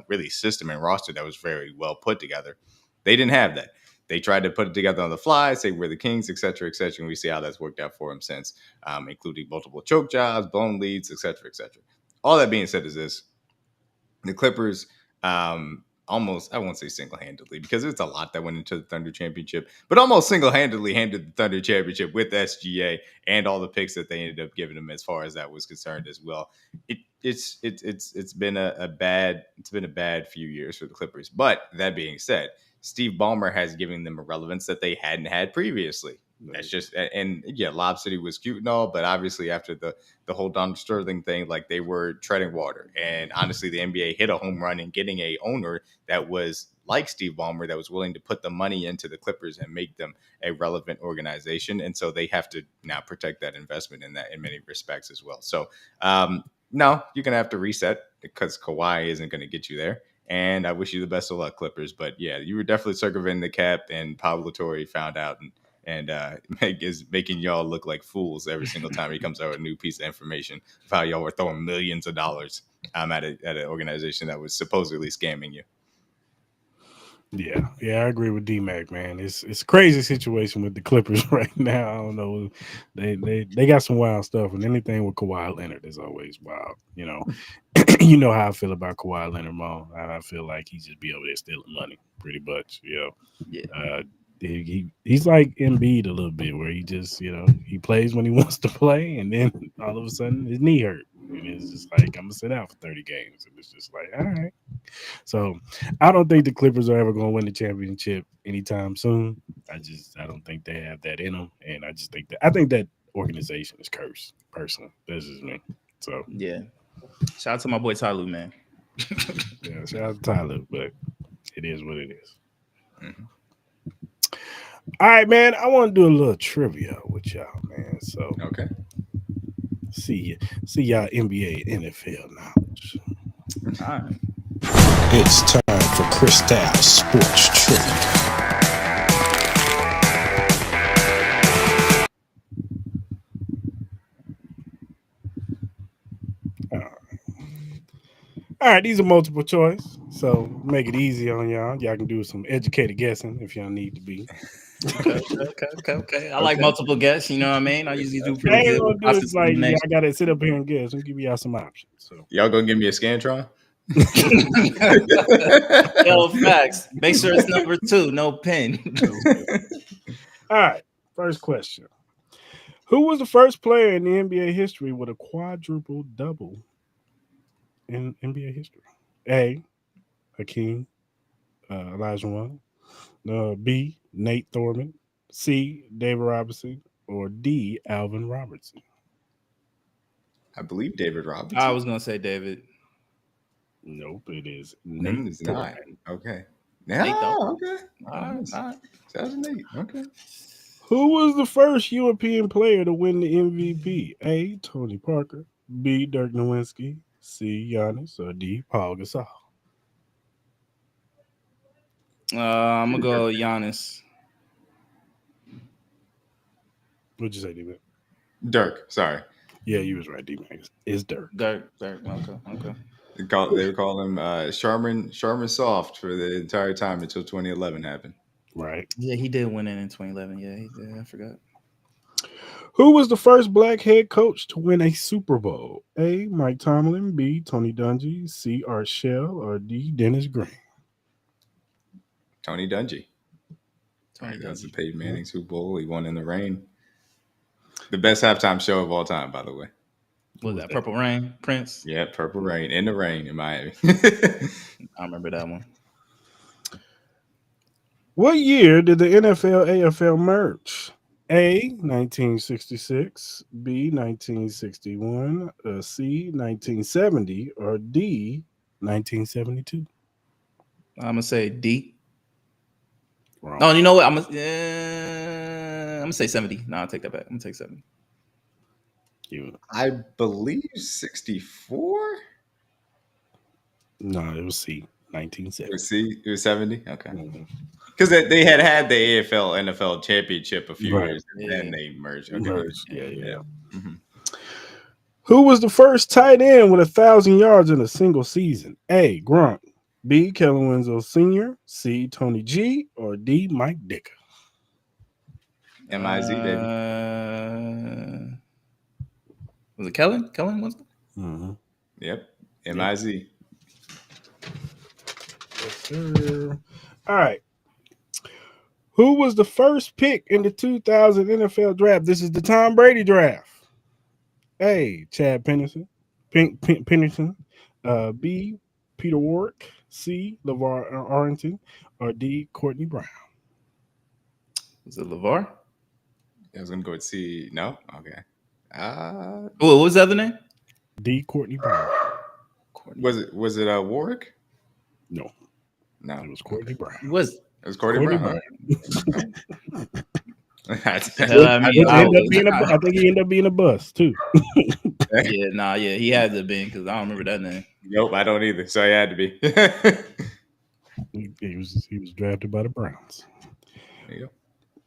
really system and roster that was very well put together. They didn't have that. They tried to put it together on the fly, say we're the Kings, et cetera, and we see how that's worked out for them since, including multiple choke jobs, blown leads, et cetera, et cetera. All that being said is this. The Clippers almost, I won't say single-handedly because it's a lot that went into the Thunder championship, but almost single-handedly handed the Thunder championship with SGA and all the picks that they ended up giving them as far as that was concerned as well. It's been a bad few years for the Clippers. But that being said, Steve Ballmer has given them a relevance that they hadn't had previously. That's just, and yeah, Lob City was cute and all, but obviously after the whole Donald Sterling thing, like they were treading water. And honestly, the NBA hit a home run in getting a owner that was like Steve Ballmer, that was willing to put the money into the Clippers and make them a relevant organization. And so they have to now protect that investment in many respects as well. So no, you're going to have to reset because Kawhi isn't going to get you there. And I wish you the best of luck, Clippers. But yeah, you were definitely circumventing the cap, and Pablo Torre found out and is making y'all look like fools every single time he comes out with a new piece of information of how y'all were throwing millions of dollars at an organization that was supposedly scamming you. Yeah, I agree with Dmac, man. It's a crazy situation with the Clippers right now. I don't know. They got some wild stuff, and anything with Kawhi Leonard is always wild. You know, you know how I feel about Kawhi Leonard, Mo. I feel like he just be over there stealing money, pretty much. You know, Yeah. He's like Embiid a little bit, where he just, he plays when he wants to play, and then all of a sudden his knee hurt, and it's just like, I'm gonna sit out for 30 games, and it's just like, all right. So I don't think the Clippers are ever going to win the championship anytime soon. I don't think they have that in them, and I think that organization is cursed. Personally, this is me. So yeah, shout out to my boy Tyler, man. Yeah, shout out to Tyler, but it is what it is. Mm-hmm. All right, man. I want to do a little trivia with y'all, man. So okay, see y'all NBA, NFL knowledge. All right. It's time for Cris Sports Trivia. All right, these are multiple choice, so make it easy on y'all. Y'all can do some educated guessing if y'all need to be. Okay. I like multiple guests. You know what I mean? I usually do pretty good. It's like I gotta sit up here and guess. I'll give y'all some options. So y'all gonna give me a Scantron? Yo, facts. Make sure it's number 2, no pen. All right, first question. Who was the first player in the NBA history with a quadruple double in NBA history? A, Hakeem Olajuwon. B, Nate Thorman. C, David Robinson. Or D, Alvin Robertson. I believe David Robinson. I was gonna say David. Nope, it is Nate. Nate Thorman. Okay. Nate, Okay. All right. 2008. Okay. Who was the first European player to win the MVP? A, Tony Parker. B, Dirk Nowitzki. C, Giannis. Or D, Paul Gasol. I'm gonna go Giannis. What'd you say, D-Mac? Dirk. Sorry. Yeah, you was right, D-Mac. It's Dirk. Dirk. Okay. They were calling him Sharman Soft for the entire time until 2011 happened. Right. Yeah, he did win it in 2011. Yeah, he did. I forgot. Who was the first black head coach to win a Super Bowl? A, Mike Tomlin. B, Tony Dungy. C, Art Shell. Or D, Dennis Green. Tony Dungy. That's the Peyton Manning Super Bowl. He won in the rain. The best halftime show of all time, by the way. What was that? Purple Rain, Prince? Yeah, Purple Rain in the rain in Miami. I remember that one. What year did the NFL AFL merge? A, 1966, B, 1961, C, 1970, or D, 1972? I'm gonna say D. Wrong. Oh, you know what? I'm gonna say 70. No, I'll take that back. I'm gonna take 70. I believe 64. No, it was C. 1970. It was 70. Okay. Mhm. Because they had the AFL NFL championship a few Right. years, and then they merged. Okay. Merged. Yeah. Mhm. Who was the first tight end with 1,000 yards in a single season? A. Grunt. B. Kellen Winslow Sr. C. Tony G. Or D. Mike Dicker. MIZ, baby. Was it Kellen? Kellen was it? Mm-hmm. Yep. MIZ. Yes, sir. All right. Who was the first pick in the 2000 NFL draft? This is the Tom Brady draft. A. Chad Pennington. B. Peter Warwick. C. LeVar Arlington. Or D. Courtney Brown. Was it LeVar? I was gonna go with C. No. Okay. What was the other name? D. Courtney Brown. Was it Warwick? No. No. It was Courtney Brown. It was. It was Courtney Brown. Brown. Huh? I think he ended up being a bust too. He had to have been because I don't remember that name. Nope, I don't either. So he had to be. He was drafted by the Browns. There you go.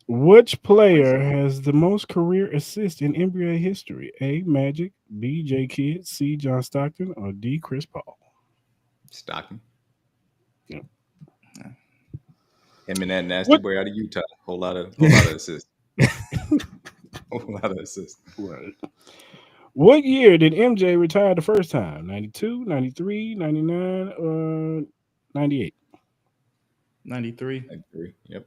Which player has the most career assists in NBA history? A. Magic, B. J. Kidd, C. John Stockton, or D. Chris Paul? Stockton. Yep. Him and that nasty boy out of Utah. Whole lot of assists. Whole lot of assists. Right. What year did MJ retire the first time? 92, 93, 99, or 98? 93. 93. Yep.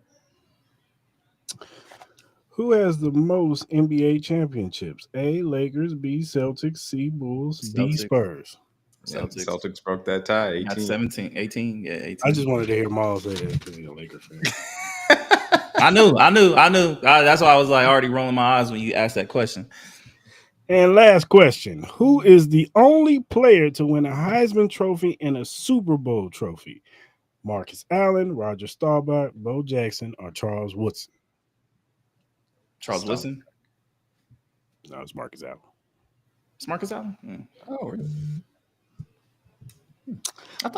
Who has the most NBA championships? A. Lakers, B. Celtics, C. Bulls, D. Celtics. Spurs. Celtics. Celtics broke that tie. 18. Not 17, 18. Yeah, 18. I just wanted to hear Miles say that because he's a Lakers fan. I knew. That's why I was like already rolling my eyes when you asked that question. And last question. Who is the only player to win a Heisman Trophy and a Super Bowl trophy? Marcus Allen, Roger Staubach, Bo Jackson, or Charles Woodson? Charles Woodson? No, it's Marcus Allen. It's Marcus Allen? Mm. Oh, really?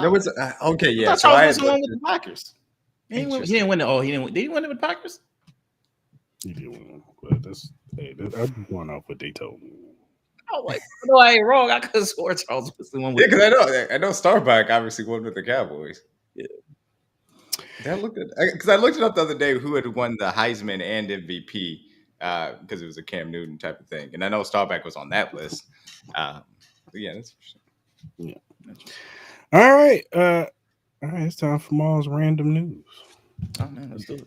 There was okay, yeah. I thought So Charles Woodson won with the Packers. He didn't win it. Did he win it with the Packers? He did win, but I'm going off what they told me. Oh, like, no, I ain't wrong. I could have swore Charles Woodson won with because I know Starbuck obviously won with the Cowboys. Yeah. I looked it up the other day who had won the Heisman and MVP because it was a Cam Newton type of thing, and I know Starbuck was on that list. Yeah, that's for sure. Yeah. All right. It's time for Maul's random news. Oh man, let's do it.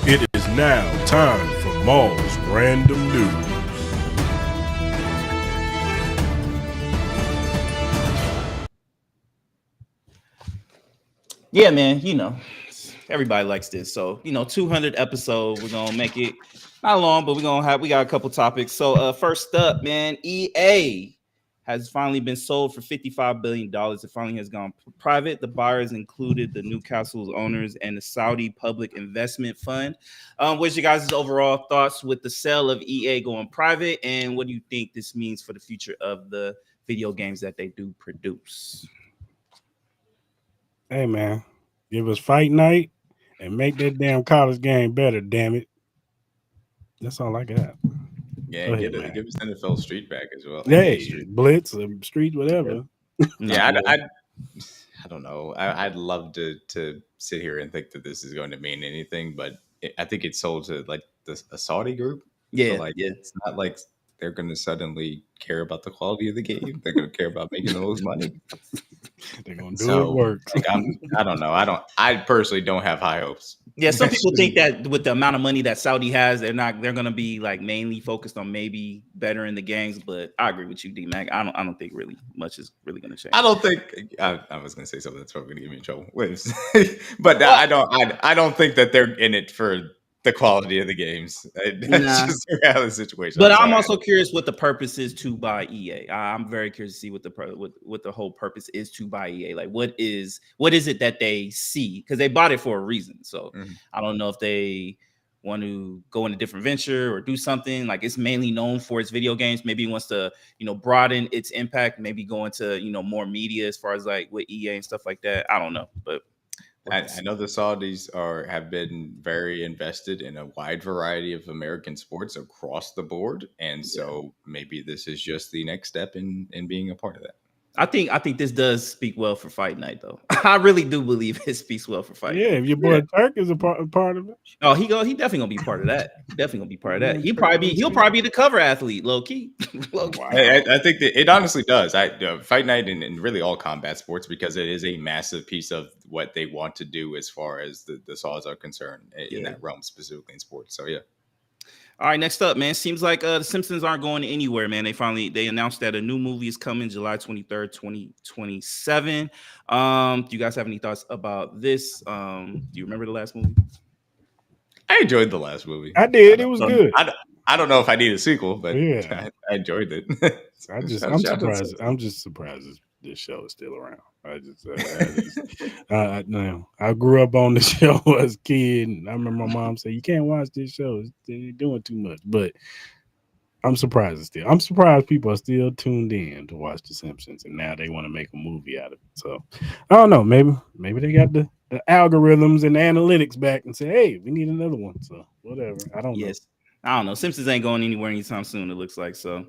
It is now time for Maul's random news. Yeah, man, everybody likes this. So, 200 episode, we're going to make it not long, but we got a couple topics. So, first up, man, EA has finally been sold for $55 billion. It finally has gone private. The buyers included the Newcastle's owners and the Saudi Public Investment Fund. What's your guys' overall thoughts with the sale of EA going private? And what do you think this means for the future of the video games that they do produce? Hey, man, give us fight night and make that damn college game better, damn it. That's all I got. Yeah, give us NFL Street back as well. Hey, Blitz, Street, whatever. Yeah, I don't know. I'd love to sit here and think that this is going to mean anything, but I think it's sold to like a Saudi group. Yeah, so it's not like they're going to suddenly care about the quality of the game. They're going to care about making the most money. They're going to do it work. I don't know. I personally don't have high hopes. Yeah, some people think that with the amount of money that Saudi has, they're going to be like mainly focused on maybe better in the games. But I agree with you, Dmac. I don't think really much is really going to change. I don't think I was going to say something that's probably going to get me in trouble. But I don't think that they're in it for the quality of the games. That's just the situation. But I'm also curious what the purpose is to buy EA. I'm very curious to see what the whole purpose is to buy EA. Like, what is it that they see? Because they bought it for a reason. So I don't know if they want to go in a different venture or do something. Like it's mainly known for its video games. Maybe it wants to, broaden its impact, maybe go into, more media as far as like with EA and stuff like that. I don't know, but I know the Saudis have been very invested in a wide variety of American sports across the board, and so maybe this is just the next step in being a part of that. I think this does speak well for Fight Night, though. I really do believe it speaks well for Fight Night. If your boy Turk is a part of it. Oh, he definitely gonna be part of that. He'll probably be the cover athlete, low key. Wow. I think that it honestly does. Fight Night and really all combat sports, because it is a massive piece of what they want to do as far as the Saws are concerned in that realm, specifically in sports. So yeah. All right, next up, man. Seems like the Simpsons aren't going anywhere, man. They announced that a new movie is coming July 23rd, 2027. Do you guys have any thoughts about this? Do you remember the last movie? I enjoyed the last movie. I did. It was good. I don't know if I need a sequel, but yeah, I enjoyed it. I'm surprised. I'm just surprised this show is still around. I grew up on the show as a kid, and I remember my mom saying, "You can't watch this show; they're doing too much." But I'm surprised I'm surprised people are still tuned in to watch The Simpsons, and now they want to make a movie out of it. So I don't know. Maybe they got the algorithms and the analytics back and say, "Hey, we need another one." So whatever. I don't know. I don't know. Simpsons ain't going anywhere anytime soon, it looks like. So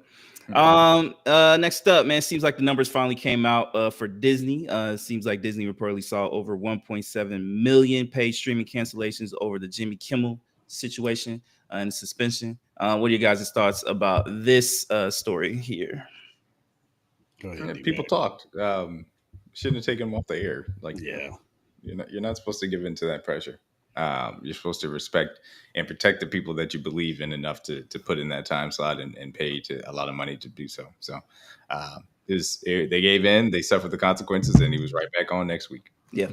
next up, man, seems like the numbers finally came out for Disney. Seems like Disney reportedly saw over 1.7 million paid streaming cancellations over the Jimmy Kimmel situation and suspension. What are your guys' thoughts about this story here? Go ahead, people talked. Shouldn't have taken them off the air. You're not supposed to give in to that pressure. You're supposed to respect and protect the people that you believe in enough to put in that time slot and pay to a lot of money to do so. So they gave in, they suffered the consequences, and he was right back on next week. Yeah.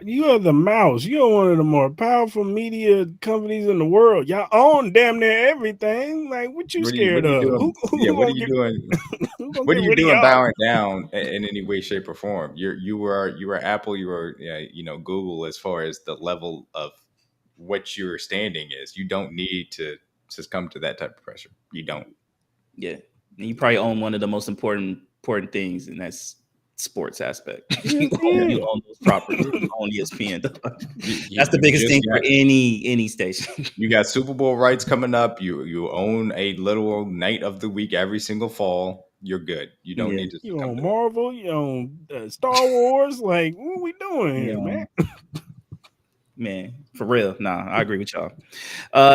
You are the mouse. You're one of the more powerful media companies in the world. Y'all own damn near everything. Like, what you scared of? What are you doing? What are you doing bowing down in any way, shape, or form? You were Apple, you were Google as far as the level of what your standing is. You don't need to succumb to that type of pressure. You don't. Yeah, and you probably own one of the most important things, and that's sports aspect. You own those properties. You own ESPN. That's the biggest thing for any station. You got Super Bowl rights coming up. You own a literal night of the week every single fall. You're good. You don't need to. You own Marvel. You own Star Wars. Like, what are we doing here, man? Man, for real. Nah, I agree with y'all.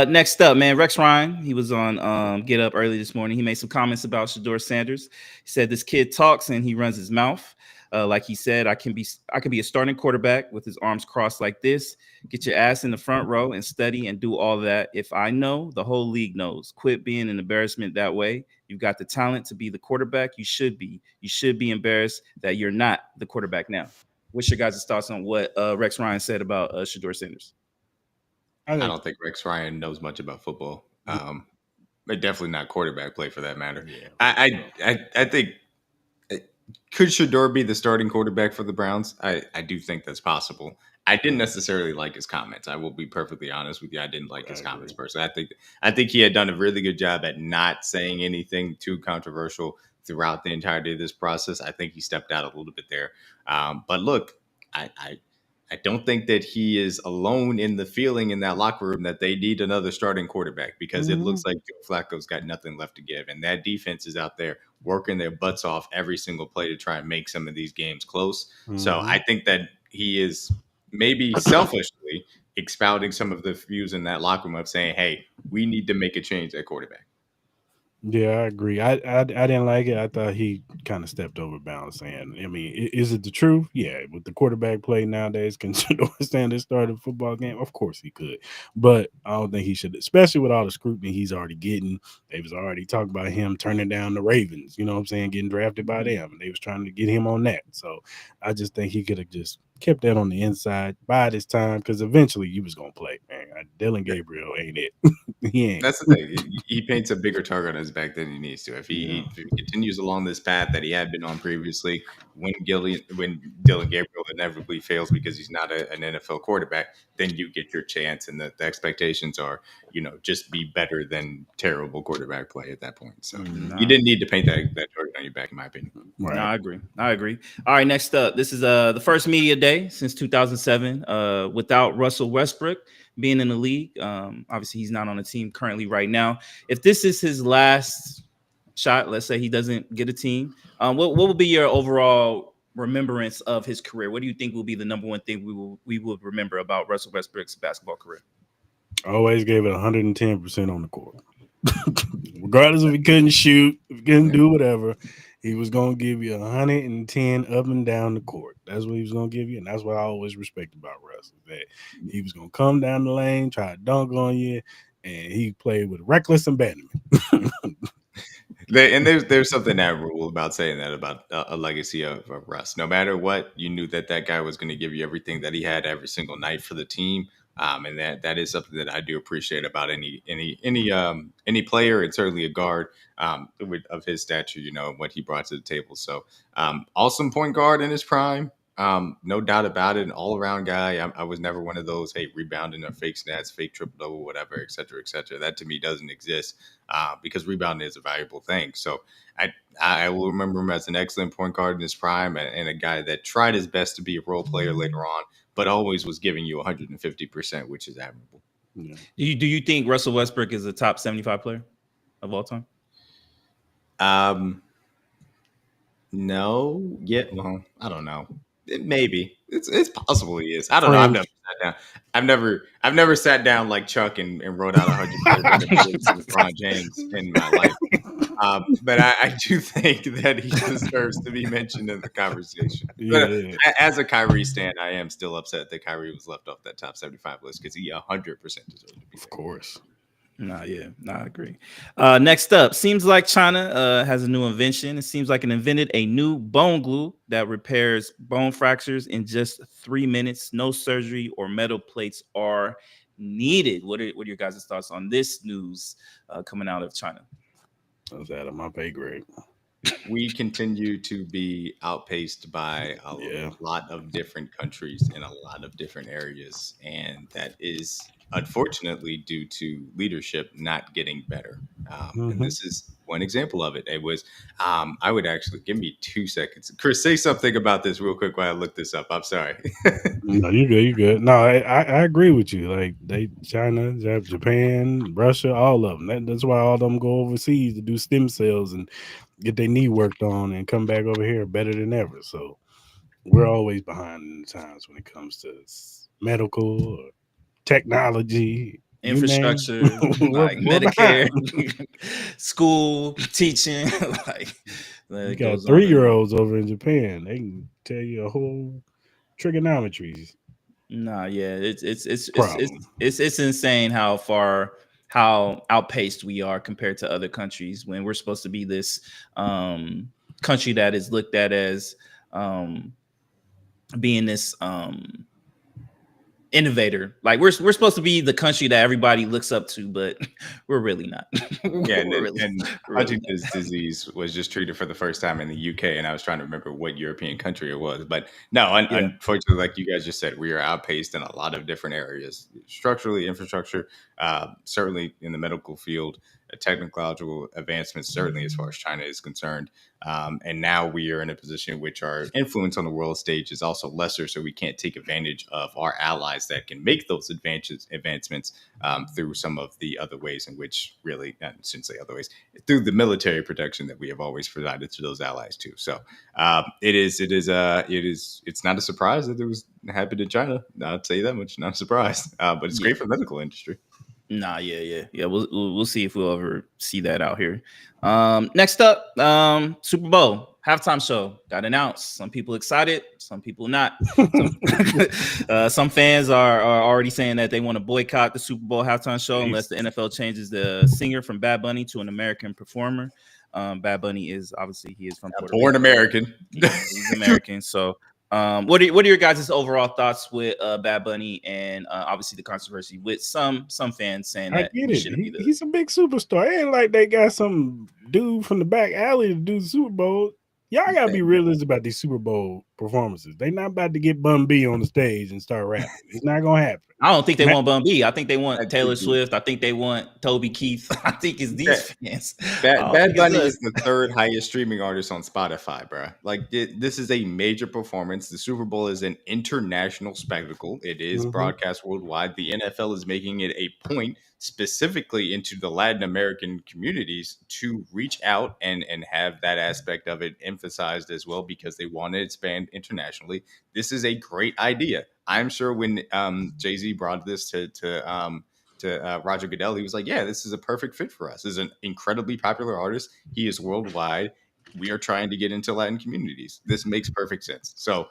Next up, man, Rex Ryan. He was on Get Up early this morning. He made some comments about Shedeur Sanders. He said this kid talks and he runs his mouth. Like he said, I can be a starting quarterback with his arms crossed like this. Get your ass in the front row and study and do all that. If I know, the whole league knows. Quit being an embarrassment that way. You've got the talent to be the quarterback. You should be. You should be embarrassed that you're not the quarterback now. What's your guys' thoughts on what Rex Ryan said about Shedeur Sanders? I don't think Rex Ryan knows much about football. But definitely not quarterback play for that matter. Yeah. I think could Shedeur be the starting quarterback for the Browns? I do think that's possible. I didn't necessarily like his comments. I will be perfectly honest with you. I didn't like his comments personally. I think he had done a really good job at not saying anything too controversial throughout the entirety of this process. I think he stepped out a little bit there. But look, I don't think that he is alone in the feeling in that locker room that they need another starting quarterback, because it looks like Joe Flacco's got nothing left to give. And that defense is out there working their butts off every single play to try and make some of these games close. So I think that he is maybe selfishly expounding some of the views in that locker room of saying, hey, we need to make a change at quarterback. Yeah, I agree. I didn't like it. I thought he kind of stepped over bounds saying, I mean, is it the truth? Yeah, with the quarterback play nowadays, can Shedeur Sanders start a football game? Of course he could. But I don't think he should, especially with all the scrutiny he's already getting. They was already talking about him turning down the Ravens, you know what I'm saying, getting drafted by them. And they was trying to get him on that. So I just think he could have just kept that on the inside, bide his time, because eventually you was going to play, man. Dylan Gabriel ain't it. He ain't. That's the thing. He paints a bigger target on his back than he needs to. If he continues along this path that he had been on previously, when Dylan Gabriel inevitably fails because he's not an NFL quarterback, then you get your chance, and the expectations are, just be better than terrible quarterback play at that point. So you didn't need to paint that target on your back, in my opinion. Right. No, I agree. All right, next up, this is the first media day since 2007 without Russell Westbrook being in the league. Obviously, he's not on the team currently right now. If this is his last shot, let's say he doesn't get a team, what will be your overall remembrance of his career? What do you think will be the number one thing we will remember about Russell Westbrook's basketball career? Always gave it 110% on the court. Regardless if he couldn't shoot, if he couldn't do whatever, he was going to give you 110 up and down the court. That's what he was going to give you, and that's what I always respect about Russ, that he was going to come down the lane, try to dunk on you, and he played with reckless abandonment. And there's something admirable about saying that about a legacy of Russ. No matter what, you knew that guy was going to give you everything that he had every single night for the team. And that is something that I do appreciate about any player, and certainly a guard of his stature, what he brought to the table. So awesome point guard in his prime. No doubt about it. An all around guy. I was never one of those, hey, rebounding or fake stats, fake triple double, whatever, et cetera, et cetera. That to me doesn't exist because rebounding is a valuable thing. So I will remember him as an excellent point guard in his prime, and a guy that tried his best to be a role player later on, but always was giving you 150%, which is admirable. Yeah. Do you think Russell Westbrook is a top 75 player of all time? No. Yeah. Well, I don't know. Maybe it's possible he is. I don't know. I've never sat down. I've never sat down like Chuck and wrote out 100 LeBron James in my life. But I do think that he deserves to be mentioned in the conversation. Yeah. But as a Kyrie stan, I am still upset that Kyrie was left off that top 75 list because he 100% deserved to be there. Of course. I agree. Next up, seems like China has a new invention. It seems like it invented a new bone glue that repairs bone fractures in just 3 minutes. No surgery or metal plates are needed. What are your guys' thoughts on this news coming out of China? That's out of my pay grade. We continue to be outpaced by a lot of different countries in a lot of different areas, and that is unfortunately due to leadership not getting better. And this is one example of it. It was, I would actually give me 2 seconds. Chris, say something about this real quick while I look this up. I'm sorry. No, you're good. No, I agree with you. Like China, Japan, Russia, all of them. That's why all of them go overseas to do stem cells and get their knee worked on and come back over here better than ever. So we're always behind in the times when it comes to medical or technology, infrastructure, like Medicare, school, teaching. You got 3-year-olds over in Japan. They can tell you a whole trigonometry. It's insane how outpaced we are compared to other countries when we're supposed to be this country that is looked at as being this innovator. Like we're supposed to be the country that everybody looks up to, but we're really not. And Huntington's disease was just treated for the first time in the UK, and I was trying to remember what European country it was. But no, unfortunately, like you guys just said, we are outpaced in a lot of different areas. Structurally, infrastructure, certainly in the medical field, technological advancements, certainly as far as China is concerned. And now we are in a position in which our influence on the world stage is also lesser, so we can't take advantage of our allies that can make those advancements through some of the other ways in which really, I shouldn't say other ways, through the military protection that we have always provided to those allies too. So it's not a surprise that it was happened in China. I'll tell you that much, not a surprise, but it's great for the medical industry. We'll see if we'll ever see that out here. Next up, Super Bowl halftime show got announced. Some people excited, some people not. Some fans are already saying that they want to boycott the Super Bowl halftime show unless the NFL changes the singer from Bad Bunny to an American performer. Bad Bunny is obviously he is from Puerto Born Rico. American. He's American, so. What are your guys' overall thoughts with Bad Bunny and obviously the controversy with some fans saying I that get he it. shouldn't be the He's a big superstar. It ain't like they got some dude from the back alley to do the Super Bowl. Y'all gotta be realistic about these Super Bowl performances. They not about to get Bun B on the stage and start rapping. It's not gonna happen. I don't think they want Bun B. I think they want That Taylor could be. Swift. I think they want Toby Keith. I think it's these fans. Bad Bunny is the third highest streaming artist on Spotify, bro. Like this is a major performance. The Super Bowl is an international spectacle. It is broadcast worldwide. The NFL is making it a point specifically into the Latin American communities to reach out and have that aspect of it emphasized as well because they want to expand internationally. This is a great idea. I'm sure when Jay-Z brought this to Roger Goodell, he was like, yeah, this is a perfect fit for us. This is an incredibly popular artist. He is worldwide. We are trying to get into Latin communities. This makes perfect sense. So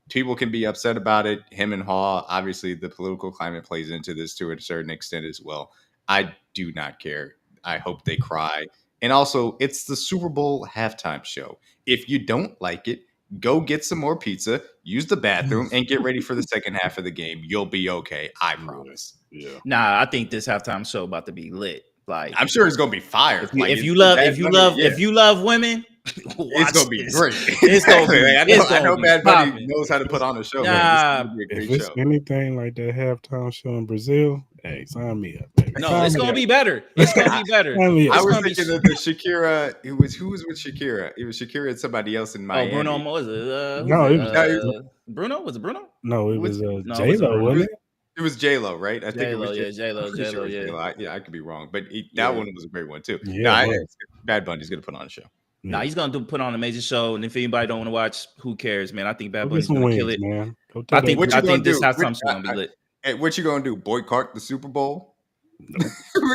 people can be upset about it. Him and Haw, obviously the political climate plays into this to a certain extent as well. I do not care. I hope they cry. And also, it's the Super Bowl halftime show. If you don't like it, go get some more pizza, use the bathroom, and get ready for the second half of the game. You'll be okay. I promise. Yeah. Nah, I think this halftime show about to be lit. Like, I'm sure it's gonna be fire. If you love women, it's gonna be great. It's gonna be. I know Bad Bunny knows how to put on a show. Man. This is gonna be a If great it's show. anything like that halftime show in Brazil, hey, sign me up, baby. No, it's gonna be better. It's gonna be better. Sign me up. I was thinking of the Shakira. Who was with Shakira? It was Shakira and somebody else in Miami. Bruno was it? No, it was Bruno. Was it Bruno? No, it was No, J-Lo, wasn't it? It was J-Lo, right? I think J-Lo, it was yeah, J-Lo, pretty sure it was yeah. J-Lo. I could be wrong, but that one was a great one too. Yeah, Bad Bunny's gonna put on a show. Nah, he's gonna put on a major show, and if anybody don't want to watch, who cares, man? I think Bad Go Bunny's get some gonna wings, kill it. man. I think this do? halftime show gonna be lit. Hey, what you gonna do? Boycott the Super Bowl?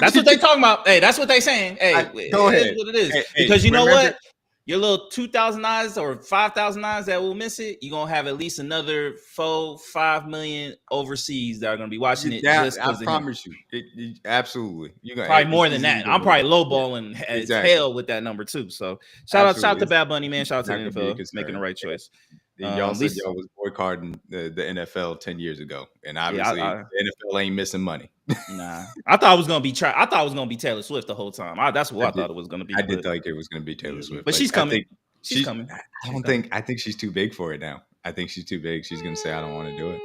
That's what they talking about. Hey, that's what they saying. Hey, go ahead. It is what it is. Hey, Because you know remember- what? Your little 2,000 eyes or 5,000 eyes that will miss it, you're going to have at least another 5 million overseas that are going to be watching it. Just I promise you. Absolutely. You're gonna, probably more than that. I'm probably lowballing as hell with that number too. So shout out to Bad Bunny, man. Shout out to the NFL making the right choice. Y'all said y'all was boycotting the NFL 10 years ago. And obviously the NFL ain't missing money. Nah. I thought it was gonna be Taylor Swift the whole time. That's what I thought it was gonna be. I did think it was gonna be Taylor Swift. But she's coming. She's coming. I think she's too big for it now. I think she's too big. She's gonna say I don't want to do it.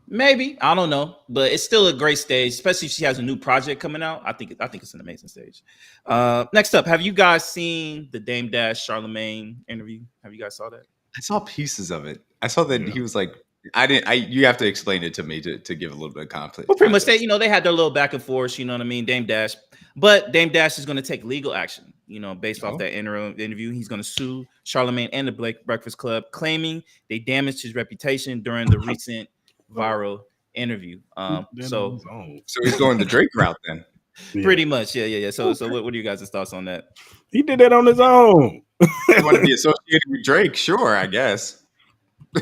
Maybe. I don't know. But it's still a great stage, especially if she has a new project coming out. I think it's an amazing stage. Next up, have you guys seen the Dame Dash Charlamagne interview? Have you guys saw that? I saw pieces of it. I saw that he was like, you have to explain it to me to give a little bit of conflict. Well, pretty much they had their little back and forth, you know what I mean? Dame Dash is going to take legal action, based off that interview. He's going to sue Charlamagne and the Breakfast Club, claiming they damaged his reputation during the recent viral interview. So he's going the Drake route then. Pretty much, yeah. So what are you guys' thoughts on that? He did that on his own. You want to be associated with Drake? Sure, I guess.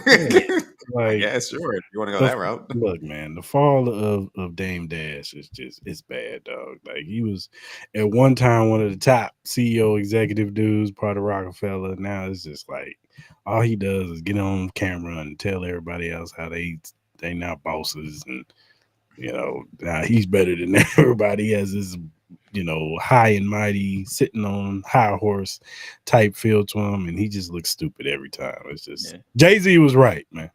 Yeah, sure. If you want to go that route. Look, man, the fall of Dame Dash it's bad, dog. Like he was at one time one of the top CEO executive dudes, part of Rockefeller. Now it's just like all he does is get on camera and tell everybody else how they now bosses, and now he's better than everybody. He has this high and mighty, sitting on high horse type feel to him, and he just looks stupid every time. It's just Jay-Z was right, man.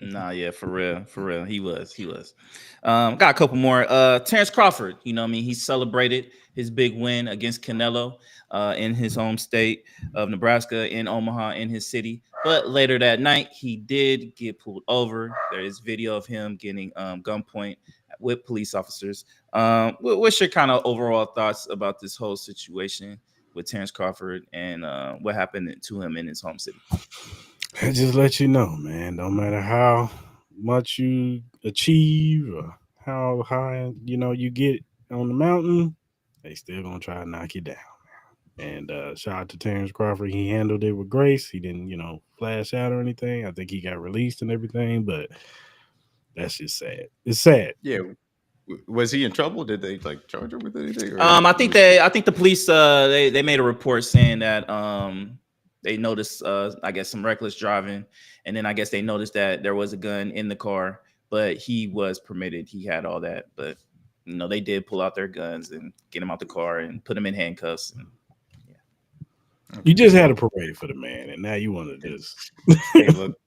Nah, yeah, for real. He was. Got a couple more. Terrence Crawford, he celebrated his big win against Canelo in his home state of Nebraska, in Omaha, in his city. But later that night, he did get pulled over. There is video of him getting gunpoint with police officers. What's your kind of overall thoughts about this whole situation with Terrence Crawford and what happened to him in his home city? I just let you know, man, no matter how much you achieve or how high you get on the mountain, they still gonna try to knock you down. And shout out to Terrence Crawford. He handled it with grace. He didn't flash out or anything. I think he got released and everything, but that's just sad. It's sad. Yeah. Was he in trouble? Did they charge him with anything? I think the police they made a report saying that they noticed, I guess, some reckless driving, and then I guess they noticed that there was a gun in the car, but he was permitted. He had all that, but they did pull out their guns and get him out the car and put him in handcuffs. And, You just had a parade for the man, and now you want to just. Hey, look,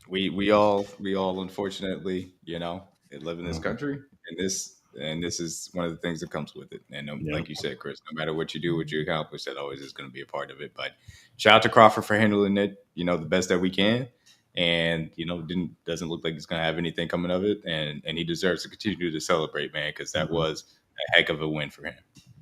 we all unfortunately, live in this country, and this is one of the things that comes with it. And like you said, Chris, no matter what you do, what you accomplish, that always is going to be a part of it. But shout out to Crawford for handling it, the best that we can. And, doesn't look like he's going to have anything coming of it. And he deserves to continue to celebrate, man, because that was a heck of a win for him.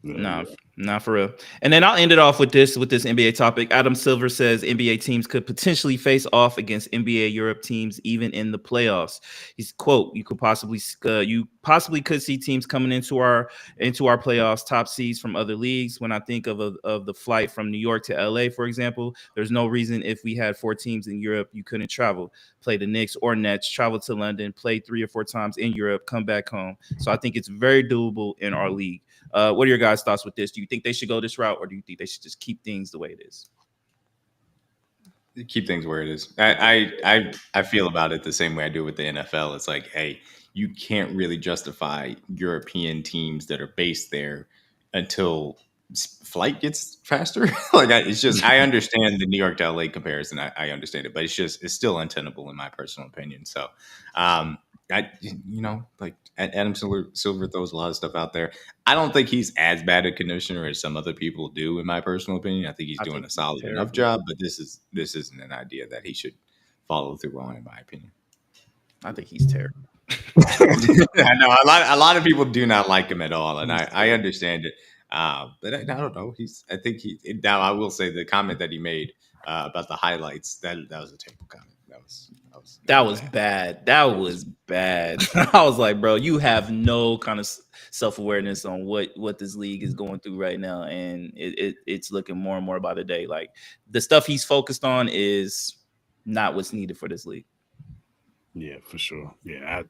Nah, for real. And then I'll end it off with this NBA topic. Adam Silver says NBA teams could potentially face off against NBA Europe teams even in the playoffs. He's quote, you possibly could see teams coming into our playoffs top seeds from other leagues. When I think of the flight from New York to LA, for example, there's no reason if we had 4 teams in Europe you couldn't travel, play the Knicks or Nets, travel to London, play 3 or 4 times in Europe, come back home. So I think it's very doable in our league. What are your guys' thoughts with this? Do you think they should go this route, or do you think they should just keep things the way it is? Keep things where it is. I feel about it the same way I do with the NFL. It's like, hey, you can't really justify European teams that are based there until flight gets faster. I understand the New York to LA comparison. I understand it, but it's still untenable in my personal opinion. So, Adam Silver throws a lot of stuff out there. I don't think he's as bad a commissioner as some other people do, in my personal opinion. I think he's doing a solid enough job, but this isn't an idea that he should follow through on, in my opinion. I think he's terrible. I know a lot of people do not like him at all, and I understand it. But I don't know. Now I will say the comment that he made about the highlights, that was a terrible comment. That was bad. That was bad. I was like, bro, you have no kind of self-awareness on what this league is going through right now, and it's looking more and more by the day. Like, the stuff he's focused on is not what's needed for this league. Yeah, for sure. Yeah,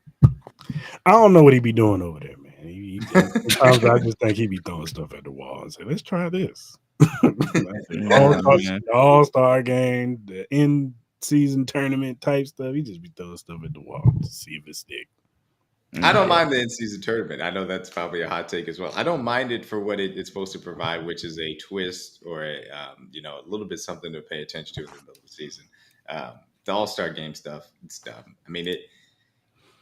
I don't know what he be doing over there, man. Sometimes I just think he be throwing stuff at the wall and say, "Let's try this." All-star game, the end season tournament type stuff. He just be throwing stuff at the wall to see if it stick. I don't mind the in-season tournament. I know that's probably a hot take as well. I don't mind it for what it's supposed to provide, which is a twist or a little bit something to pay attention to in the middle of the season. The All-Star game stuff, it's dumb. I mean,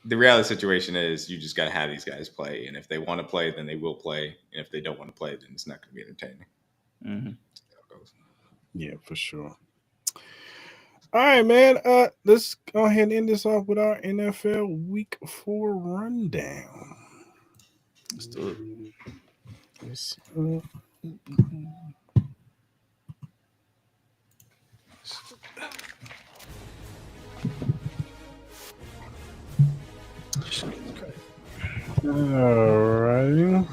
the reality situation is you just got to have these guys play, and if they want to play, then they will play, and if they don't want to play, then it's not going to be entertaining. Mm-hmm. Yeah, for sure. All right, man. Let's go ahead and end this off with our NFL Week 4 rundown. Let's do it. All right.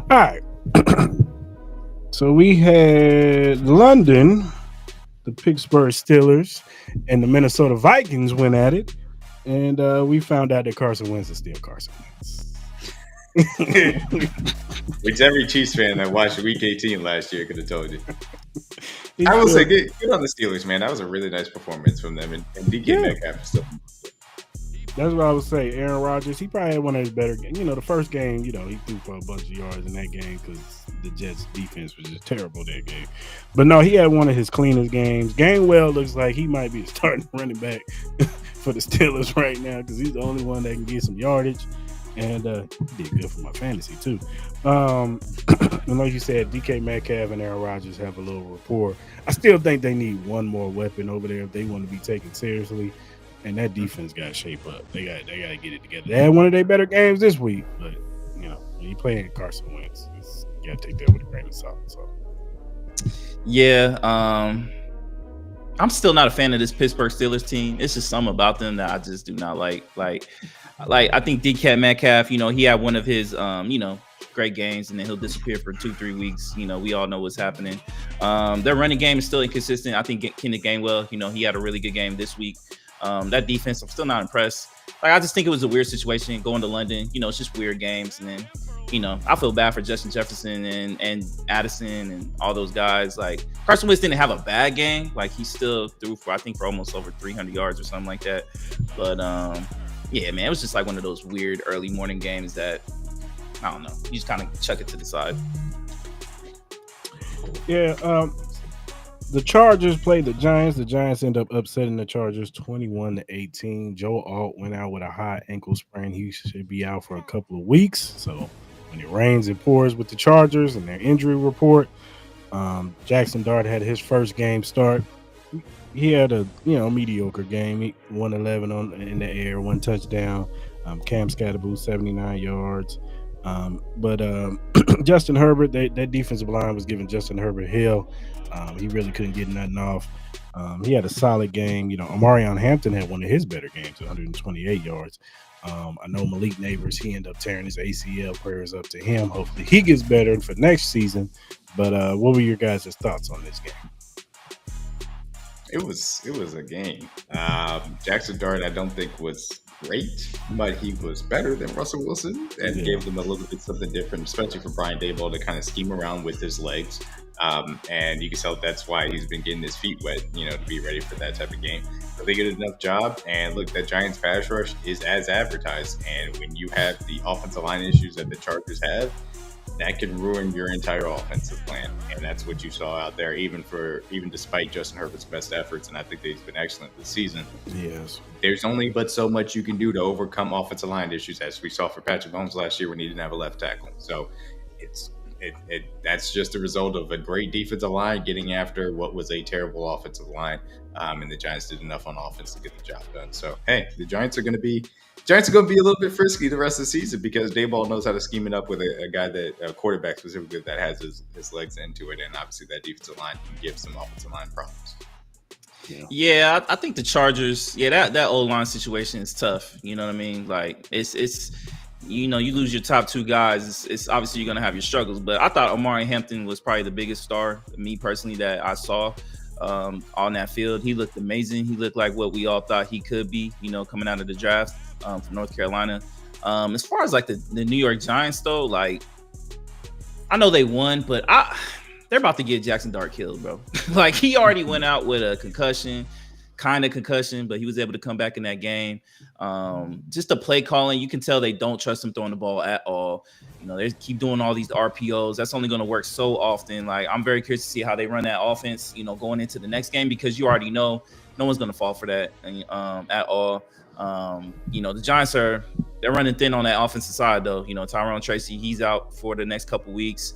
All right. So we had London, the Pittsburgh Steelers, and the Minnesota Vikings went at it. And we found out that Carson Wentz is still Carson Wentz. Which every Chiefs fan that watched Week 18 last year could have told you. I will say, good on the Steelers, man. That was a really nice performance from them. And DK Metcalf is still. That's what I would say. Aaron Rodgers, he probably had one of his better games. The first game, he threw for a bunch of yards in that game because the Jets' defense was just terrible that game. But no, he had one of his cleanest games. Gainwell looks like he might be starting running back for the Steelers right now because he's the only one that can get some yardage. And he did good for my fantasy, too. And like you said, DK Metcalf and Aaron Rodgers have a little rapport. I still think they need one more weapon over there if they want to be taken seriously. And that defense got to shape up. They got to get it together. They had one of their better games this week, but when you playing Carson Wentz, you got to take that with a grain of salt. So. Yeah, I'm still not a fan of this Pittsburgh Steelers team. It's just something about them that I just do not like. Like I think DK Metcalf, he had one of his, great games, and then he'll disappear for 2-3 weeks. We all know what's happening. Their running game is still inconsistent. I think Kenneth Gainwell, he had a really good game this week. That defense, I'm still not impressed. Like, I just think it was a weird situation going to London. You know, it's just weird games. And then, you know, I feel bad for Justin Jefferson and Addison and all those guys. Like, Carson Wentz didn't have a bad game. Like, he still threw for almost over 300 yards or something like that. But, yeah, man, it was just like one of those weird early morning games that, I don't know, you just kind of chuck it to the side. Yeah, the Chargers played the Giants. The Giants end up upsetting the Chargers 21-18. Joe Alt went out with a high ankle sprain. He should be out for a couple of weeks. So when it rains, it pours with the Chargers and their injury report. Jackson Dart had his first game start. He had a mediocre game. He 111 in the air, 1 touchdown. Cam Scatterboo 79 yards. But Justin Herbert, that defensive line was giving Justin Herbert hell. He really couldn't get nothing off. He had a solid game. You know, Omarion Hampton had one of his better games, 128 yards. I know Malik Neighbors, he ended up tearing his ACL. Prayers up to him. Hopefully he gets better for next season. But what were your guys' thoughts on this game? It was a game. Jackson Dart, I don't think was great, but he was better than Russell Wilson and gave them a little bit something different, especially for Brian Daboll to kind of scheme around with his legs. And you can tell that's why he's been getting his feet wet, to be ready for that type of game. But they did enough job. And look, that Giants pass rush is as advertised. And when you have the offensive line issues that the Chargers have, that can ruin your entire offensive plan. And that's what you saw out there, even despite Justin Herbert's best efforts. And I think that he's been excellent this season. Yes. There's only but so much you can do to overcome offensive line issues, as we saw for Patrick Mahomes last year when he didn't have a left tackle. So that's just a result of a great defensive line getting after what was a terrible offensive line. And the Giants did enough on offense to get the job done. So, hey, the Giants are going to be a little bit frisky the rest of the season because Daboll knows how to scheme it up with a guy a quarterback specifically that has his legs into it. And obviously that defensive line can give some offensive line problems. Yeah, I think the Chargers, that O-line situation is tough. You know what I mean? Like, it's you lose your top 2 guys. It's obviously you're going to have your struggles. But I thought Omari Hampton was probably the biggest star, me personally, that I saw on that field. He looked amazing. He looked like what we all thought he could be, coming out of the draft from North Carolina. As far as like the New York Giants, though, like, I know they won, but they're about to get Jackson Dart killed, bro. Like, he already went out with a concussion, but he was able to come back in that game. Just the play calling, you can tell they don't trust him throwing the ball at all. They keep doing all these RPOs. That's only going to work so often. Like, I'm very curious to see how they run that offense, going into the next game, because you already know no one's going to fall for that at all. The Giants they're running thin on that offensive side, though. Tyrone Tracy, he's out for the next couple weeks.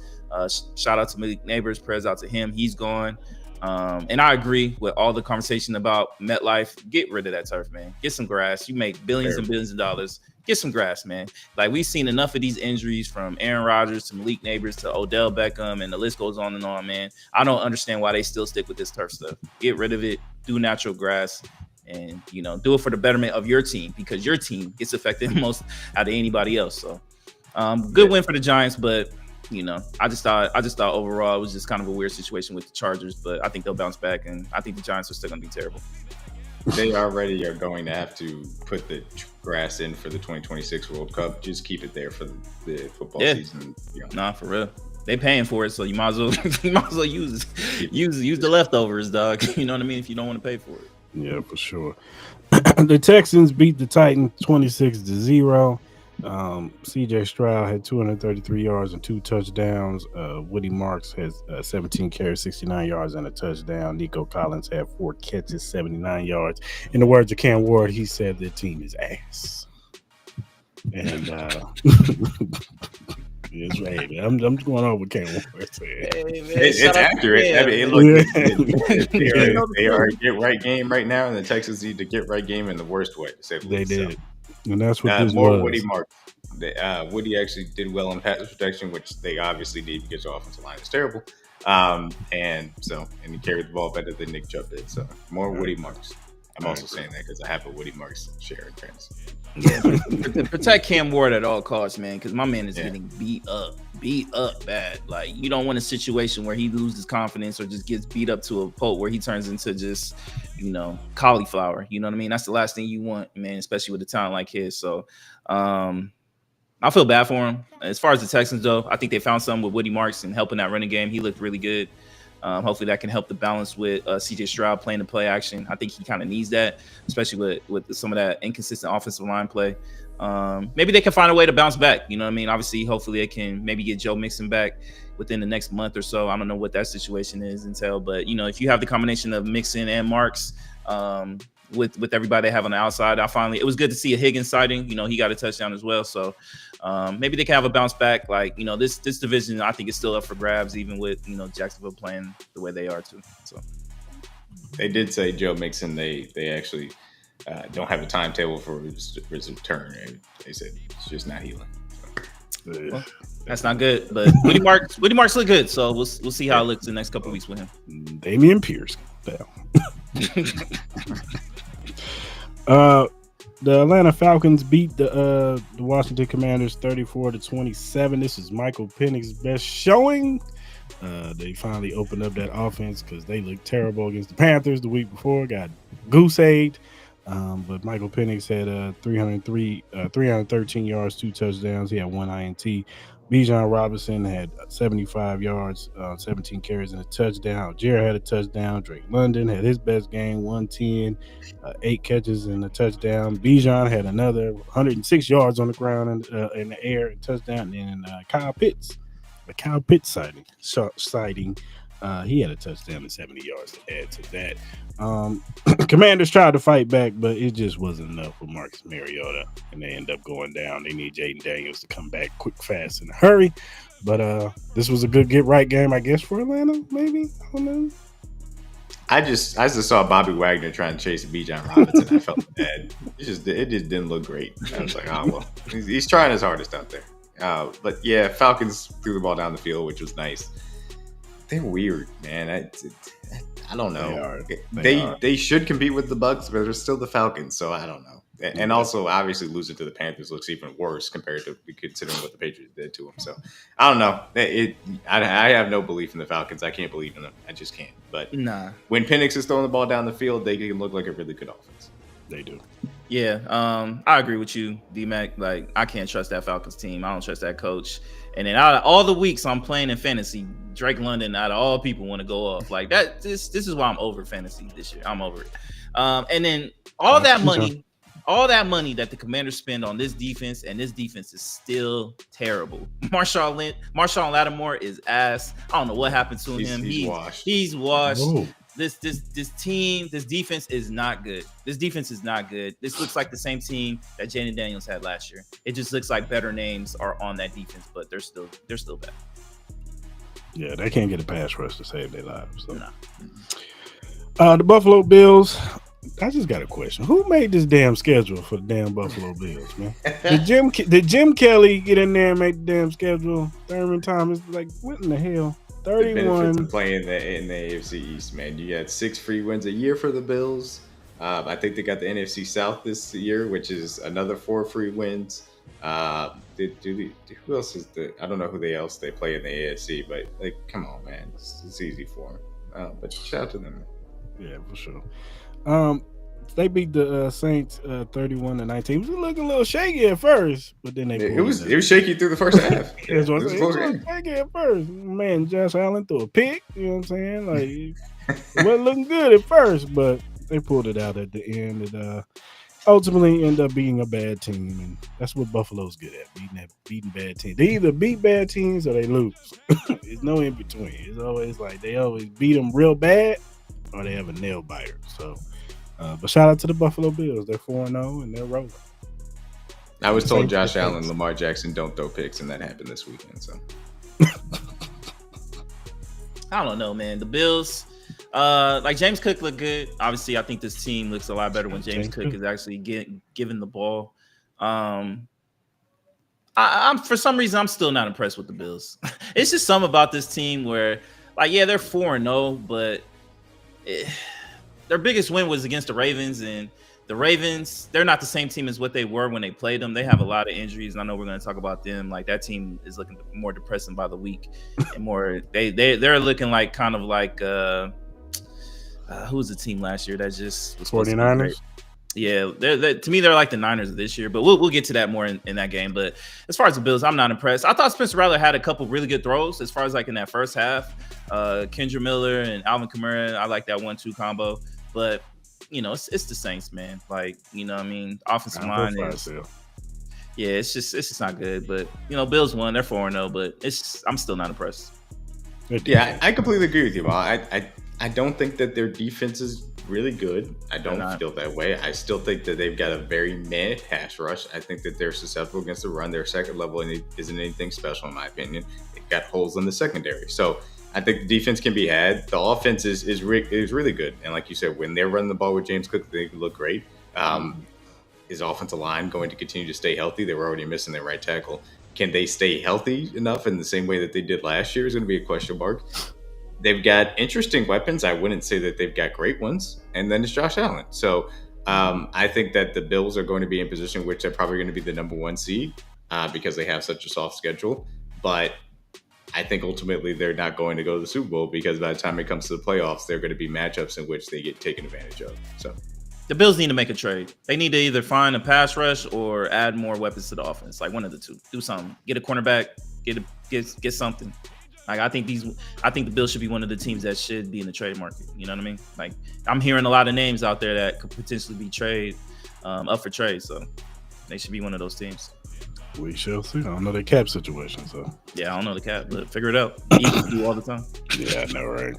Shout out to Malik Neighbors, prayers out to him. He's gone. And I agree with all the conversation about MetLife. Get rid of that turf, man. Get some grass. You make billions and billions of dollars. Get some grass, man. Like, we've seen enough of these injuries from Aaron Rodgers to Malik Neighbors to Odell Beckham, and the list goes on and on, man. I don't understand why they still stick with this turf stuff. Get rid of it. Do natural grass. And, do it for the betterment of your team, because your team gets affected most out of anybody else. So, good win for the Giants, but I just thought overall it was just kind of a weird situation with the Chargers, but I think they'll bounce back, and I think the Giants are still going to be terrible. They already are going to have to put the grass in for the 2026 World Cup. Just keep it there for the football season. Nah, for real. They paying for it, so you might as well use the leftovers, dog. You know what I mean? If you don't want to pay for it. Yeah, for sure. The Texans beat the Titans 26-0. CJ Stroud had 233 yards and 2 touchdowns. Woody Marks has 17 carries, 69 yards and a touchdown. Nico Collins had 4 catches, 79 yards. In the words of Cam Ward, he said their team is ass. And it's right. I'm going over Cam Ward. It's accurate. Yeah. I mean, they are a get right game right now, and the Texans need to get right game in the worst way. To say the least. Did. And that's what this more was. Woody Marks. Woody actually did well in pass protection, which they obviously did because the offensive line is terrible. And he carried the ball better than Nick Chubb did. So more Woody Marks. I'm also saying that because I have a Woody Marks share in fantasy. Yeah, protect Cam Ward at all costs, man, because my man is getting beat up beat up bad. Like, you don't want a situation where he loses confidence or just gets beat up to a point where he turns into just, cauliflower. You know what I mean? That's the last thing you want, man, especially with a talent like his. So I feel bad for him. As far as the Texans, though, I think they found something with Woody Marks and helping that running game. He looked really good. Hopefully that can help the balance with CJ Stroud playing the play action. I think he kind of needs that, especially with some of that inconsistent offensive line play. Maybe they can find a way to bounce back. You know what I mean? Obviously, hopefully they can maybe get Joe Mixon back within the next month or so. I don't know what that situation is until, but if you have the combination of Mixon and Marks, with everybody they have on the outside, it was good to see a Higgins sighting. He got a touchdown as well. So maybe they can have a bounce back. Like, this division, I think, is still up for grabs, even with, Jacksonville playing the way they are too. So they did say Joe Mixon, they actually don't have a timetable for his return. And they said it's just not healing. Well, that's not good. But Woody Marks look good. So we'll see how it looks the next couple of weeks with him. Damian Pierce. The Atlanta Falcons beat the Washington Commanders 34-27. This is Michael Penix's best showing. They finally opened up that offense because they looked terrible against the Panthers the week before. Got goose-egged. But Michael Penix had 313 yards, 2 touchdowns. He had 1 INT. Bijan Robinson had 75 yards, 17 carries and a touchdown. Jared had a touchdown. Drake London had his best game, 110, 8 catches and a touchdown. Bijan had another 106 yards on the ground and in the air, and touchdown. And then Kyle Pitts sighting. He had a touchdown and 70 yards to add to that. Commanders tried to fight back, but it just wasn't enough for Marcus Mariota, and they end up going down. They need Jaden Daniels to come back quick, fast, in a hurry. But this was a good get-right game, I guess, for Atlanta, maybe? I don't know. I just saw Bobby Wagner trying to chase Bijan Robinson. I felt bad. It just didn't look great. I was like, oh, well, he's trying his hardest out there. But, yeah, Falcons threw the ball down the field, which was nice. They're weird, man. I don't know. They should compete with the Bucs, but they're still the Falcons, so I don't know. And also, obviously, losing to the Panthers looks even worse compared to considering what the Patriots did to them. So I don't know. I have no belief in the Falcons. I can't believe in them. I just can't. But when Penix is throwing the ball down the field, they can look like a really good offense. They do. Yeah, I agree with you, Dmac. Like, I can't trust that Falcons team. I don't trust that coach. And then out of all the weeks I'm playing in fantasy, Drake London, out of all people, want to go off like that. This is why I'm over fantasy this year. I'm over it. And then all that money that the Commanders spend on this defense, and this defense is still terrible. Marshawn Lattimore is ass. I don't know what happened to him. He's washed. Ooh. This defense is not good. This defense is not good. This looks like the same team that Jaden Daniels had last year. It just looks like better names are on that defense, but they're still bad. Yeah, they can't get a pass rush to save their lives. So. The Buffalo Bills. I just got a question. Who made this damn schedule for the damn Buffalo Bills, man? Did Jim Kelly get in there and make the damn schedule? Thurman Thomas, like, what in the hell? 31. The playing in the AFC East, man. You got 6 free wins a year for the Bills. I think they got the NFC South this year, which is another 4 free wins. Who else is I don't know who else they play in the AFC, but like, come on, man, it's easy for them. But shout out to them. Yeah, for sure. They beat the Saints 31-19. It was looking a little shaky at first, but then it was shaky through the first half. It was shaky at first. Man, Josh Allen threw a pick. You know what I'm saying? Like, it wasn't looking good at first, but they pulled it out at the end, and ultimately end up beating a bad team, and that's what Buffalo's good at, beating bad teams. They either beat bad teams or they lose. There's no in between. It's always like they always beat them real bad or they have a nail biter. So. But shout out to the Buffalo Bills. They're 4-0 and they're rolling. I was told Josh Allen, Lamar Jackson don't throw picks, and that happened this weekend. So I don't know, man. The Bills, like James Cook looked good. Obviously, I think this team looks a lot better when James Cook is actually given the ball. I'm for some reason I'm still not impressed with the Bills. It's just something about this team where, like, yeah, they're 4-0, but their biggest win was against the Ravens, and The Ravens, they're not the same team as what they were when they played them. They have a lot of injuries, and I know we're going to talk about them. Like that team is looking more depressing by the week, and more they're looking like kind of like who was the team last year that just was 49ers? Yeah, they're to me they're like the Niners of this year, but we'll get to that more in that game. But as far as the Bills, I'm not impressed. I thought Spencer Rattler had a couple really good throws as far as like in that first half. Kendra Miller and Alvin Kamara, I like that 1-2 combo, but it's the Saints, man. Like, what I mean, offensive line is, yeah, it's just not good. But Bills won, they're 4-0, but I'm still not impressed. Yeah, I completely agree with you, Mal. I don't think that their defense is really good. I don't feel that way. I still think that they've got a very meh pass rush. I think that they're susceptible against the run. Their second level isn't anything special, in my opinion. They've got holes in the secondary, so I think the defense can be had. The offense is really good. And like you said, when they're running the ball with James Cook, they look great. His offensive line going to continue to stay healthy. They were already missing their right tackle. Can they stay healthy enough in the same way that they did last year is going to be a question mark. They've got interesting weapons. I wouldn't say that they've got great ones. And then it's Josh Allen. So I think that the Bills are going to be in position which they're probably going to be the number 1 seed because they have such a soft schedule. But I think ultimately they're not going to go to the Super Bowl because by the time it comes to the playoffs, they're going to be matchups in which they get taken advantage of. So the Bills need to make a trade. They need to either find a pass rush or add more weapons to the offense. Like one of the two. Do something. Get a cornerback. Get something. Like I think the Bills should be one of the teams that should be in the trade market. You know what I mean? Like I'm hearing a lot of names out there that could potentially be up for trade. So they should be one of those teams. We shall see. I don't know the cap situation, so yeah, I don't know the cap, but figure it out. Eagles do all the time. Yeah, I know, right?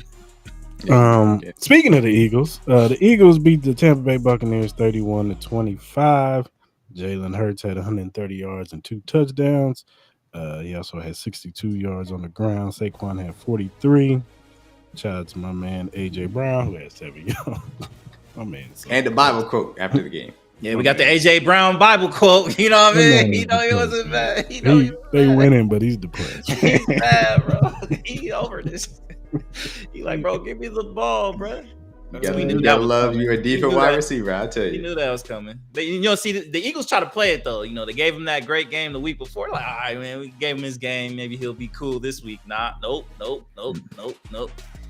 Speaking of the Eagles beat the Tampa Bay Buccaneers 31-25. Jalen Hurts had 130 yards and 2 touchdowns. He also had 62 yards on the ground. Saquon had 43. Shout out to my man AJ Brown, who had 7 yards. My man, and the Bible quote after the game. Yeah, we got the AJ Brown Bible quote. You know what I mean? He wasn't bad. They winning, but he's depressed. He's bad, bro. He over this. He like, bro, give me the ball, bro. You gotta love you a deeper wide receiver. I tell you, he knew that was coming. But see, the Eagles try to play it though. They gave him that great game the week before. Like, all right, man, we gave him his game. Maybe he'll be cool this week. Nah, nope.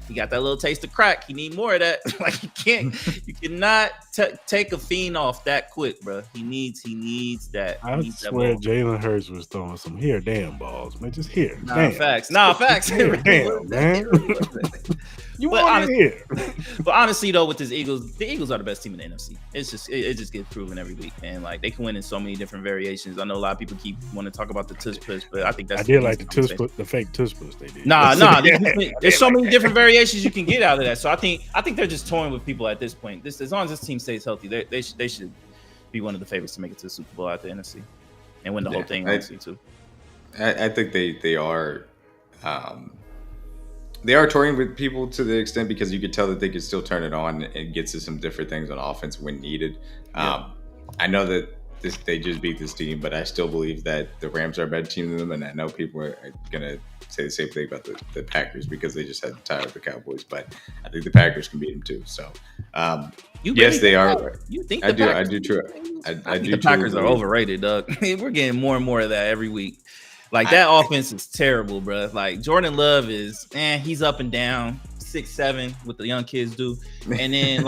He got that little taste of crack. He need more of that. Like you cannot take a fiend off that quick, bro. He needs that. I swear Jalen Hurts was throwing some damn balls, man. Just here. Facts. Damn, man. You want to hear. But honestly, though, with the Eagles are the best team in the NFC. It just gets proven every week, man. Like they can win in so many different variations. I know a lot of people keep want to talk about the tush push, but I think that's the fake tush push they did. Nah. There's so many different variations you can get out of that. So I think they're just toying with people at this point. As long as this team stays healthy, they should be one of the favorites to make it to the Super Bowl at the NFC and win the whole thing. Honestly, too. I think they are. They are touring with people to the extent because you could tell that they could still turn it on and get to some different things on offense when needed. I know that they just beat this team, but I still believe that the Rams are a better team than them. And I know people are going to say the same thing about the Packers because they just had to tie up the Cowboys. But I think the Packers can beat them too. So, yes, they are. You think I do too. I think the Packers are overrated, Doug. We're getting more and more of that every week. Like that offense is terrible, bro. Like Jordan Love is, he's up and down, 6'7", what the young kids do, and then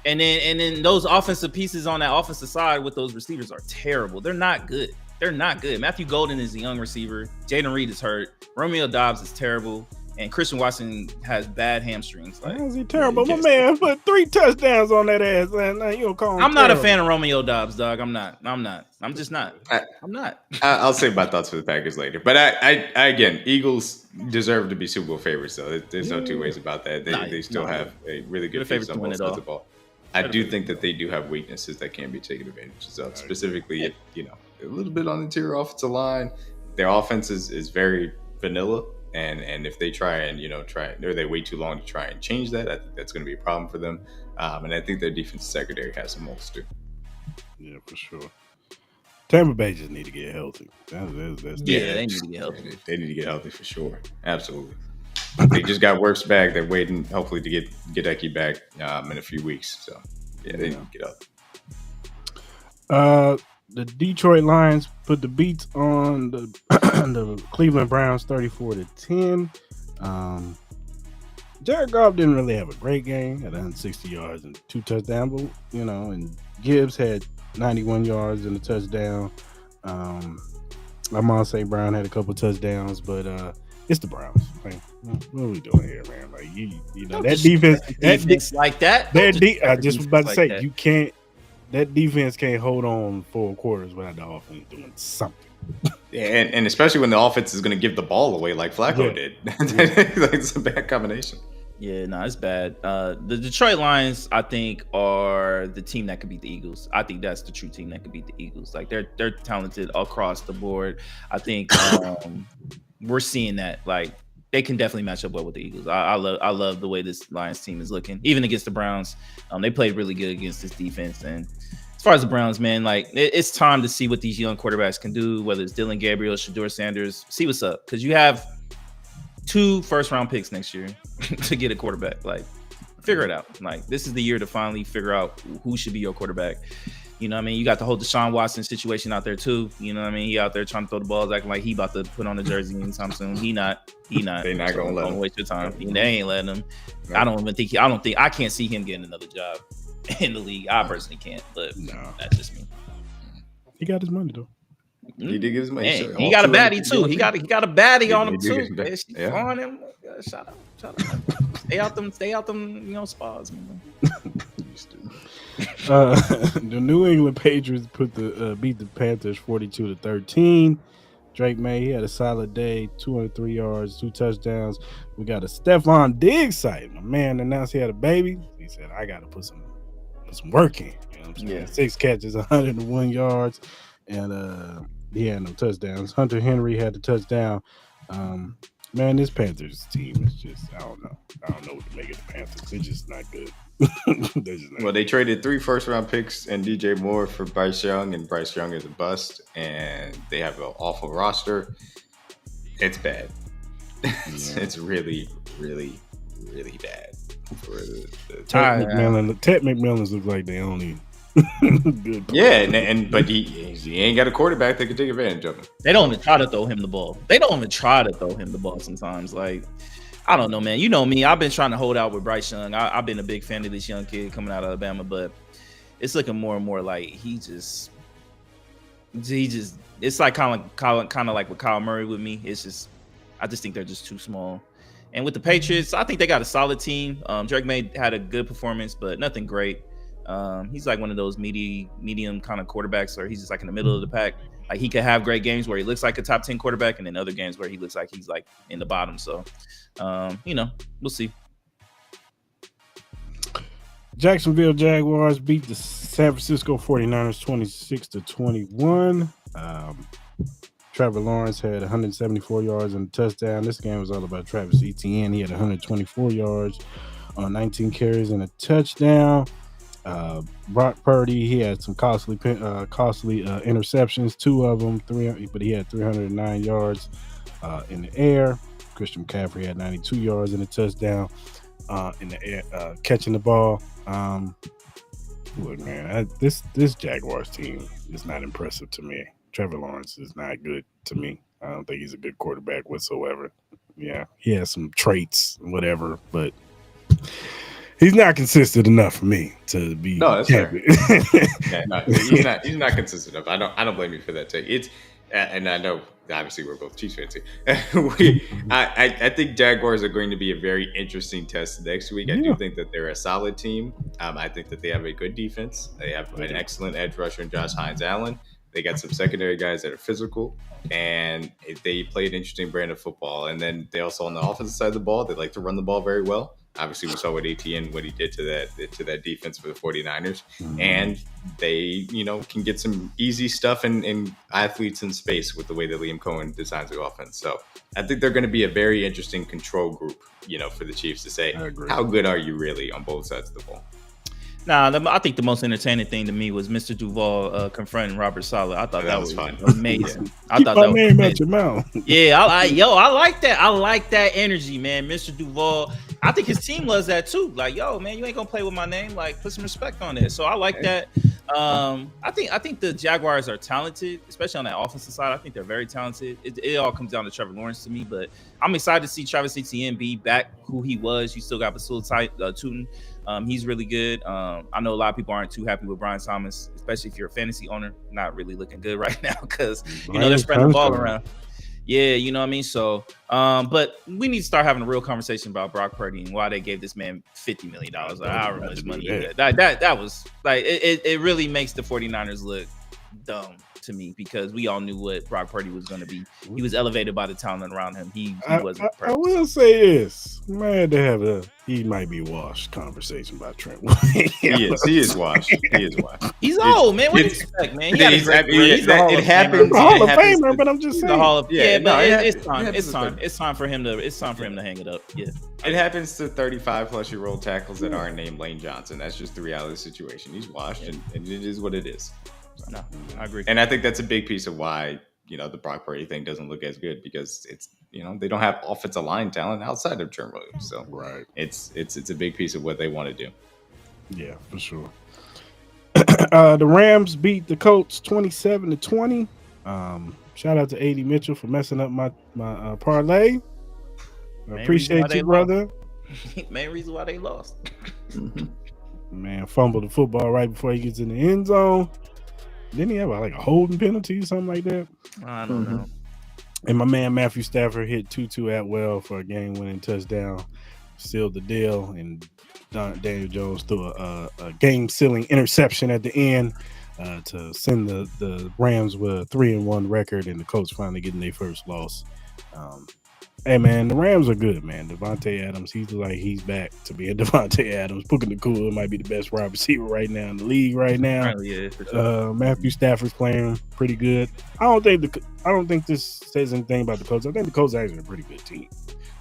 and then those offensive pieces on that offensive side with those receivers are terrible. They're not good. Matthew Golden is a young receiver. Jaden Reed is hurt. Romeo Doubs is terrible. And Christian Watson has bad hamstrings. How is he terrible? My man put 3 touchdowns on that ass, and you don't call him I'm not a fan of Romeo Doubs, dog. I'm not. I'm just not. I'm not. I'll save my thoughts for the Packers later. But I again, Eagles deserve to be Super Bowl favorites, though. There's no two ways about that. They still have a really good favorite on both sides of the ball. I do think that they do have weaknesses that can be taken advantage of. Specifically, a little bit on the interior offensive line. Their offense is very vanilla. And if they try and or they wait too long to try and change that, I think that's going to be a problem for them. And I think their defensive secondary has some holes too. Yeah, for sure. Tampa Bay just need to get healthy. They need to get healthy. They need to get healthy for sure. Absolutely. They just got Wirfs back. They're waiting, hopefully, to get Eki back in a few weeks. So yeah, they need to get healthy. The Detroit Lions put the beats on the the Cleveland Browns 34-10. Jared Goff didn't really have a great game at 160 yards and 2 touchdowns, but, and Gibbs had 91 yards and a touchdown. Amon St. Brown had a couple touchdowns, but it's the Browns. Like, what are we doing here, man? Like that defense like that. I just was about to say that. you can't. That defense can't hold on 4 quarters without the offense doing something. Yeah, and especially when the offense is going to give the ball away like Flacco did. Like, it's a bad combination. Yeah, no, it's bad. The Detroit Lions, I think, are the team that could beat the Eagles. I think that's the true team that could beat the Eagles. Like, they're talented across the board. I think we're seeing that. Like, they can definitely match up well with the Eagles. I love the way this Lions team is looking, even against the Browns. They played really good against this defense. And as far as the Browns, man, like it's time to see what these young quarterbacks can do. Whether it's Dylan Gabriel, Shedeur Sanders, see what's up, because you have 2 first-round picks next year to get a quarterback. Like, figure it out. Like, this is the year to finally figure out who should be your quarterback. You know what I mean? You got the whole Deshaun Watson situation out there too. You know what I mean? He out there trying to throw the balls, acting like he about to put on the jersey anytime soon. He not. They're not gonna let him waste your time. They ain't letting him. No. I can't see him getting another job in the league. I personally can't, but that's just me. He got his money though. He did get his money. Man, he got a baddie too. He got a baddie on him too. On him. Shout out. Stay out them, spas, man. The New England Patriots beat the Panthers 42-13. Drake May, he had a solid day, 203 yards, 2 touchdowns. We got a Stephon Diggs site. My man announced he had a baby. He said, I got to put some work in. You know what I'm saying? 6 catches, 101 yards, and he had no touchdowns. Hunter Henry had the touchdown. Man, this Panthers team is just, I don't know what to make of the Panthers. They're just not good. They traded 3 first-round picks and DJ Moore for Bryce Young, and Bryce Young is a bust, and they have an awful roster. It's bad. It's really, really, really bad. For Ted McMillan's look like they only good. Yeah, but he ain't got a quarterback that can take advantage of him. They don't even try to throw him the ball. Sometimes. Like, I don't know, man. You know me. I've been trying to hold out with Bryce Young. I've been a big fan of this young kid coming out of Alabama, but it's looking more and more like he just. It's like kind of like with Kyle Murray with me. It's just, I just think they're just too small. And with the Patriots, I think they got a solid team. Drake May had a good performance, but nothing great. He's like one of those medium kind of quarterbacks, or he's just like in the middle of the pack. Like, he could have great games where he looks like a top 10 quarterback, and then other games where he looks like he's like in the bottom. So, we'll see. Jacksonville Jaguars beat the San Francisco 49ers 26-21. Trevor Lawrence had 174 yards and a touchdown. This game was all about Travis Etienne. He had 124 yards on 19 carries and a touchdown. Brock Purdy, he had some costly interceptions, 2 of them, but he had 309 yards in the air. Christian McCaffrey had 92 yards and a touchdown in the air, catching the ball. Look, man, this Jaguars team is not impressive to me. Trevor Lawrence is not good to me. I don't think he's a good quarterback whatsoever. Yeah, he has some traits, whatever, but he's not consistent enough for me to be. No, that's fair. He's not consistent enough. I don't blame you for that take. And I know obviously we're both Chiefs fans here. I think Jaguars are going to be a very interesting test next week. I do think that they're a solid team. I think that they have a good defense. They have an excellent edge rusher in Josh Hines-Allen. They got some secondary guys that are physical, and they play an interesting brand of football. And then they also, on the offensive side of the ball, they like to run the ball very well. Obviously, we saw what Etienne, what he did to that defense for the 49ers. Mm-hmm. And they, can get some easy stuff in athletes in space with the way that Liam Cohen designs the offense. So I think they're going to be a very interesting control group, for the Chiefs to say, how good are you really on both sides of the ball? Nah, I think the most entertaining thing to me was Mr. Duval confronting Robert Saleh. I thought that was fun. Amazing. Yeah. I thought that was amazing. Out your mouth. Yeah, I like that. I like that energy, man. Mr. Duval, I think his team loves that too. Like, yo, man, you ain't gonna play with my name. Like, put some respect on it. So I like that. I think the Jaguars are talented, especially on that offensive side. I think they're very talented. It all comes down to Trevor Lawrence to me, but I'm excited to see Travis Etienne be back who he was. You still got Basul Tootin. He's really good. I know a lot of people aren't too happy with Brian Thomas, especially if you're a fantasy owner. Not really looking good right now because they're spreading the ball around. Yeah, you know what I mean? So, but we need to start having a real conversation about Brock Purdy and why they gave this man $50 million. Like, however much money. That was like, it really makes the 49ers look dumb to me because we all knew what Brock Purdy was going to be. He was elevated by the talent around him. He wasn't perfect. I will say this. I'm mad to have he might be washed conversation about Trent Williams. He is washed. He's old, man. What do you expect, man? He's it happens. Hall of Famer, but I'm just saying. It's time for him to hang it up. Yeah. It happens to 35-plus-year-old tackles that aren't named Lane Johnson. That's just the reality of the situation. He's washed, and it is what it is. So, no, I agree. And I think that's a big piece of why, the Brock Purdy thing doesn't look as good because it's, they don't have offensive line talent outside of Trent Williams. So right. It's a big piece of what they want to do. Yeah, for sure. The Rams beat the Colts 27-20. Shout out to AD Mitchell for messing up my parlay. I appreciate you, brother. Main reason why they lost. Man, fumbled the football right before he gets in the end zone. Didn't he have like a holding penalty or something like that? I don't know. And my man Matthew Stafford hit Tutu Atwell for a game-winning touchdown, sealed the deal, and Daniel Jones threw a game-sealing interception at the end to send the Rams with a 3-1 record, and the Colts finally getting their first loss. Hey, man, the Rams are good, man. Devontae Adams, he's back to being Devontae Adams. Puka Nacua might be the best wide receiver right now in the league right now. Yeah, for sure. Matthew Stafford's playing pretty good. I don't think this says anything about the Colts. I think the Colts are actually a pretty good team.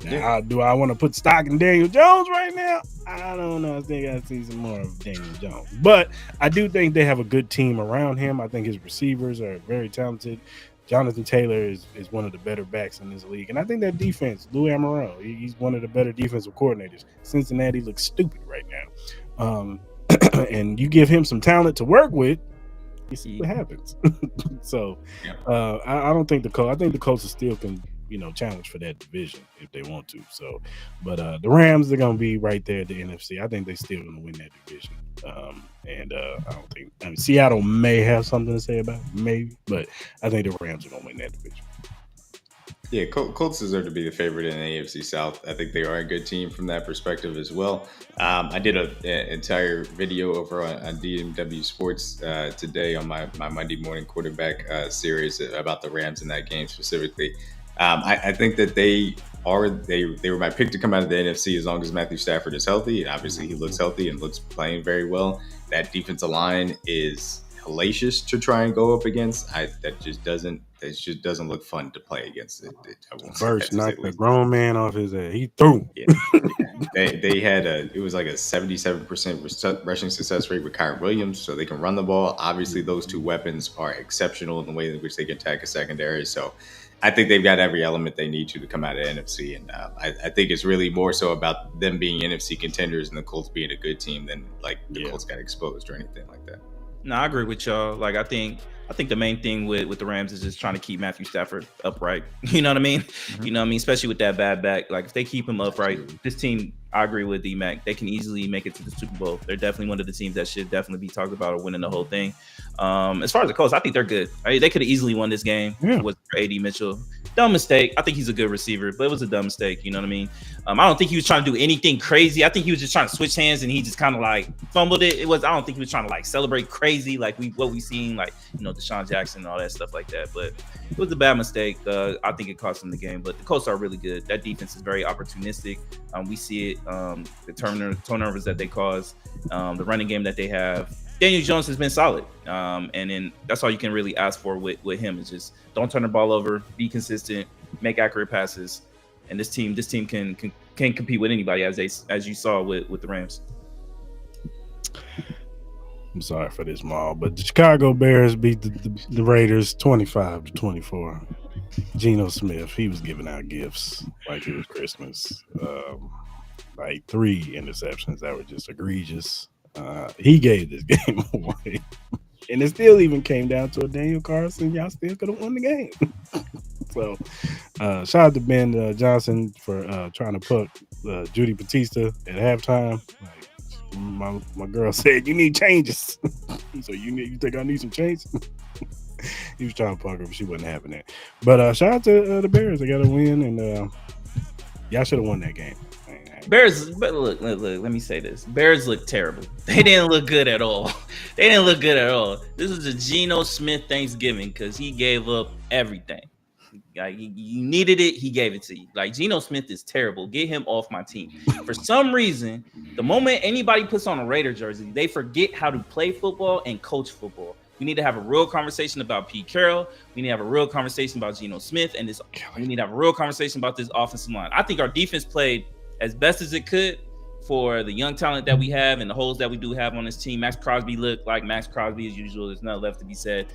Now, do I want to put stock in Daniel Jones right now? I don't know. I think I see some more of Daniel Jones. But I do think they have a good team around him. I think his receivers are very talented. Jonathan Taylor is one of the better backs in this league. And I think that defense, Lou Amiral, he's one of the better defensive coordinators. Cincinnati looks stupid right now. And you give him some talent to work with, you see what happens. So I don't think I think the Colts still can, challenge for that division if they want to. So, but the Rams are going to be right there at the NFC. I think they're still going to win that division. I don't think Seattle may have something to say about it, maybe, but I think the Rams are going to win that division. Yeah, Colts deserve to be the favorite in the AFC South. I think they are a good team from that perspective as well. I did an entire video over on DMW Sports today on my Monday morning quarterback series about the Rams in that game specifically. I think that they were my pick to come out of the NFC as long as Matthew Stafford is healthy, and obviously he looks healthy and looks playing very well. That defensive line is hellacious to try and go up against. That just doesn't look fun to play against. First knocked a grown man off his head. He threw. Yeah. They had it was like a 77% rushing success rate with Kyron Williams, so they can run the ball. Obviously, those two weapons are exceptional in the way in which they can attack a secondary. So I think they've got every element they need to come out of NFC, and I think it's really more so about them being NFC contenders and the Colts being a good team than like the Colts got exposed or anything like that. No, I agree with y'all. Like, I think the main thing with the Rams is just trying to keep Matthew Stafford upright. You know what I mean? Mm-hmm. You know what I mean? Especially with that bad back. Like, if they keep him upright, this team, I agree with Dmac. They can easily make it to the Super Bowl. They're definitely one of the teams that should definitely be talked about or winning the whole thing. As far as the Colts, I think they're good. They could have easily won this game with AD Mitchell. Dumb mistake. I think he's a good receiver, but it was a dumb mistake. You know what I mean? I don't think he was trying to do anything crazy. I think he was just trying to switch hands and he just kind of like fumbled it. I don't think he was trying to like celebrate crazy like what we seen, like, Deshaun Jackson and all that stuff like that. But it was a bad mistake. I think it cost him the game. But the Colts are really good. That defense is very opportunistic. We see it. The turnovers that they cause, the running game that they have. Daniel Jones has been solid, and then that's all you can really ask for with him is just don't turn the ball over, be consistent, make accurate passes, and this team can compete with anybody as you saw with the Rams. I'm sorry for this, Maul, but the Chicago Bears beat the Raiders 25-24. Geno Smith, he was giving out gifts like it was Christmas. like 3 interceptions that were just egregious. He gave this game away. And it still even came down to a Daniel Carlson. Y'all still could have won the game. So, shout out to Ben Johnson for trying to put Judy Batista at halftime. Like, my girl said, "You need changes." So you think I need some changes? He was trying to punk her, but she wasn't having that. But shout out to the Bears. They got a win, and y'all should have won that game. Bears, but look, let me say this. Bears look terrible. They didn't look good at all. This was a Geno Smith Thanksgiving because he gave up everything. Like, you needed it, he gave it to you. Like, Geno Smith is terrible. Get him off my team. For some reason, the moment anybody puts on a Raider jersey, they forget how to play football and coach football. We need to have a real conversation about Pete Carroll. We need to have a real conversation about Geno Smith, and we need to have a real conversation about this offensive line. I think our defense played as best as it could for the young talent that we have and the holes that we do have on this team. Max Crosby looked like Max Crosby as usual. There's nothing left to be said.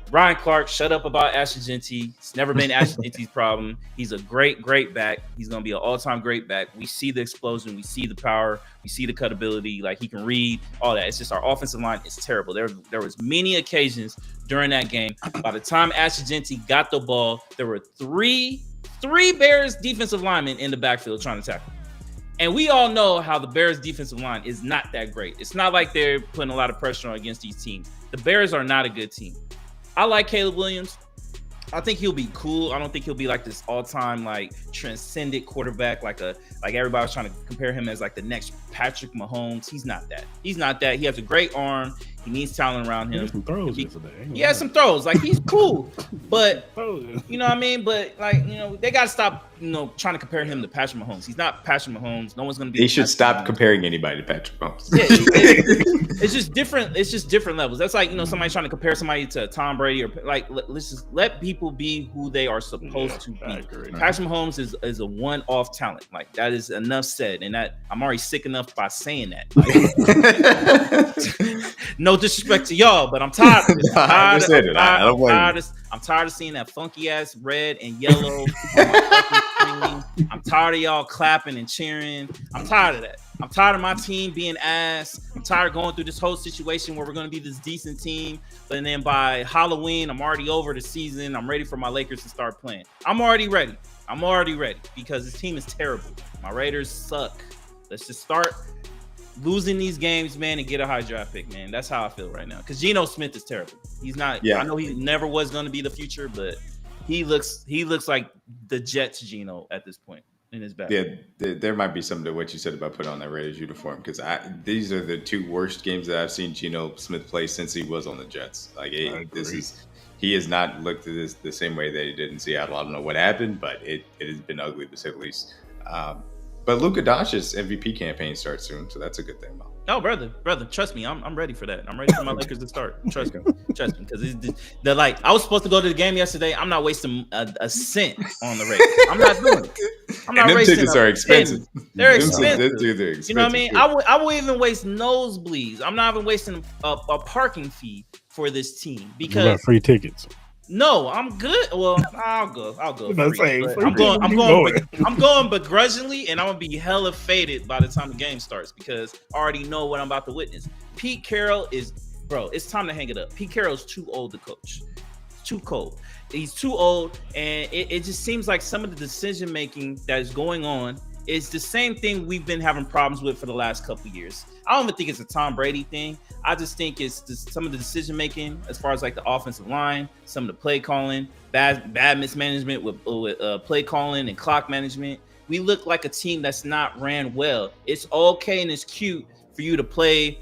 Brian Clark, shut up about Ashton Genty. It's never been Ashton Genty's problem. He's a great back. He's going to be an all-time great back. We see the explosion. We see the power. We see the cutability. Like, he can read, all that. It's just our offensive line is terrible. There was many occasions during that game. By the time Ashton Genty got the ball, there were three Bears defensive linemen in the backfield trying to tackle. And we all know how the Bears defensive line is not that great. It's not like they're putting a lot of pressure on against these teams. The Bears are not a good team. I like Caleb Williams. I think he'll be cool. I don't think he'll be like this all-time like transcendent quarterback, like everybody was trying to compare him as like the next Patrick Mahomes. He's not that. He has a great arm. He needs talent around him. Some throws he has some throws. Like, he's cool, but you know what I mean. But like, you know, they gotta stop, you know, trying to compare him to Patrick Mahomes. He's not Patrick Mahomes. No one's gonna be. They should stop comparing anybody to Patrick Mahomes. Yeah, it's just different. It's just different levels. That's like, you know, somebody trying to compare somebody to Tom Brady, or like, let's just let people be who they are supposed to be. Patrick Mahomes is a one-off talent. Like, that is enough said, and that I'm already sick enough by saying that. Like, no disrespect to y'all, but I'm tired of this. I'm tired of seeing that funky ass red and yellow. I'm tired of y'all clapping and cheering. I'm tired of that. I'm tired of my team being ass. I'm tired of going through this whole situation where we're going to be this decent team, but then by Halloween, I'm already over the season. I'm ready for my Lakers to start playing. I'm already ready because this team is terrible. My Raiders suck. Let's just start losing these games, man, and get a high draft pick, man. That's how I feel right now. Because Geno Smith is terrible. He's not. Yeah. I know he never was going to be the future, but he looks like the Jets Geno at this point in his back. Yeah, there might be something to what you said about putting on that Raiders uniform, because these are the two worst games that I've seen Geno Smith play since he was on the Jets. Like, he has not looked at this the same way that he did in Seattle. I don't know what happened, but it has been ugly to say the least. But Luka Doncic's MVP campaign starts soon, so that's a good thing. Oh, brother, trust me, I'm ready for that. I'm ready for my Lakers to start. Trust me, because they're like, I was supposed to go to the game yesterday. I'm not wasting a cent on the Raiders. I'm not doing it. I'm not and them wasting. Tickets are expensive. They're expensive. They're expensive. You know what I mean? I will even waste nosebleeds. I'm not even wasting a parking fee for this team because you got free tickets. No, I'm good. Well, I'll go. Free, I'm going begrudgingly, and I'm gonna be hella faded by the time the game starts because I already know what I'm about to witness. Pete Carroll it's time to hang it up. Pete Carroll's too old to coach. Too cold. He's too old, and it just seems like some of the decision making that is going on is the same thing we've been having problems with for the last couple of years. I don't even think it's a Tom Brady thing. I just think it's just some of the decision making as far as like the offensive line, some of the play calling, bad mismanagement with play calling and clock management. We look like a team that's not ran well. It's okay and it's cute for you to play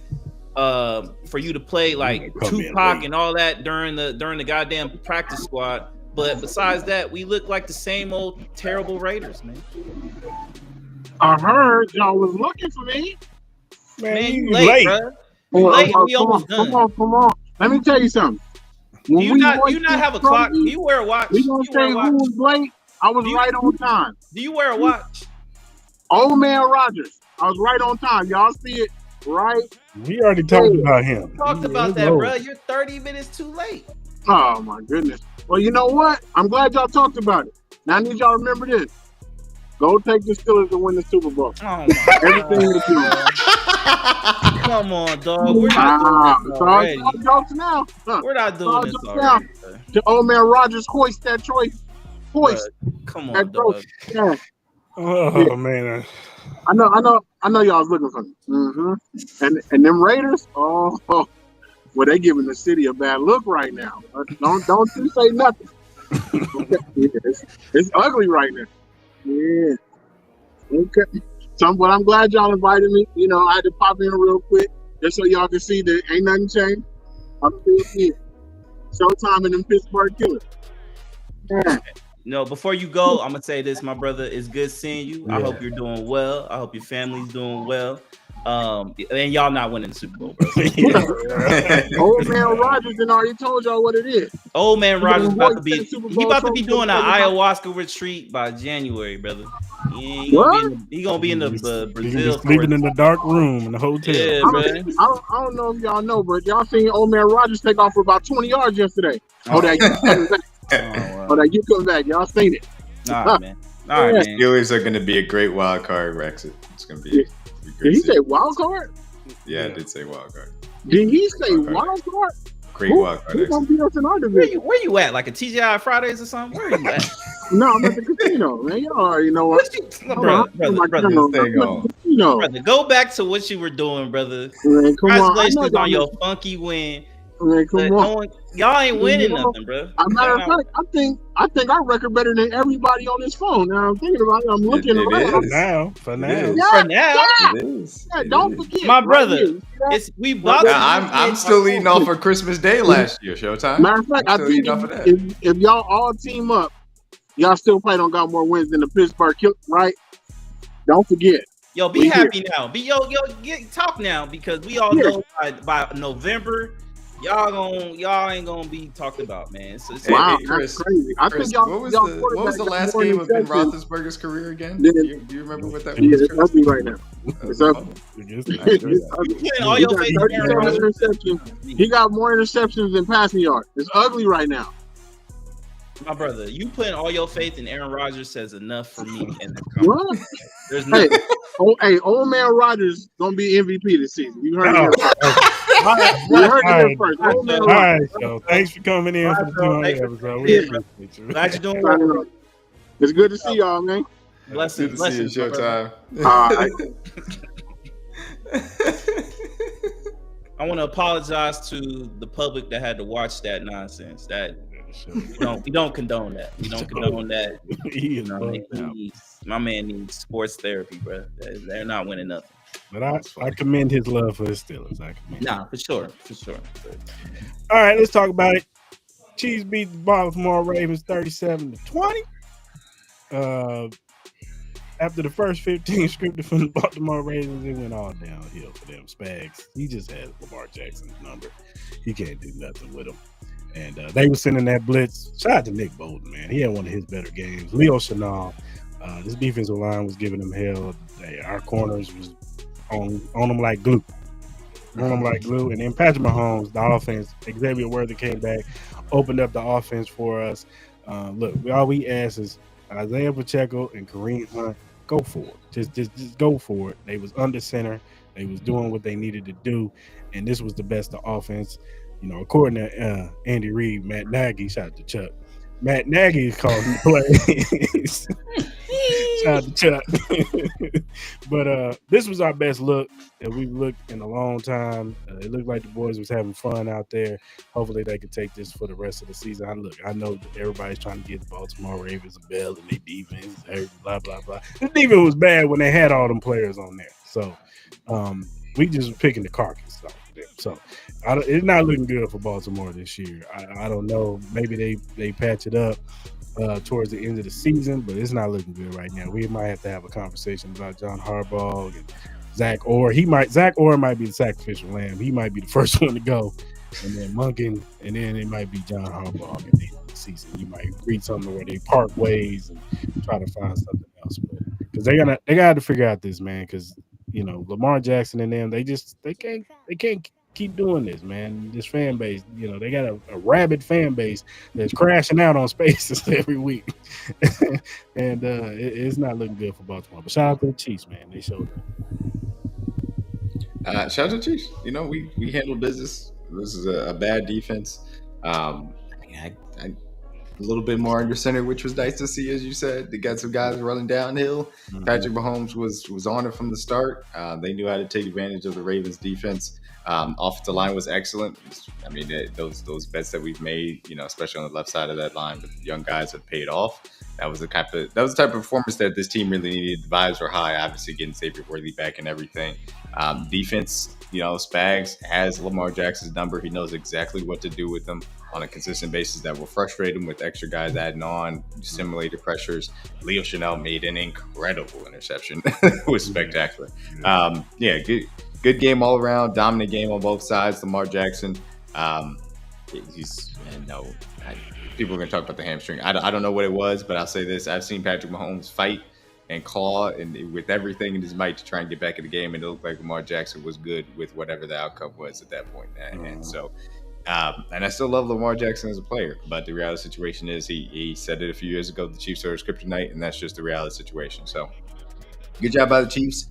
like Tupac and all that during the goddamn practice squad. But besides that, we look like the same old terrible Raiders, man. I heard y'all was looking for me. Man, you late, bro. Come on. Let me tell you something. Do you not have a clock? Do you wear a watch? We gonna say who was late. I was right on time. Do you wear a watch? Old man Rogers. I was right on time. Y'all see it right? We already talked about him. Talked about that, bro. You're 30 minutes too late. Oh my goodness. Well, you know what? I'm glad y'all talked about it. Now I need y'all to remember this. Go take the Steelers to win the Super Bowl. Oh my Everything that you God. Come on, dog. We're not doing this already. It's all jokes now. We're not doing all this jokes already. now. The old man Rogers hoist that choice. Hoist. Come on, that dog. trophy. Yeah. Oh man. I know y'all was looking for me. And them Raiders, well, they giving the city a bad look right now. Don't you say nothing. It's ugly right now. Yeah. Okay. But I'm glad y'all invited me. You know, I had to pop in real quick just so y'all can see that ain't nothing changed. I'm still here. Showtime in them Pittsburgh Killers. Yeah. No, before you go, I'm gonna say this, my brother. It's good seeing you. Yeah. I hope you're doing well. I hope your family's doing well. And y'all not winning the Super Bowl, bro. Old man Rogers done already told y'all what it is. Old man Rogers about to be He doing an ayahuasca retreat by January, brother. He gonna be in the Brazil. Sleeping in the dark room in the hotel. Yeah, man. I don't know if y'all know, but y'all seen old man Rogers take off for about 20 yards yesterday. You come back. Y'all seen it. All right, man. All right, man. Steelers are going to be a great wild card, Rex. It's going to be. Did he say wild card? Yeah, I did say wild card. Did he say wild card? Great wild card. Who's gonna beat us in our division? Where you at? Like a TGI Fridays or something? Where are you at? No, I'm at the casino, man. Y'all already know what. Brother, go back to what you were doing, brother. Man, Congratulations on your funky win. Man, come on. Y'all ain't winning nothing, bro. As a matter of fact, I think our record better than everybody on this phone. Now I'm thinking about it. I'm looking around. For now. It is. Don't forget, my brother. I'm still eating off for Christmas Day last year. Showtime. Matter of fact, I think if y'all all team up, y'all still probably don't got more wins than the Pittsburgh Killers, right? Don't forget. Yo, be happy now. Talk now, because we all know by November. Y'all ain't gonna be talked about, man. Wow, Chris, that's crazy. I think y'all. What was the last game of Ben Roethlisberger's career again? Yeah. Do you remember what that was? Yeah, it's ugly right now. It's ugly. He got more interceptions than passing yards. It's ugly right now. My brother, you putting all your faith in Aaron Rodgers says enough for me. What? There's nothing. Old man Rodgers gonna be MVP this season. You heard it. All right, so thanks for coming in for the 200 episode. We appreciate you. Glad you're doing well. It's good to see y'all, man. Blessings. Good to see you, Showtime. I want to apologize to the public that had to watch that nonsense. That we don't condone that. We don't condone that. My man needs sports therapy, bro. They're not winning nothing. But I commend his love for his Steelers. For sure. All right, let's talk about it. Chiefs beat the Baltimore Ravens 37-20. After the first 15 scripted from the Baltimore Ravens, it went all downhill for them. Spags, he just has Lamar Jackson's number. He can't do nothing with him. And they were sending that blitz. Shout out to Nick Bolton, man. He had one of his better games. Leo Chenal, this defensive line was giving them hell. Our corners was on them like glue. And then Patrick Mahomes, the offense, Xavier Worthy came back, opened up the offense for us. Look, all we ask is Isaiah Pacheco and Kareem Hunt, go for it. Just go for it. They was under center. They was doing what they needed to do, and this was the best of offense. You know, according to Andy Reid, Matt Nagy, shout out to Chuck. Matt Nagy called the plays. Shout out to Chuck. But this was our best look that we've looked in a long time. It looked like the boys was having fun out there. Hopefully they can take this for the rest of the season. I know that everybody's trying to give the Baltimore Ravens a bell and their defense, blah, blah, blah. The defense was bad when they had all them players on there. So we just picking the carcass off of them. So it's not looking good for Baltimore this year. I don't know. Maybe they patch it up towards the end of the season, but it's not looking good right now. We might have to have a conversation about John Harbaugh and Zach Orr. Zach Orr might be the sacrificial lamb. He might be the first one to go, and then Monken, and then it might be John Harbaugh at the end of the season. You might read something where they part ways and try to find something else, because they got to figure out this, man. Because Lamar Jackson and them, they can't keep doing this, man. This fan base, they got a rabid fan base that's crashing out on Spaces every week, and it's not looking good for Baltimore. But shout out to the Chiefs, man. They showed up. Shout out to the Chiefs. We handled business. This is a bad defense. I a little bit more under center, which was nice to see, as you said. They got some guys running downhill. Mm-hmm. Patrick Mahomes was on it from the start. They knew how to take advantage of the Ravens' defense. Offensive line was excellent. I mean, those bets that we've made, especially on the left side of that line with young guys, have paid off. That was the type of performance that this team really needed. The vibes were high, obviously getting Xavier Worthy back and everything. Defense, Spags has Lamar Jackson's number. He knows exactly what to do with them on a consistent basis. That will frustrate him with extra guys adding on, simulated pressures. Leo Chanel made an incredible interception. It was spectacular. Good game all around. Dominant game on both sides. Lamar Jackson, people are going to talk about the hamstring. I don't know what it was, but I'll say this. I've seen Patrick Mahomes fight and claw and with everything in his might to try and get back in the game, and it looked like Lamar Jackson was good with whatever the outcome was at that point. And so, and I still love Lamar Jackson as a player, but the reality situation is he said it a few years ago, the Chiefs are his kryptonite, and that's just the reality situation. So good job by the Chiefs.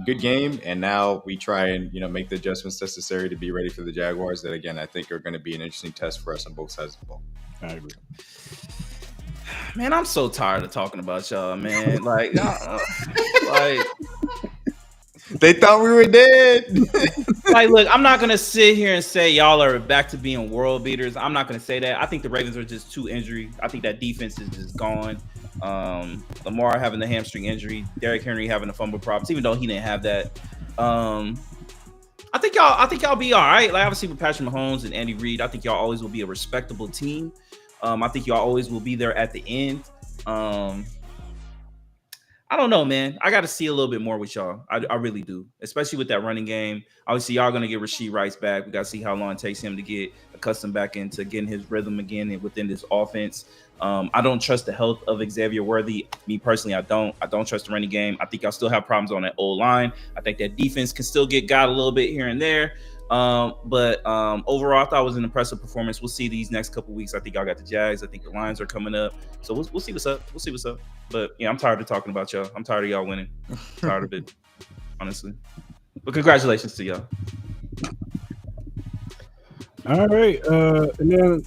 Good game, and now we try and make the adjustments necessary to be ready for the Jaguars that, again, I think are going to be an interesting test for us on both sides of the ball. I agree. Man, I'm so tired of talking about y'all, man. Like they thought we were dead. Look, I'm not gonna sit here and say y'all are back to being world beaters. I'm not gonna say that. I think the Ravens are just too injury. I think that defense is just gone. Lamar having the hamstring injury, Derrick Henry having the fumble problems, even though he didn't have that. I think y'all be all right. Like, obviously with Patrick Mahomes and Andy Reid, I think y'all always will be a respectable team. I think y'all always will be there at the end. I don't know, man. I got to see a little bit more with y'all. I really do, especially with that running game. Obviously, y'all going to get Rashee Rice back. We got to see how long it takes him to get accustomed back into getting his rhythm again and within this offense. I don't trust the health of Xavier Worthy. Me personally, I don't trust the running game. I think y'all still have problems on that old line. I think that defense can still get got a little bit here and there. But overall, I thought it was an impressive performance. We'll see these next couple weeks. I think y'all got the Jags. I think the Lions are coming up. So we'll see what's up. We'll see what's up. But yeah, I'm tired of talking about y'all. I'm tired of y'all winning. I'm tired of it, honestly. But congratulations to y'all. All right. And then,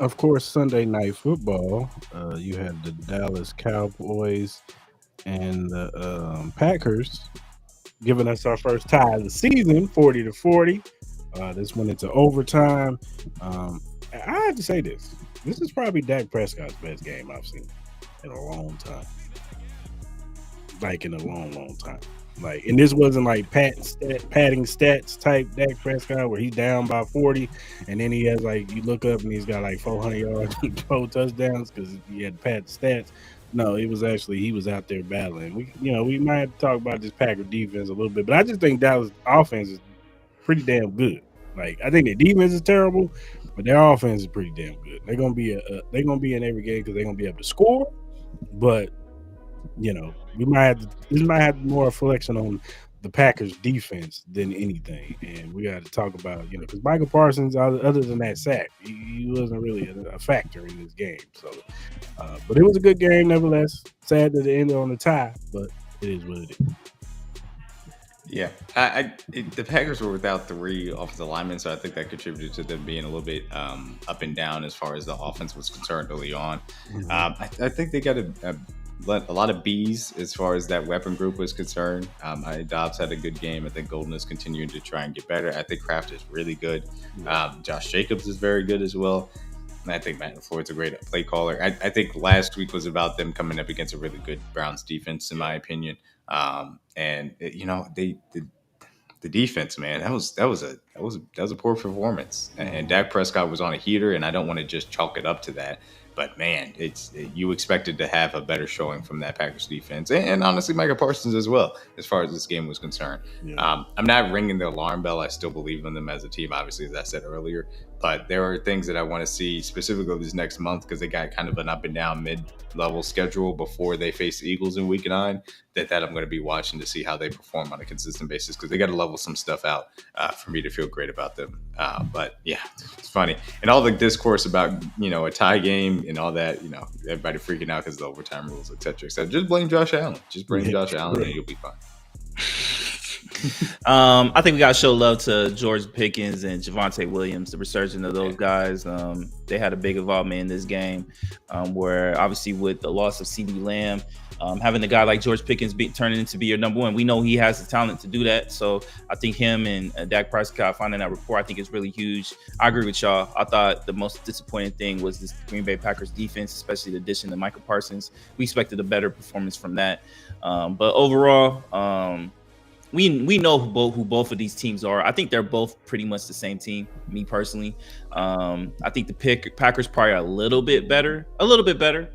of course, Sunday Night Football. You had the Dallas Cowboys and the Packers giving us our first tie of the season, 40-40. This went into overtime. I have to say this. This is probably Dak Prescott's best game I've seen in a long time. Like, in a long, long time. Like, and this wasn't like padding stats type Dak Prescott where he's down by 40, and then he has, like, you look up and he's got like 400 yards and 4 touchdowns because he had to pad the stats. No, it was actually he was out there battling. We might have to talk about this Packer defense a little bit, but I just think Dallas offense is pretty damn good. Like, I think their defense is terrible, but their offense is pretty damn good. They're gonna be in every game because they're gonna be able to score. But this might have more reflection on the Packers defense than anything, and we got to talk about because Michael Parsons, other than that sack, he wasn't really a factor in this game. So, but it was a good game nevertheless. Sad that it ended on a tie, but it is what it is. Yeah, the Packers were without 3 offensive linemen, so I think that contributed to them being a little bit up and down as far as the offense was concerned early on. Mm-hmm. I think they got a lot of B's as far as that weapon group was concerned. Dobbs had a good game. I think Golden is continuing to try and get better. I think Kraft is really good. Josh Jacobs is very good as well. And I think Matt LaFleur's a great play caller. I think last week was about them coming up against a really good Browns defense, in my opinion. The defense, man, that was a poor performance. And Dak Prescott was on a heater, and I don't want to just chalk it up to that. But man, you expected to have a better showing from that Packers defense, and honestly, Michael Parsons as well, as far as this game was concerned. Yeah. I'm not ringing the alarm bell. I still believe in them as a team, obviously, as I said earlier. But there are things that I want to see specifically this next month because they got kind of an up and down mid-level schedule before they face the Eagles in Week 9. That I'm going to be watching to see how they perform on a consistent basis because they got to level some stuff out for me to feel great about them. But yeah, it's funny. And all the discourse about, a tie game and all that, everybody freaking out because of the overtime rules, et cetera, et cetera. Just blame Josh Allen. Just blame Josh Allen and you'll be fine. I think we got to show love to George Pickens and Javonte Williams, the resurgence of those guys. They had a big involvement in this game where obviously with the loss of CeeDee Lamb, having a guy like George Pickens turning into be your number one, we know he has the talent to do that. So I think him and Dak Prescott finding that rapport, I think is really huge. I agree with y'all. I thought the most disappointing thing was this Green Bay Packers defense, especially the addition of Michael Parsons. We expected a better performance from that. But overall, we know who both of these teams are. I think they're both pretty much the same team, me personally. I think the Packers probably are a little bit better.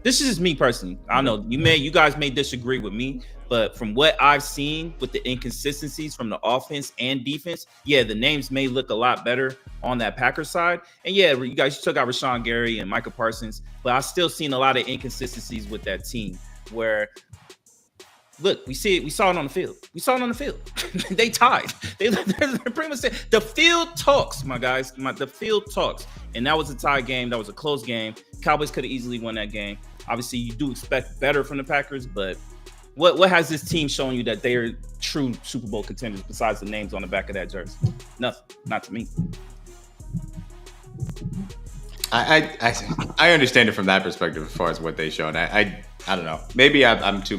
This is just me personally. I know you guys may disagree with me, but from what I've seen with the inconsistencies from the offense and defense, the names may look a lot better on that Packers side. And you guys took out Rashawn Gary and Michael Parsons, but I've still seen a lot of inconsistencies with that team where look, we saw it on the field. They tied. They're pretty much saying the field talks, my guys. The field talks. And that was a tie game. That was a close game. Cowboys could have easily won that game. Obviously, you do expect better from the Packers, but what has this team shown you that they are true Super Bowl contenders besides the names on the back of that jersey? Nothing. Not to me. I understand it from that perspective as far as what they show, and I don't know. Maybe I'm have too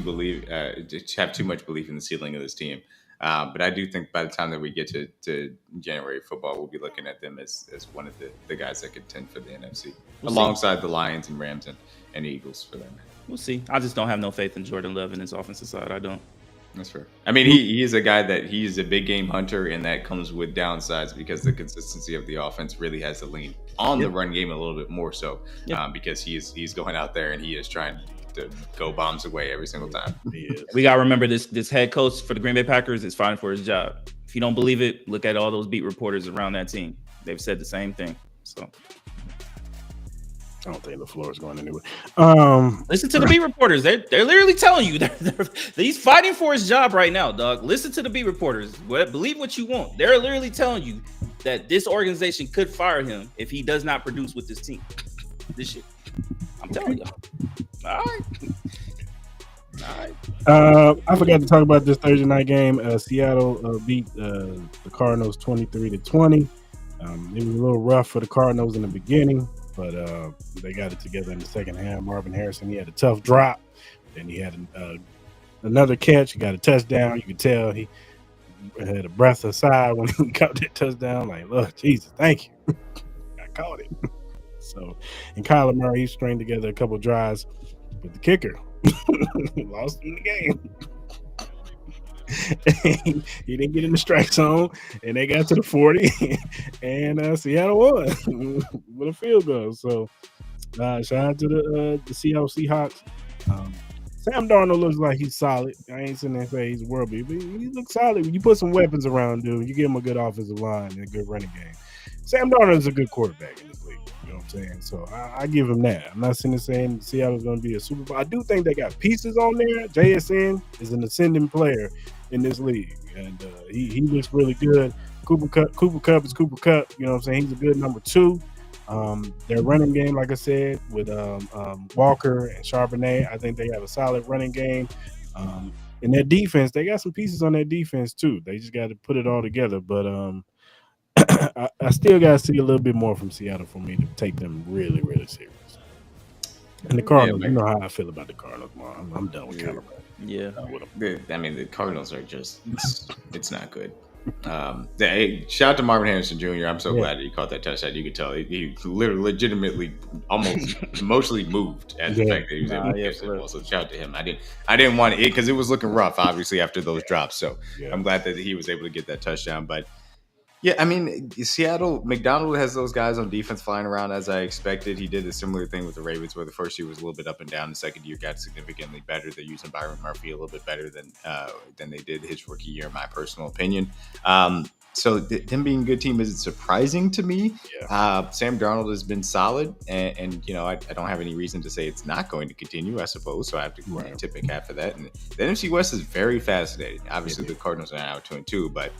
much belief in the ceiling of this team, but I do think by the time that we get to January football, we'll be looking at them as one of the guys that contend for the NFC, alongside the Lions and Rams and Eagles for them. We'll see. I just don't have no faith in Jordan Love and his offensive side. I don't. That's fair. I mean, he is a guy that he's a big game hunter, and that comes with downsides because the consistency of the offense really has to lean on the run game a little bit more so because he's going out there and he is trying to go bombs away every single time. We got to remember this head coach for the Green Bay Packers is fighting for his job. If you don't believe it, look at all those beat reporters around that team. They've said the same thing. So I don't think the floor is going anywhere. Listen to the beat reporters. They're literally telling you he's fighting for his job right now, dog. Listen to the beat reporters. Believe what you want. They're literally telling you that this organization could fire him if he does not produce with this team this year. I'm telling y'all. All right. I forgot to talk about this Thursday night game. Seattle beat the Cardinals 23-20. It was a little rough for the Cardinals in the beginning, but they got it together in the second half. Marvin Harrison, he had a tough drop. Then he had another catch. He got a touchdown. You could tell he had a breath of sigh when he got that touchdown. Like, look, Jesus, thank you. I caught it. So, and Kyler Murray, he stringed together a couple drives, but the kicker lost him the game. He didn't get in the strike zone, and they got to the 40, and Seattle won with a field goal. So, shout out to the Seattle Seahawks. Sam Darnold looks like he's solid. I ain't sitting there and say he's world beat, but he looks solid. When you put some weapons around, dude, you give him a good offensive line and a good running game. Sam Darnold is a good quarterback in this league. You know what I'm saying? So I give him that. I'm not sitting there saying Seattle's going to be a Super Bowl. I do think they got pieces on there. JSN is an ascending player in this league, and he looks really good. Cooper Kupp is Cooper Kupp. You know what I'm saying? He's a good number 2. Their running game, like I said, with Walker and Charbonnet, I think they have a solid running game. And their defense, they got some pieces on their defense too. They just got to put it all together. But I still got to see a little bit more from Seattle for me to take them really, really serious. And the Cardinals, you know how I feel about the Cardinals, man. I'm done with Kyler. Yeah. I mean, the Cardinals are just, it's not good. Hey, shout out to Marvin Harrison Jr. I'm so glad that he caught that touchdown. You could tell he literally legitimately almost emotionally moved at the fact that he was able to catch the ball. So shout out to him. I didn't want it because it was looking rough, obviously, after those drops. So I'm glad that he was able to get that touchdown. But yeah, I mean, Seattle, McDonald has those guys on defense flying around as I expected. He did a similar thing with the Ravens where the first year was a little bit up and down. The second year got significantly better. They're using Byron Murphy a little bit better than they did his rookie year, in my personal opinion. So them being a good team isn't surprising to me. Sam Darnold has been solid, and you know, I don't have any reason to say it's not going to continue, I suppose. So I have to tip my cap for that. And the NFC West is very fascinating. Obviously, the Cardinals are now 2-2, but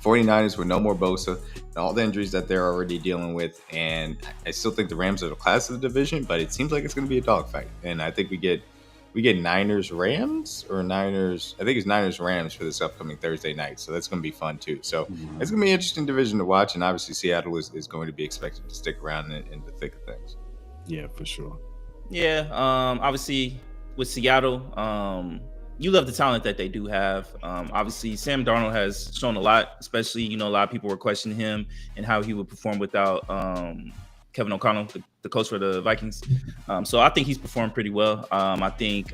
49ers with no more Bosa and all the injuries that they're already dealing with. And I still think the Rams are the class of the division, but it seems like it's going to be a dogfight. And I think we get Niners Rams or Niners. I think it's Niners Rams for this upcoming Thursday night. So that's going to be fun too. So it's going to be an interesting division to watch. And obviously Seattle is going to be expected to stick around in the thick of things. Yeah, for sure. Yeah. Obviously with Seattle, you love the talent that they do have. Obviously, Sam Darnold has shown a lot, especially, a lot of people were questioning him and how he would perform without Kevin O'Connell, the coach for the Vikings. So I think he's performed pretty well. I think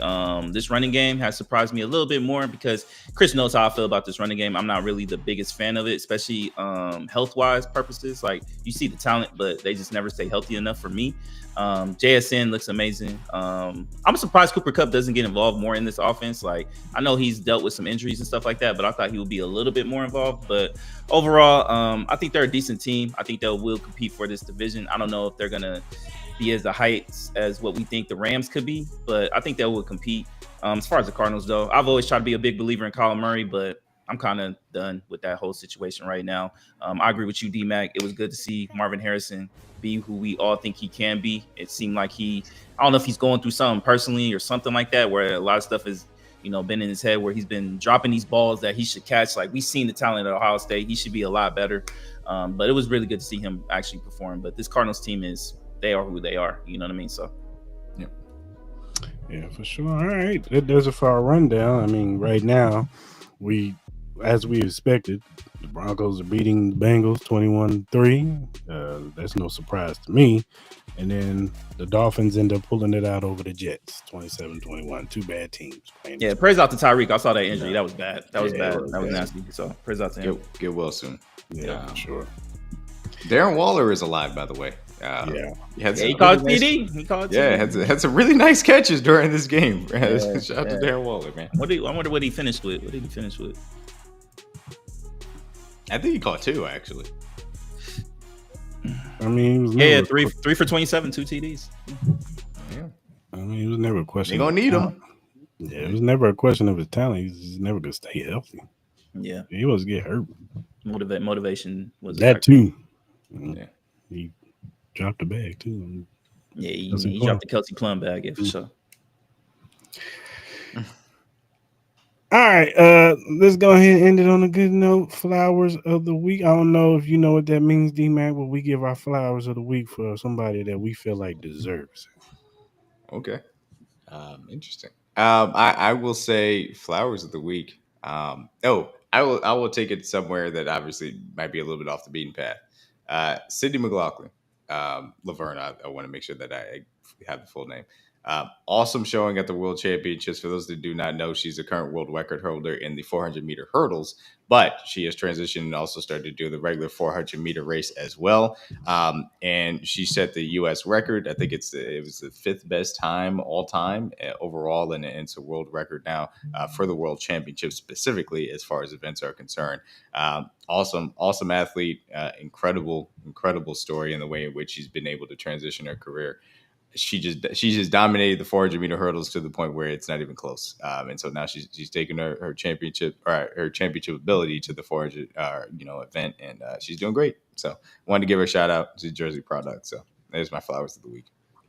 this running game has surprised me a little bit more because Cris knows how I feel about this running game. I'm not really the biggest fan of it, especially health-wise purposes. Like, you see the talent, but they just never stay healthy enough for me. JSN looks amazing. I'm surprised Cooper Kupp doesn't get involved more in this offense. Like, I know he's dealt with some injuries and stuff like that, but I thought he would be a little bit more involved. But overall, I think they're a decent team. I think they will compete for this division. I don't know if they're going to be as the heights as what we think the Rams could be, but I think they will compete. As far as the Cardinals, though, I've always tried to be a big believer in Kyler Murray, but I'm kind of done with that whole situation right now. I agree with you, Dmac. It was good to see Marvin Harrison be who we all think he can be. It seemed like I don't know if he's going through something personally or something like that, where a lot of stuff has, been in his head, where he's been dropping these balls that he should catch. Like, we've seen the talent at Ohio State. He should be a lot better. But it was really good to see him actually perform. But this Cardinals team they are who they are. You know what I mean? So, yeah. Yeah, for sure. All right. That does it for our rundown. I mean, right now, as we expected, the Broncos are beating the Bengals 21-3. That's no surprise to me. And then the Dolphins end up pulling it out over the Jets 27-21. Two bad teams. Yeah, praise out to Tyreek. I saw that injury. That was bad. That was bad. That was nasty. So praise out to him. Get well soon. Yeah, for sure. Darren Waller is alive, by the way. He caught TD. He caught TD. Had some really nice catches during this game. Shout out to Darren Waller, man. I wonder what he finished with. What did he finish with? I think he caught 2, actually. I mean, he was three for 27, 2 TDs. Yeah. I mean, it was never a question. They're gonna need him. Yeah, it was never a question of his talent. He's never gonna stay healthy. Yeah, he was get hurt. Motivation was that too. Yeah, he dropped the bag too. Yeah, he dropped the Kelsey Plum bag. Yeah, for sure. All right, let's go ahead and end it on a good note. Flowers of the week. I don't know if you know what that means, D-Mac, but we give our flowers of the week for somebody that we feel like deserves it. Okay. Interesting. I will say flowers of the week. I will take it somewhere that obviously might be a little bit off the beaten path. Sydney McLaughlin. Laverne, I want to make sure that I have the full name. Awesome showing at the World Championships. For those that do not know, she's the current world record holder in the 400-meter hurdles, but she has transitioned and also started to do the regular 400-meter race as well. And she set the U.S. record. I think it was the 5th best time all time overall, and it's a world record now for the World Championships specifically as far as events are concerned. Awesome athlete, incredible story in the way in which she's been able to transition her career. She just dominated the 400-meter hurdles to the point where it's not even close. And so now she's taking her championship ability to the 400 event, and she's doing great. So wanted to give her a shout out. She's a Jersey product. So there's my flowers of the week.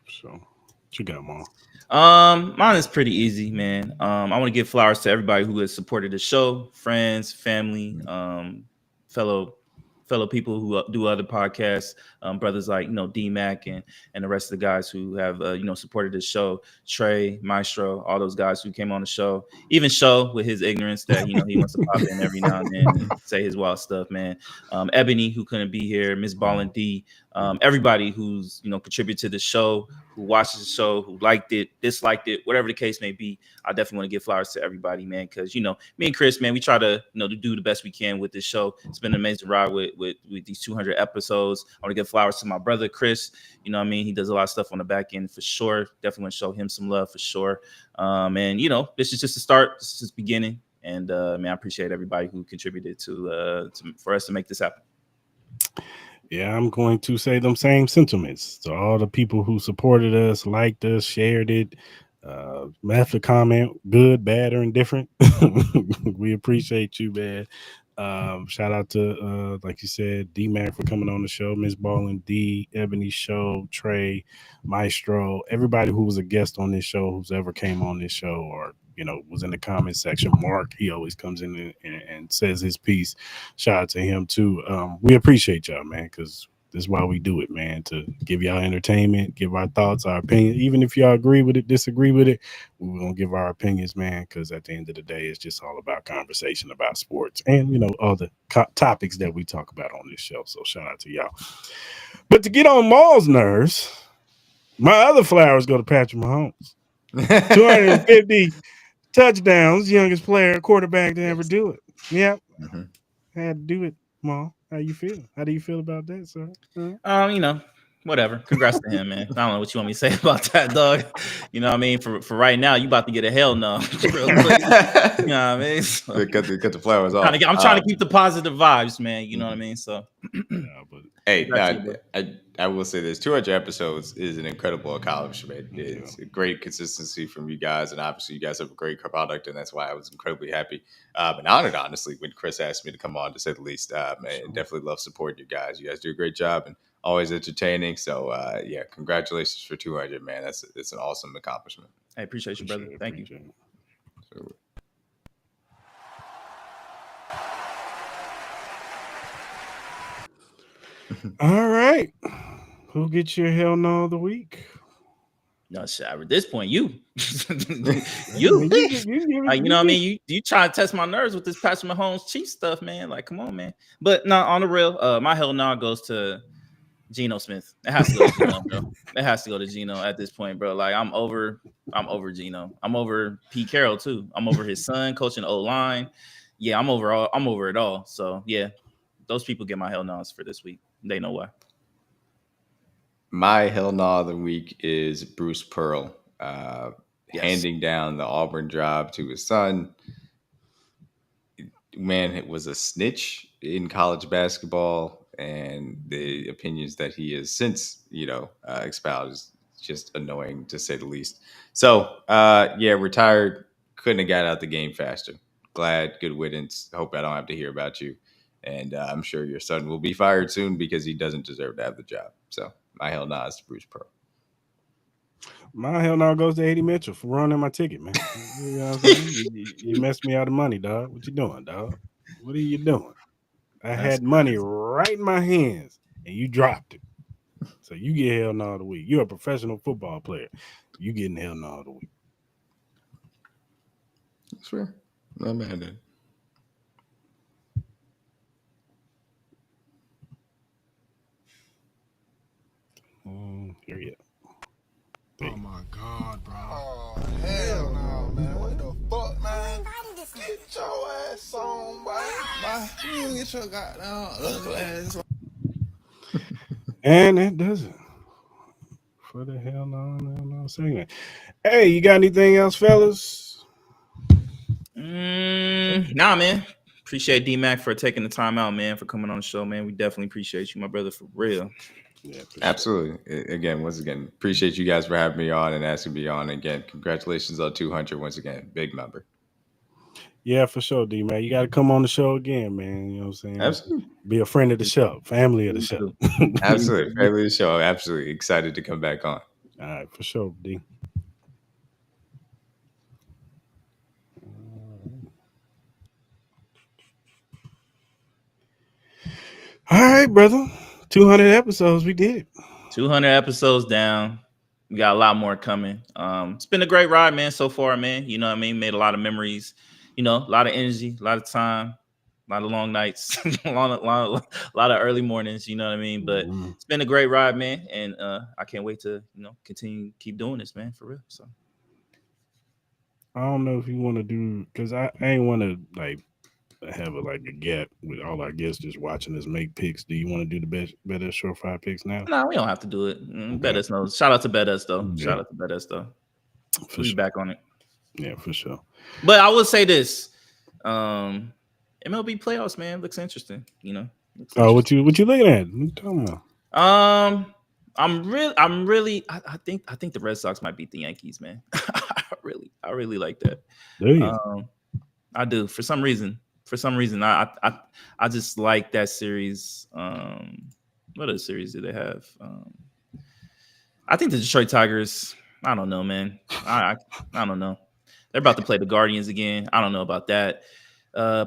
So what you got, Mom? Mine is pretty easy, man. I want to give flowers to everybody who has supported the show, friends, family, fellow people who do other podcasts, brothers like, Dmac and the rest of the guys who have, supported this show, Trey, Maestro, all those guys who came on the show, even Show with his ignorance that, he wants to pop in every now and then and say his wild stuff, man. Ebony, who couldn't be here, Miss Ballin D, everybody who's, contributed to the show, who watches the show, who liked it, disliked it, whatever the case may be. I definitely want to give flowers to everybody, man, because, me and Cris, man, we try to, to do the best we can with this show. It's been an amazing ride with these 200 episodes. I want to give flowers to my brother, Cris. He does a lot of stuff on the back end for sure. Definitely want to show him some love for sure. And, this is just a start. This is just beginning. And, I appreciate everybody who contributed for us to make this happen. Yeah, I'm going to say them same sentiments to all the people who supported us, liked us, shared it, left a comment, good, bad, or indifferent. We appreciate you, man. Shout out to like you said, Dmac for coming on the show, Miss Ballin, D, Ebony Show, Trey, Maestro, everybody who was a guest on this show, who's ever came on this show or was in the comment section. Mark, he always comes in and says his piece. Shout out to him too. We appreciate y'all, man, because this is why we do it, man, to give y'all entertainment, give our thoughts, our opinion. Even if y'all agree with it, disagree with it, we're going to give our opinions, man, because at the end of the day, it's just all about conversation about sports and, all the topics that we talk about on this show. So shout out to y'all. But to get on Maul's nerves, my other flowers go to Patrick Mahomes. 250 touchdowns, youngest player, quarterback to ever do it. Yeah, had to do it, Maul. How you feel? How do you feel about that, sir? Whatever. Congrats to him, man. I don't know what you want me to say about that, dog. You know what I mean? For right now, you about to get a hell no. Real quick. You know what I mean? So, cut the flowers off. I'm trying to keep the positive vibes, man. You know what I mean? So, hey, I will say this: 200 episodes is an incredible accomplishment. It's a great consistency from you guys, and obviously, you guys have a great product, and that's why I was incredibly happy and honored, honestly, when Cris asked me to come on, to say the least. Man, definitely love supporting you guys. You guys do a great job and always entertaining. So, congratulations for 200, man. It's an awesome accomplishment. I appreciate you, brother. Thank you. Sure. All right. Who gets your hell no of the week? No, shit, at this point, you. You know what I mean? You try to test my nerves with this Patrick Mahomes Chiefs stuff, man. Like, come on, man. But no, on the real, my hell no goes to Geno Smith. It has to go to Geno, bro. It has to go to Geno at this point, bro. Like, I'm over Geno. I'm over Pete Carroll too. I'm over his son coaching O-line. Yeah, I'm over it all. So yeah, those people get my hell no's for this week. They know why. My hell no of the week is Bruce Pearl handing down the Auburn job to his son. Man, it was a snitch in college basketball, and the opinions that he has since, expounded is just annoying to say the least. So, retired. Couldn't have got out the game faster. Glad, good riddance. Hope I don't have to hear about you. And I'm sure your son will be fired soon because he doesn't deserve to have the job. So my hell no is to Bruce Pearl. My hell no goes to Eddie Mitchell for running my ticket, man. You know what I'm saying? You messed me out of money, dog. What you doing, dog? What are you doing? I had money right in my hands, and you dropped it. So you get hell no of the week. You're a professional football player. You getting hell no of the week. Sure. Not mad at it. Here you go. Oh my God, bro. Oh, hell no, man. What the fuck, man? Get your ass on, boy. You get your goddamn ugly ass on. And that does it for the hell no segment. Hey, you got anything else, fellas? Nah, man. Appreciate Dmac for taking the time out, man, for coming on the show, man. We definitely appreciate you, my brother, for real. Yeah, absolutely. Once again, appreciate you guys for having me on and asking me on. Again, congratulations on 200 once again. Big number. Yeah, for sure, D, man. You got to come on the show again, man. You know what I'm saying? Absolutely. Be a friend of the show, family of the show. Absolutely. Family of the show. Absolutely. Excited to come back on. All right, for sure, D. All right, brother. 200 episodes. We did it. 200 episodes down. We got a lot more coming. It's been a great ride, man, so far, man. You know what I mean? Made a lot of memories, a lot of energy, a lot of time, a lot of long nights, a lot of early mornings, you know what I mean? But it's been a great ride, man. And I can't wait to, continue, keep doing this, man, for real. So I don't know if you want to do, because I ain't want to, have a gap with all our guests just watching us make picks. Do you want to do the BetUS Surefire picks now? No, we don't have to do it. BetUS knows. Shout out to BetUS though. Yeah. Shout out to BetUS though. We'll be back on it. Yeah, for sure. But I will say this: MLB playoffs, man, looks interesting. What you looking at? What you talking about? I'm really. I think the Red Sox might beat the Yankees, man. I really like that. Do you? I do for some reason. For some reason, I just like that series. What other series do they have? I think the Detroit Tigers. I don't know, man. I don't know. They're about to play the Guardians again. I don't know about that.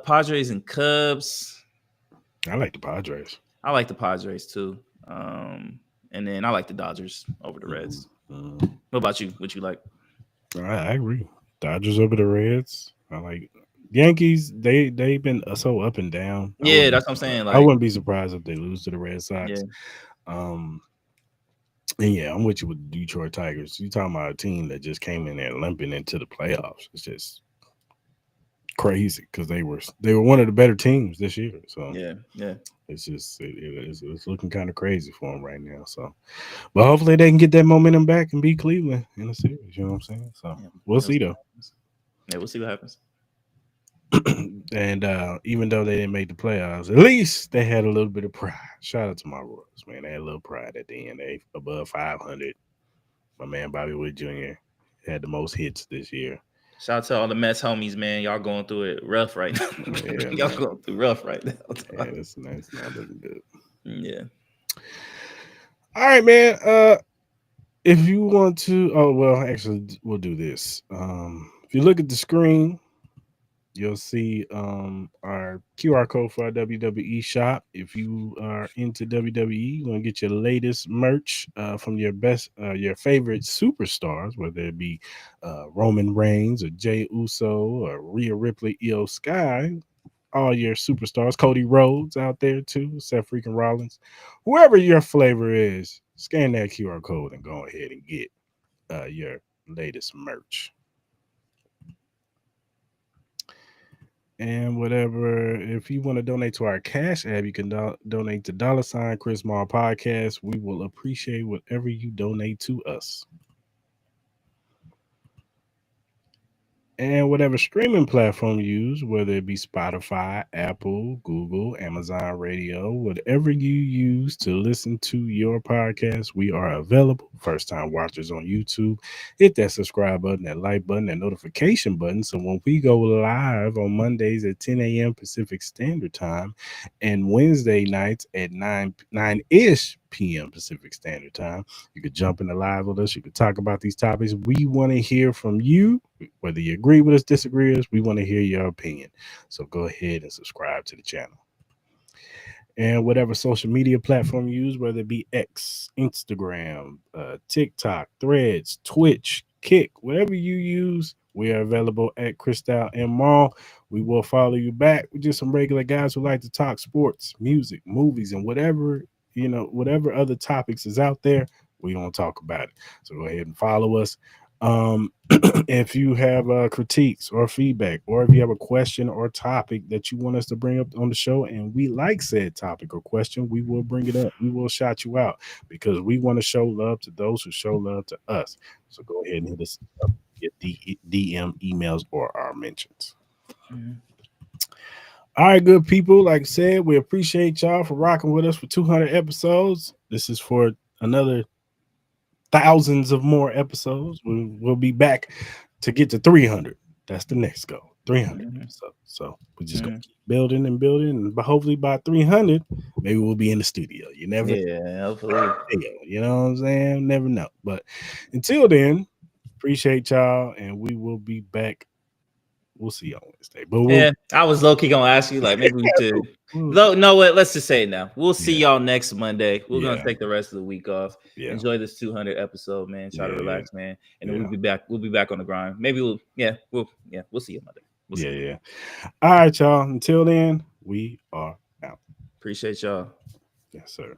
Padres and Cubs. I like the Padres. I like the Padres too. And then I like the Dodgers over the Reds. What about you? What you like? I agree. Dodgers over the Reds. I like Yankees. They've been so up and down. Yeah, that's what I'm saying. I Like, wouldn't be surprised if they lose to the Red Sox. yeah. And yeah, I'm with you with the Detroit Tigers. You talking about a team that just came in there limping into the playoffs. It's just crazy because they were one of the better teams this year. So yeah. It's just it's looking kind of crazy for them right now. So, but hopefully they can get that momentum back and beat Cleveland in the series. You know what I'm saying? So we'll see though. Yeah, we'll see what happens. And even though they didn't make the playoffs, at least they had a little bit of pride. Shout out to my Royals, man. They had a little pride at the end. They above 500. My man Bobby Wood Jr. had the most hits this year. Shout out to all the Mets homies, man. Y'all going through it rough right now. Yeah, y'all going through rough right now. Yeah, that's not looking good. Yeah. All right, man. If you want to, actually, we'll do this. If you look at the screen, you'll see our QR code for our WWE shop. If you are into WWE, you want to get your latest merch from your favorite superstars, whether it be Roman Reigns or Jey Uso or Rhea Ripley, Io Sky, all your superstars, Cody Rhodes out there too, Seth freaking Rollins, whoever your flavor is, scan that QR code and go ahead and get your latest merch. And whatever, if you want to donate to our Cash App, you can donate to $Chris Maul Podcast. We will appreciate whatever you donate to us. And whatever streaming platform you use, whether it be Spotify, Apple, Google, Amazon Radio, whatever you use to listen to your podcast, we are available. First-time watchers on YouTube, hit that subscribe button, that like button, that notification button. So when we go live on Mondays at 10 a.m. Pacific Standard Time and Wednesday nights at 9-ish p.m. Pacific Standard Time, you could jump in the live with us. You could talk about these topics. We want to hear from you. Whether you agree with us, disagree with us, we want to hear your opinion. So go ahead and subscribe to the channel. And whatever social media platform you use, whether it be X, Instagram, TikTok, Threads, Twitch, Kick, whatever you use, we are available at Crystal and Mall. We will follow you back. We're just some regular guys who like to talk sports, music, movies, and whatever other topics is out there, we don't talk about it. So go ahead and follow us. If you have critiques or feedback, or if you have a question or topic that you want us to bring up on the show and we like said topic or question, we will bring it up. We will shout you out because we want to show love to those who show love to us. So go ahead and hit us up, get DM emails or our mentions. Mm-hmm. All right, good people. Like I said, we appreciate y'all for rocking with us for 200 episodes. This is for another thousands of more episodes. We'll be back to get to 300. That's the next goal, 300 episodes. So we're just gonna keep building and building, and hopefully by 300, maybe we'll be in the studio. You never, hopefully. You know what I'm saying? Never know. But until then, appreciate y'all, and we will be back. We'll see you on Wednesday. But I was low key gonna ask you, like, maybe we should. No, what? Let's just say it now. We'll see y'all next Monday. We're gonna take the rest of the week off. Yeah. Enjoy this 200 episode, man. Try to relax, man. And then we'll be back. We'll be back on the grind. Maybe we'll see you Monday. We'll see. All right, y'all. Until then, we are out. Appreciate y'all. Yes, sir.